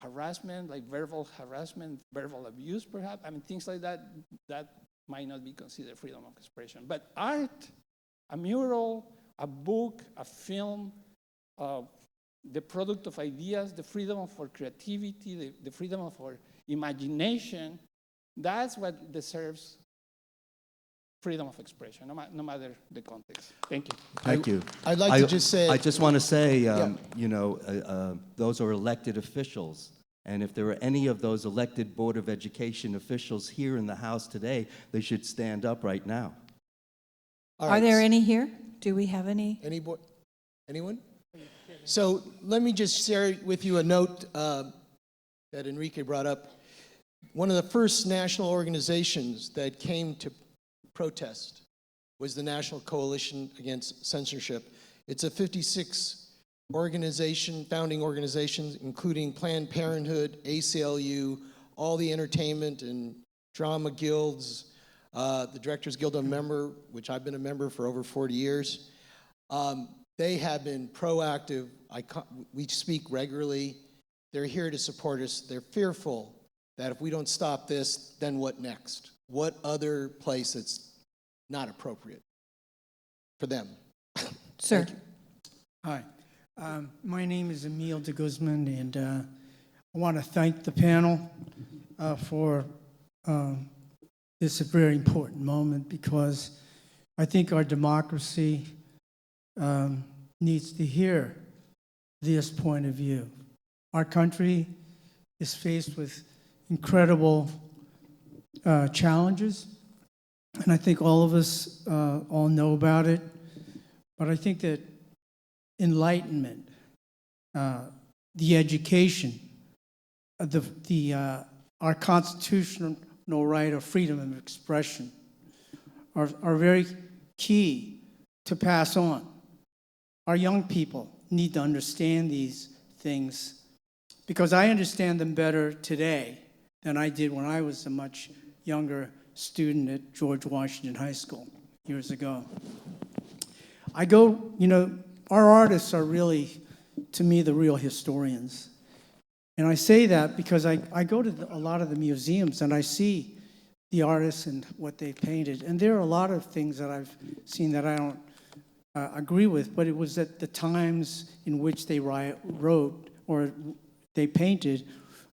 Harassment, like verbal harassment, verbal abuse, perhaps. I mean, things like that, that might not be considered freedom of expression. But art, a mural, a book, a film, the product of ideas, the freedom for creativity, the freedom for imagination, that's what deserves freedom of expression, no matter the context. Thank you. Thank you. I'd like to just say... I just want to say, you know, those are elected officials. And if there are any of those elected Board of Education officials here in the House today, they should stand up right now. Are there any here? Do we have any? Anyone? So let me just share with you a note that Enrique brought up. One of the first national organizations that came to protest was the National Coalition Against Censorship. It's a 56 organization, founding organizations, including Planned Parenthood, ACLU, all the entertainment and drama guilds, the Directors Guild I'm a member, which I've been a member for over 40 years. They have been proactive. We speak regularly. They're here to support us. They're fearful that if we don't stop this, then what next? What other place that's not appropriate for them? Sir. Hi. My name is Emil de Guzman, and I want to thank the panel for this very important moment, because I think our democracy needs to hear this point of view. Our country is faced with incredible challenges, and I think all of us all know about it, but I think that enlightenment, the education, our constitutional right of freedom of expression are very key to pass on. Our young people need to understand these things, because I understand them better today than I did when I was a much younger student at George Washington High School years ago. Our artists are really, to me, the real historians. And I say that because I go to a lot of the museums and I see the artists and what they've painted. And there are a lot of things that I've seen that I don't agree with, but it was at the times in which they wrote or they painted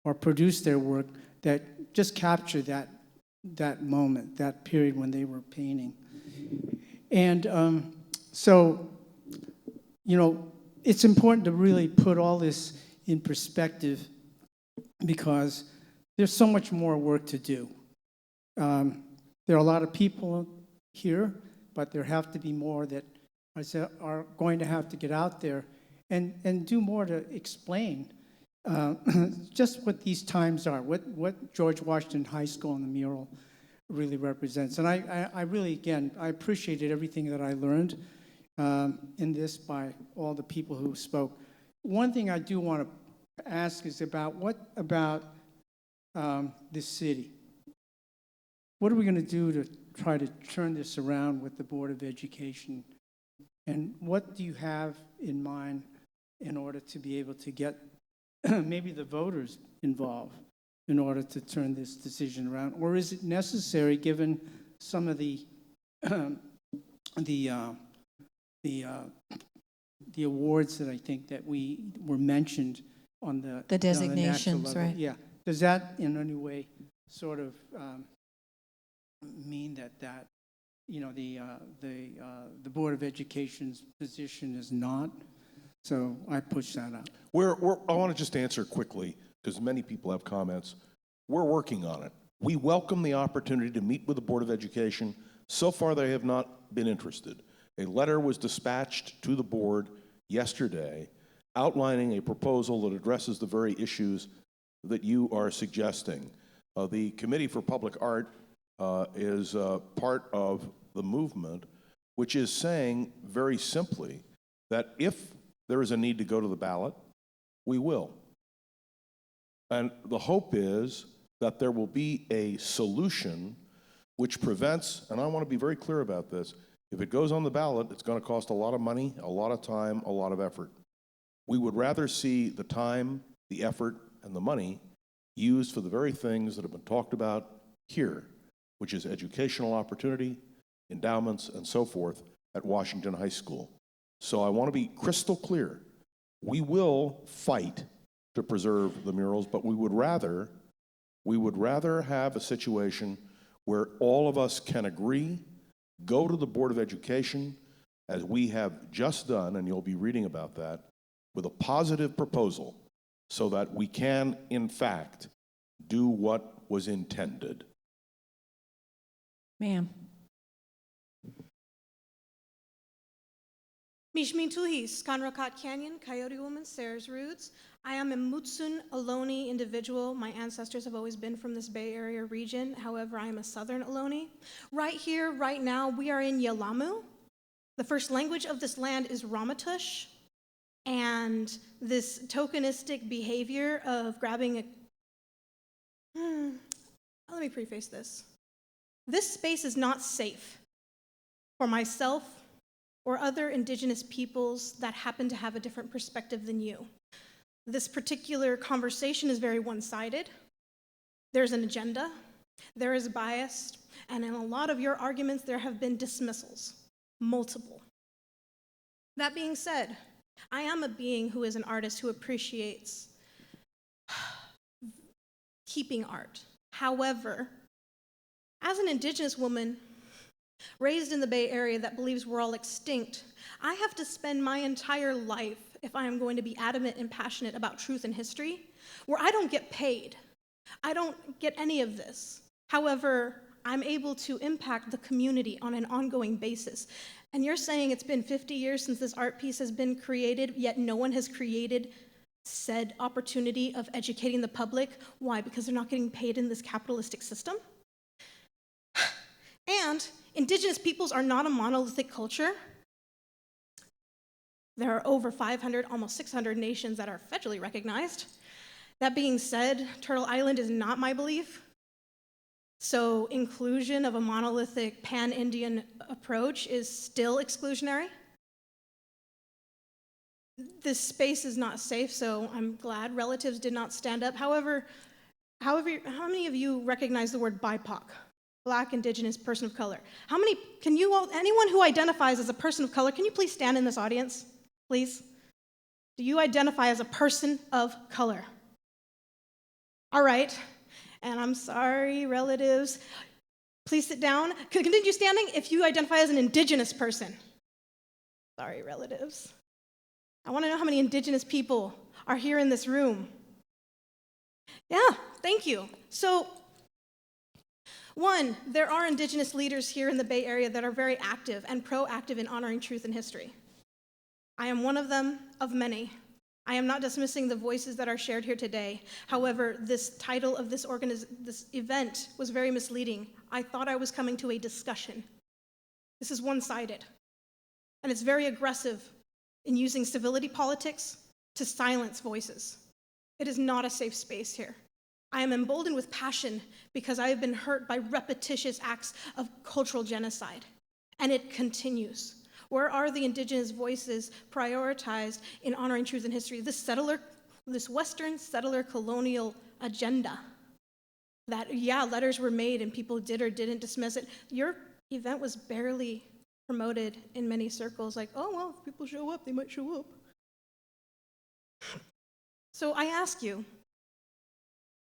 or produced their work that just captured that moment, that period when they were painting. And so, it's important to really put all this in perspective, because there's so much more work to do. There are a lot of people here, but there have to be more that are going to have to get out there and do more to explain just what these times are, what George Washington High School and the mural really represents. And I really, again, I appreciated everything that I learned in this by all the people who spoke. One thing I do want to ask is what about this city? What are we going to do to try to turn this around with the Board of Education? And what do you have in mind in order to be able to get maybe the voters involved in order to turn this decision around? Or is it necessary, given some of the awards that I think that were mentioned on the designations, level? right? Yeah. Does that in any way sort of mean that the Board of Education's position is not. So I push that up. I want to just answer quickly, because many people have comments. We're working on it. We welcome the opportunity to meet with the Board of Education. So far, they have not been interested. A letter was dispatched to the board yesterday outlining a proposal that addresses the very issues that you are suggesting. The Committee for Public Art is part of the movement, which is saying very simply that if there is a need to go to the ballot, we will. And the hope is that there will be a solution which prevents, and I want to be very clear about this, if it goes on the ballot, it's going to cost a lot of money, a lot of time, a lot of effort. We would rather see the time, the effort, and the money used for the very things that have been talked about here, which is educational opportunity, endowments, and so forth at Washington High School. So I want to be crystal clear. We will fight to preserve the murals, but we would rather have a situation where all of us can agree, go to the Board of Education, as we have just done, and you'll be reading about that, with a positive proposal so that we can, in fact, do what was intended. Ma'am. Mishmin Tuhis, Kanrakat Canyon, Coyote Woman, Sayers Roots. I am a Mutsun Ohlone individual. My ancestors have always been from this Bay Area region. However, I am a Southern Ohlone. Right here, right now, we are in Yelamu. The first language of this land is Ramaytush. And this tokenistic behavior of grabbing a... Let me preface this. This space is not safe for myself or other indigenous peoples that happen to have a different perspective than you. This particular conversation is very one-sided. There's an agenda, there is bias, and in a lot of your arguments, there have been dismissals, multiple. That being said, I am a being who is an artist who appreciates keeping art. However, as an indigenous woman raised in the Bay Area that believes we're all extinct, I have to spend my entire life, if I am going to be adamant and passionate about truth and history, where I don't get paid. I don't get any of this. However, I'm able to impact the community on an ongoing basis. And you're saying it's been 50 years since this art piece has been created, yet no one has created said opportunity of educating the public. Why? Because they're not getting paid in this capitalistic system? And indigenous peoples are not a monolithic culture. There are over 500, almost 600 nations that are federally recognized. That being said, Turtle Island is not my belief. So inclusion of a monolithic pan-Indian approach is still exclusionary. This space is not safe, so I'm glad relatives did not stand up. However, how many of you recognize the word BIPOC? Black, Indigenous, person of color. How many, anyone who identifies as a person of color, can you please stand in this audience, please? Do you identify as a person of color? All right, and I'm sorry, relatives. Please sit down. Continue standing if you identify as an indigenous person. Sorry, relatives. I want to know how many indigenous people are here in this room. Yeah, thank you. So, one, there are indigenous leaders here in the Bay Area that are very active and proactive in honoring truth and history. I am one of them, of many. I am not dismissing the voices that are shared here today. However, this title of this event was very misleading. I thought I was coming to a discussion. This is one-sided, and it's very aggressive in using civility politics to silence voices. It is not a safe space here. I am emboldened with passion because I have been hurt by repetitious acts of cultural genocide, and it continues. Where are the indigenous voices prioritized in honoring truth and history? This Western settler colonial agenda that, yeah, letters were made and people did or didn't dismiss it. Your event was barely promoted in many circles, like, oh, well, if people show up, they might show up. So I ask you,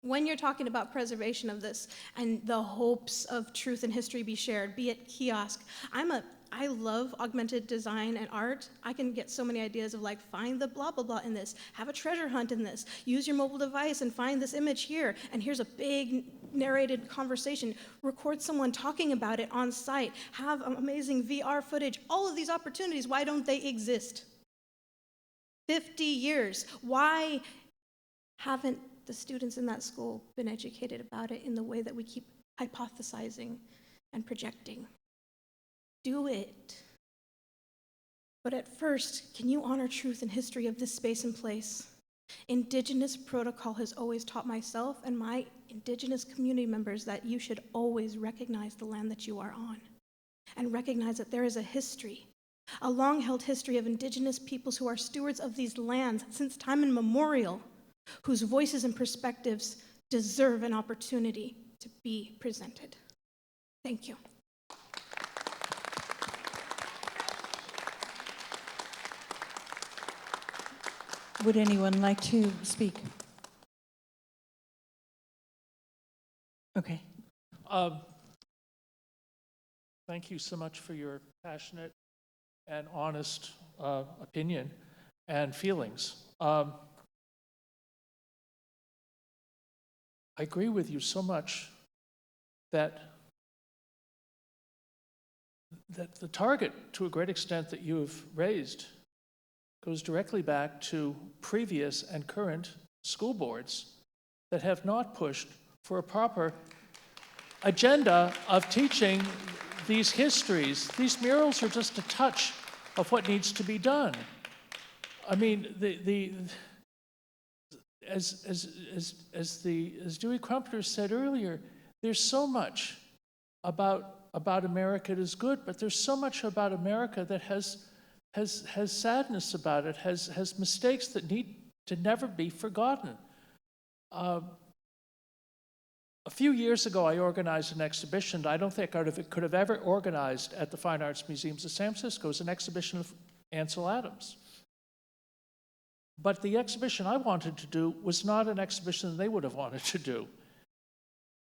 When you're talking about preservation of this and the hopes of truth and history be shared, be it kiosk, I love augmented design and art. I can get so many ideas of like, find the blah, blah, blah in this, have a treasure hunt in this, use your mobile device and find this image here, and here's a big narrated conversation, record someone talking about it on site, have amazing VR footage, all of these opportunities, why don't they exist? 50 years, why haven't the students in that school been educated about it in the way that we keep hypothesizing and projecting? Do it. But at first, can you honor truth and history of this space and place? Indigenous protocol has always taught myself and my Indigenous community members that you should always recognize the land that you are on and recognize that there is a history, a long-held history of Indigenous peoples who are stewards of these lands since time immemorial, whose voices and perspectives deserve an opportunity to be presented. Thank you. Would anyone like to speak? Okay. Thank you so much for your passionate and honest opinion and feelings. I agree with you so much that the target, to a great extent, that you have raised goes directly back to previous and current school boards that have not pushed for a proper agenda of teaching these histories. These murals are just a touch of what needs to be done. I mean, as Dewey Crumpler said earlier, there's so much about America that is good, but there's so much about America that has sadness about it, has mistakes that need to never be forgotten. A few years ago, I organized an exhibition I don't think I could have ever organized at the Fine Arts Museums of San Francisco. It was an exhibition of Ansel Adams. But the exhibition I wanted to do was not an exhibition they would have wanted to do.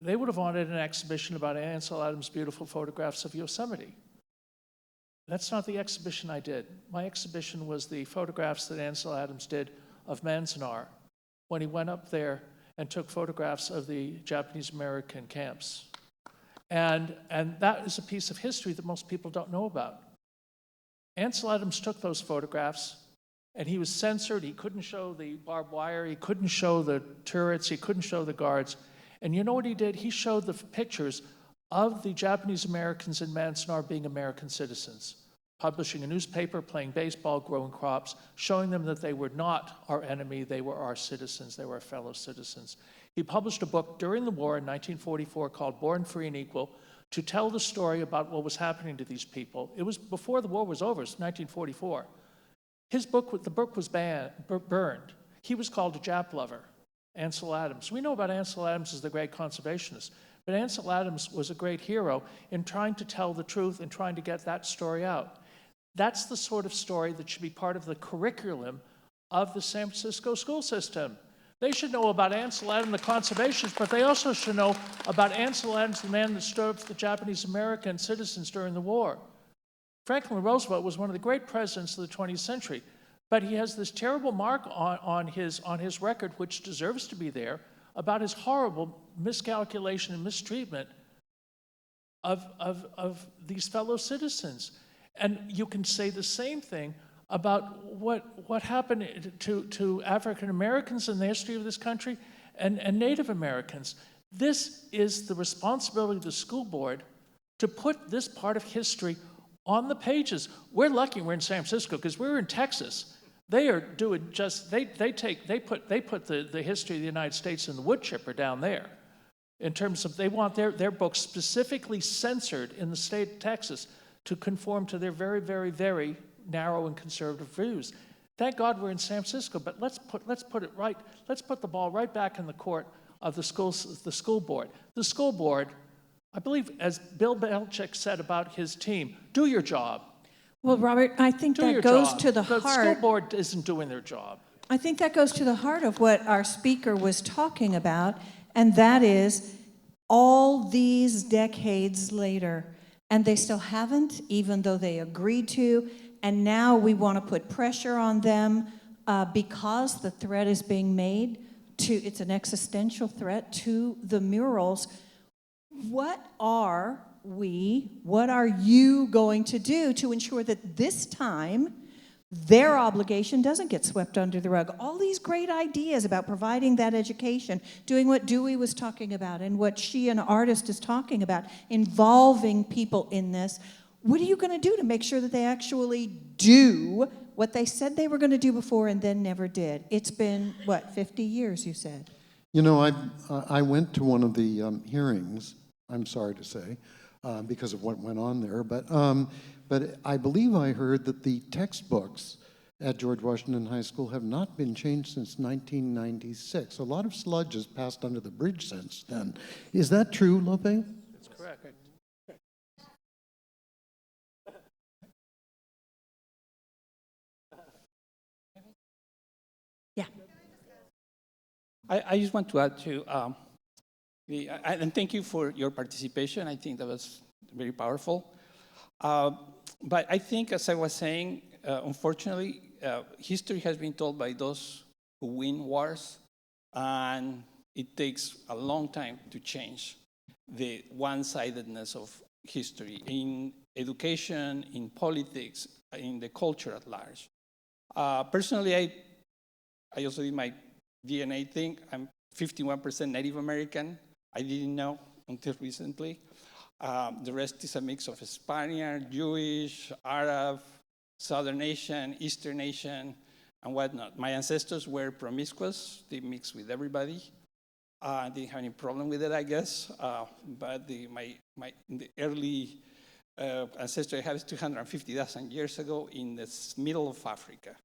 They would have wanted an exhibition about Ansel Adams' beautiful photographs of Yosemite. That's not the exhibition I did. My exhibition was the photographs that Ansel Adams did of Manzanar when he went up there and took photographs of the Japanese American camps. And that is a piece of history that most people don't know about. Ansel Adams took those photographs and he was censored. He couldn't show the barbed wire. He couldn't show the turrets. He couldn't show the guards. And you know what he did? He showed the pictures of the Japanese Americans in Manzanar being American citizens, publishing a newspaper, playing baseball, growing crops, showing them that they were not our enemy, they were our citizens, they were our fellow citizens. He published a book during the war in 1944 called Born Free and Equal to tell the story about what was happening to these people. It was before the war was over, it was 1944. The book was burned. He was called a Jap lover, Ansel Adams. We know about Ansel Adams as the great conservationist. But Ansel Adams was a great hero in trying to tell the truth and trying to get that story out. That's the sort of story that should be part of the curriculum of the San Francisco school system. They should know about Ansel Adams, the conservationist, but they also should know about Ansel Adams, the man that stood up for the Japanese American citizens during the war. Franklin Roosevelt was one of the great presidents of the 20th century, but he has this terrible mark on his record, which deserves to be there, about his horrible miscalculation and mistreatment of these fellow citizens. And you can say the same thing about what happened to African Americans in the history of this country and Native Americans. This is the responsibility of the school board to put this part of history on the pages. We're lucky we're in San Francisco because we're in Texas. They are doing just, they put the history of the United States in the wood chipper down there in terms of they want their books specifically censored in the state of Texas to conform to their very, very, very narrow and conservative views. Thank God we're in San Francisco, but let's put the ball right back in the court of the school board. The school board, I believe, as Bill Belichick said about his team, do your job. Well, Robert, I think that goes to the heart. The school board isn't doing their job. I think that goes to the heart of what our speaker was talking about, And that is all these decades later, and they still haven't, even though they agreed to, and now we want to put pressure on them because the threat is being made to, it's an existential threat to the murals. What are you going to do to ensure that this time their obligation doesn't get swept under the rug? All these great ideas about providing that education, doing what Dewey was talking about and what she, an artist, is talking about, involving people in this. What are you going to do to make sure that they actually do what they said they were going to do before and then never did? It's been, what, 50 years, you said? You know, I went to one of the hearings, I'm sorry to say, because of what went on there, but I believe I heard that the textbooks at George Washington High School have not been changed since 1996. A lot of sludge has passed under the bridge since then. Is that true, Lope? That's correct. Yeah. I just want to add to, and thank you for your participation. I think that was very powerful. But I think, as I was saying, unfortunately, history has been told by those who win wars, and it takes a long time to change the one-sidedness of history in education, in politics, in the culture at large. Personally, I also did my DNA thing. I'm 51% Native American. I didn't know until recently. The rest is a mix of Spaniard, Jewish, Arab, Southern Asian, Eastern Asian, and whatnot. My ancestors were promiscuous. They mixed with everybody. I didn't have any problem with it, I guess. But the early ancestor I have is 250,000 years ago in the middle of Africa.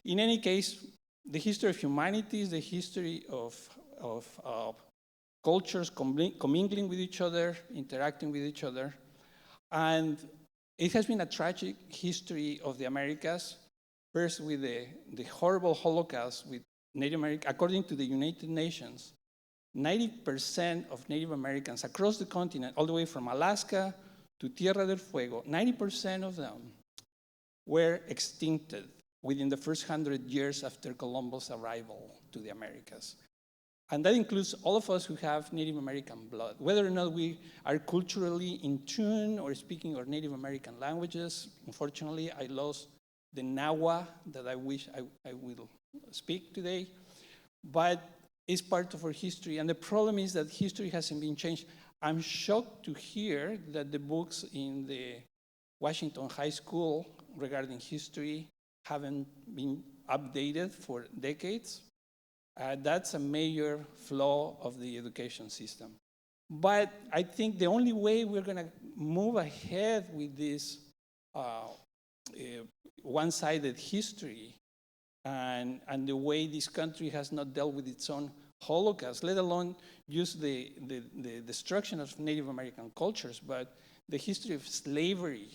In any case, the history of humanity is the history of cultures commingling with each other, interacting with each other. And it has been a tragic history of the Americas, first with the horrible Holocaust with Native Americans. According to the United Nations, 90% of Native Americans across the continent, all the way from Alaska to Tierra del Fuego, 90% of them were extincted within the first 100 years after Columbus' arrival to the Americas. And that includes all of us who have Native American blood. Whether or not we are culturally in tune or speaking our Native American languages, unfortunately, I lost the Nahua that I wish I will speak today. But it's part of our history. And the problem is that history hasn't been changed. I'm shocked to hear that the books in the Washington High School regarding history haven't been updated for decades. That's a major flaw of the education system. But I think the only way we're going to move ahead with this one-sided history and the way this country has not dealt with its own Holocaust, let alone use the destruction of Native American cultures, but the history of slavery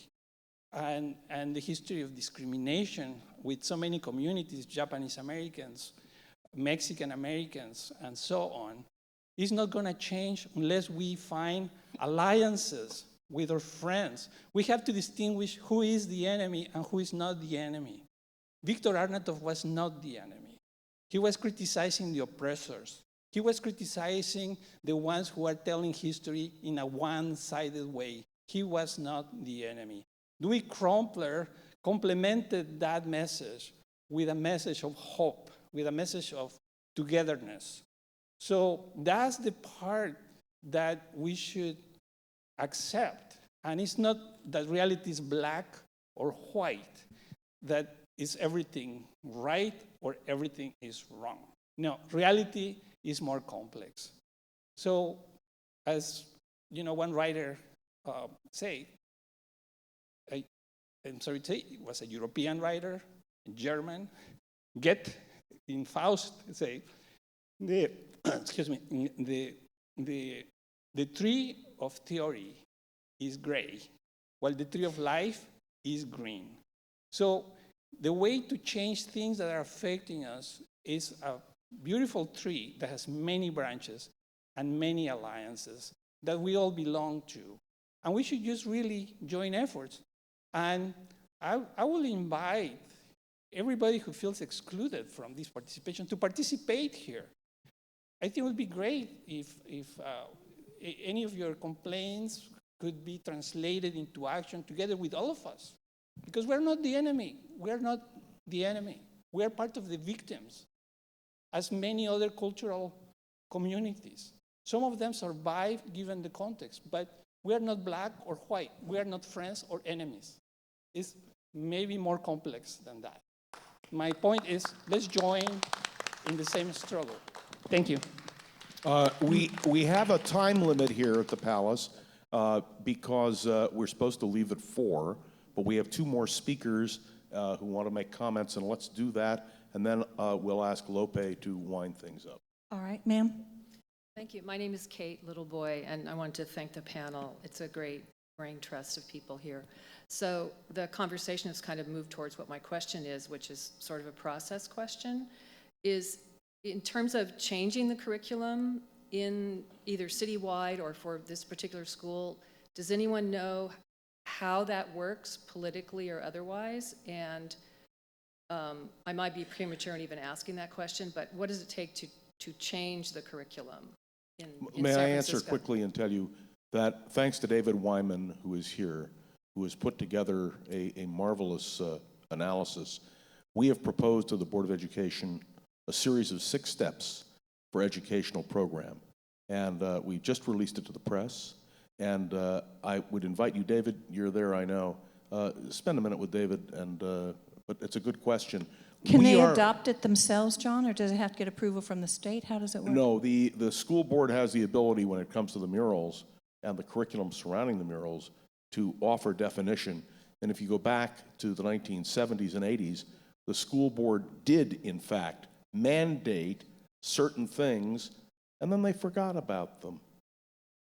and the history of discrimination with so many communities, Japanese Americans, Mexican Americans, and so on, is not going to change unless we find alliances with our friends. We have to distinguish who is the enemy and who is not the enemy. Victor Arnautoff was not the enemy. He was criticizing the oppressors. He was criticizing the ones who are telling history in a one-sided way. He was not the enemy. Dewey Crumpler complemented that message with a message of hope, with a message of togetherness. So that's the part that we should accept. And it's not that reality is black or white, that is everything right or everything is wrong. No, reality is more complex. So as one writer said, I'm sorry to say, it was a European writer, German, Goethe in Faust say, the tree of theory is gray, while the tree of life is green. So the way to change things that are affecting us is a beautiful tree that has many branches, and many alliances that we all belong to. And we should just really join efforts. And I will invite everybody who feels excluded from this participation to participate here. I think it would be great if any of your complaints could be translated into action together with all of us. Because we're not the enemy. We're not the enemy. We are part of the victims, as many other cultural communities. Some of them survive given the context, but we are not black or white. We are not friends or enemies. It's maybe more complex than that. My point is, let's join in the same struggle. Thank you. We have a time limit here at the Palace because we're supposed to leave at 4, but we have 2 more speakers who want to make comments, and let's do that, and then we'll ask Lope to wind things up. All right, ma'am. Thank you. My name is Kate Littleboy, and I want to thank the panel. It's a great brain trust of people here. So the conversation has kind of moved towards what my question is, which is sort of a process question, is in terms of changing the curriculum in either citywide or for this particular school, does anyone know how that works politically or otherwise? And I might be premature in even asking that question, but what does it take to change the curriculum in May San I answer Francisco? quickly and tell you that thanks to David Wyman, who is here, who has put together a marvelous analysis, we have proposed to the Board of Education a series of 6 steps for educational program. And we just released it to the press. And I would invite you, David, you're there, I know. Spend a minute with David, but it's a good question. Can they adopt it themselves, John, or does it have to get approval from the state? How does it work? No, the school board has the ability when it comes to the murals and the curriculum surrounding the murals to offer definition. And if you go back to the 1970s and 80s, the school board did, in fact, mandate certain things, and then they forgot about them.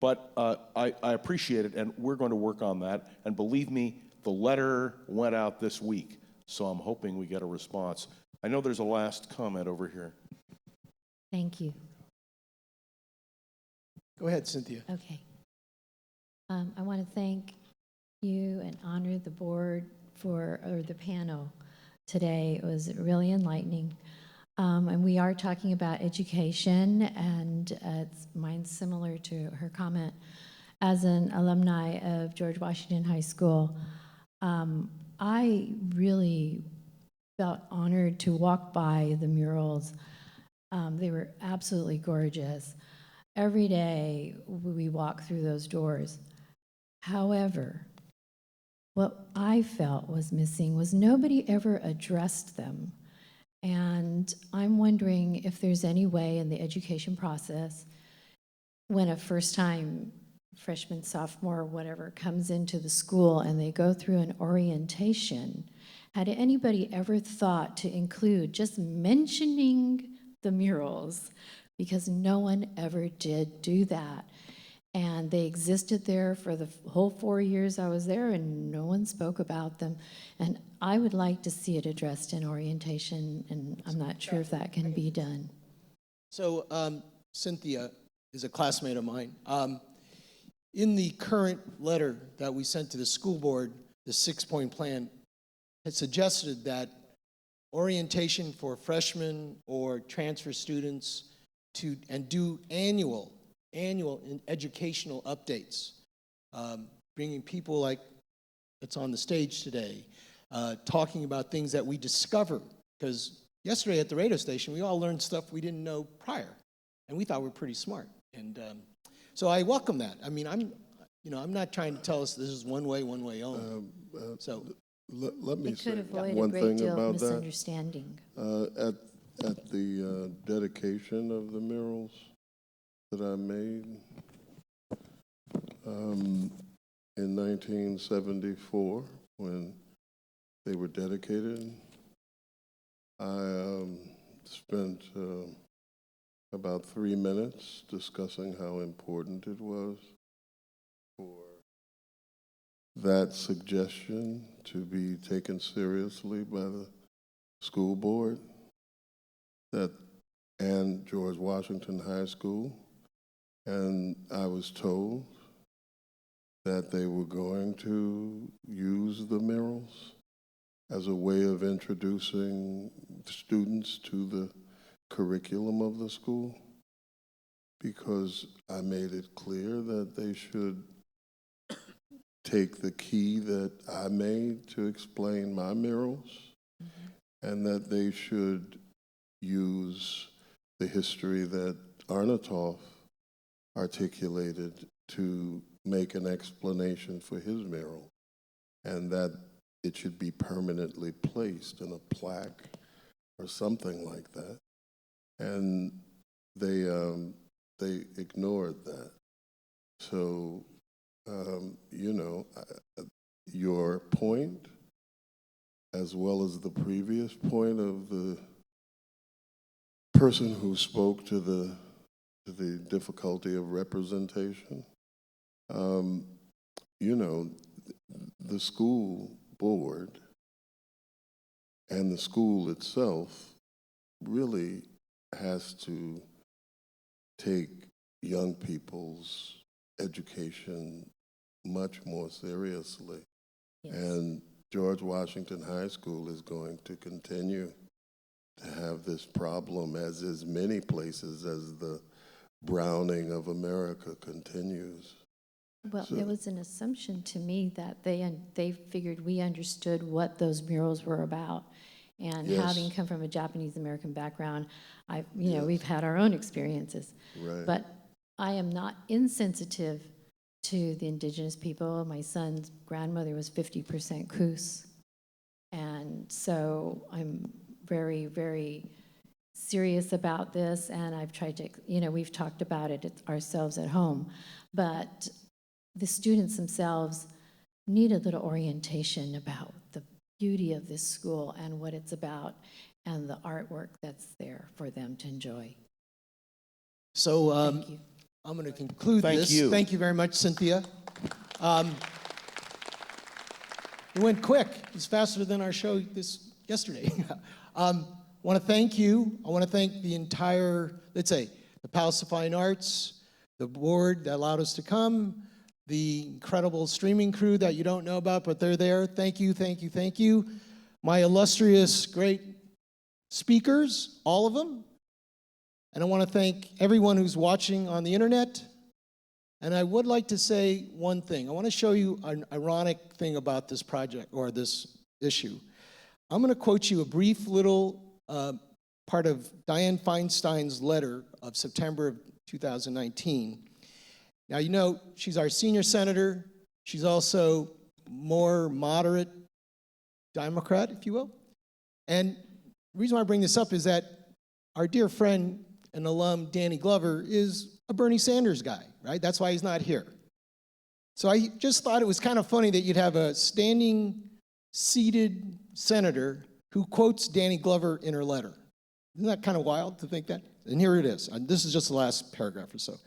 But I appreciate it, and we're going to work on that. And believe me, the letter went out this week, so I'm hoping we get a response. I know there's a last comment over here. Thank you. Go ahead, Cynthia. Okay. I want to thank you and honor the board or the panel today. It was really enlightening. And we are talking about education, and mine's similar to her comment. As an alumni of George Washington High School, I really felt honored to walk by the murals. They were absolutely gorgeous. Every day we walk through those doors. However, what I felt was missing was nobody ever addressed them. And I'm wondering if there's any way in the education process, when a first-time freshman, sophomore, whatever, comes into the school and they go through an orientation, had anybody ever thought to include just mentioning the murals? Because no one ever did do that. And they existed there for the whole 4 years I was there, and no one spoke about them. And I would like to see it addressed in orientation, and I'm not sure if that can be done. So Cynthia is a classmate of mine. In the current letter that we sent to the school board, the 6-point plan had suggested that orientation for freshmen or transfer students and do annual educational updates, bringing people like that's on the stage today, talking about things that we discover. Because yesterday at the radio station, we all learned stuff we didn't know prior, and we thought we were pretty smart. And so I welcome that. I mean, I'm not trying to tell us this is one way only. Let me It say could avoid one a great thing deal of about misunderstanding. At the dedication of the murals that I made in 1974, when they were dedicated, I spent about 3 minutes discussing how important it was for that suggestion to be taken seriously by the school board and George Washington High School, And I was told that they were going to use the murals as a way of introducing students to the curriculum of the school, because I made it clear that they should take the key that I made to explain my murals, and that they should use the history that Arnautoff articulated to make an explanation for his mural, and that it should be permanently placed in a plaque or something like that. And they ignored that. So, you know, your point, as well as the previous point of the person who spoke to the difficulty of representation, you know, the school board and the school itself really has to take young people's education much more seriously. Yes. And George Washington High School is going to continue to have this problem, as is many places, as the browning of America continues. Well, it was an assumption to me that they figured we understood what those murals were about. And Yes. having come from a Japanese American background, we've had our own experiences. Right. But I am not insensitive to the indigenous people. My son's grandmother was 50% Coos. And so I'm very, very serious about this, and I've tried to, we've talked about it ourselves at home. But the students themselves need a little orientation about the beauty of this school and what it's about and the artwork that's there for them to enjoy. So Thank you. I'm going to conclude Thank this. you. Thank you very much, Cynthia. It went quick. It was faster than our show yesterday. I want to thank you. I want to thank the entire, let's say, the Palace of Fine Arts, the board that allowed us to come, the incredible streaming crew that you don't know about, but they're there. Thank you, thank you, thank you. My illustrious, great speakers, all of them. And I want to thank everyone who's watching on the internet. And I would like to say one thing. I want to show you an ironic thing about this project or this issue. I'm going to quote you a brief little part of Dianne Feinstein's letter of September of 2019. Now, you know, she's our senior senator. She's also more moderate Democrat, if you will. And the reason why I bring this up is that our dear friend and alum, Danny Glover, is a Bernie Sanders guy, right? That's why he's not here. So I just thought it was kind of funny that you'd have a standing, seated senator who quotes Danny Glover in her letter. Isn't that kind of wild to think that? And here it is. This is just the last paragraph or so.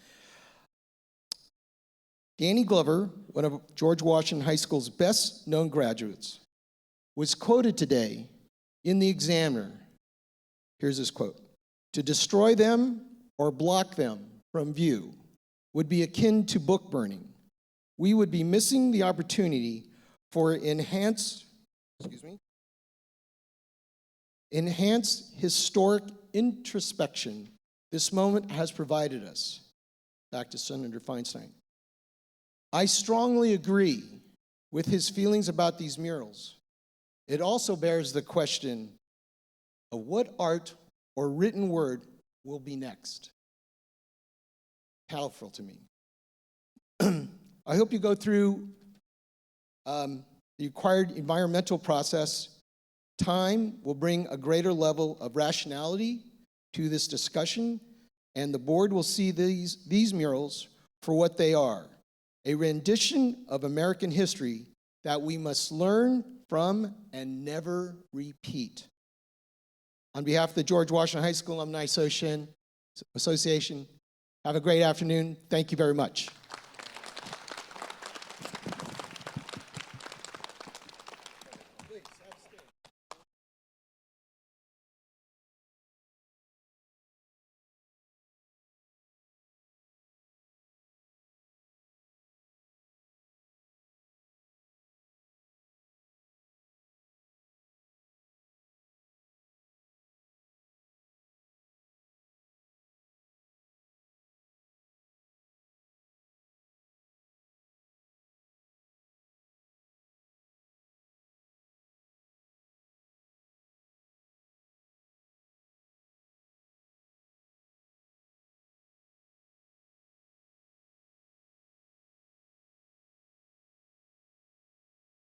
Danny Glover, one of George Washington High School's best-known graduates, was quoted today in the Examiner. Here's his quote. "To destroy them or block them from view would be akin to book burning. We would be missing the opportunity for enhanced historic introspection this moment has provided us." Back to Senator Feinstein. "I strongly agree with his feelings about these murals. It also bears the question of what art or written word will be next." Powerful to me. I hope you go through the required environmental process. Time will bring a greater level of rationality to this discussion, and the board will see these murals for what they are, a rendition of American history that we must learn from and never repeat. On behalf of the George Washington High School Alumni Association, have a great afternoon. Thank you very much.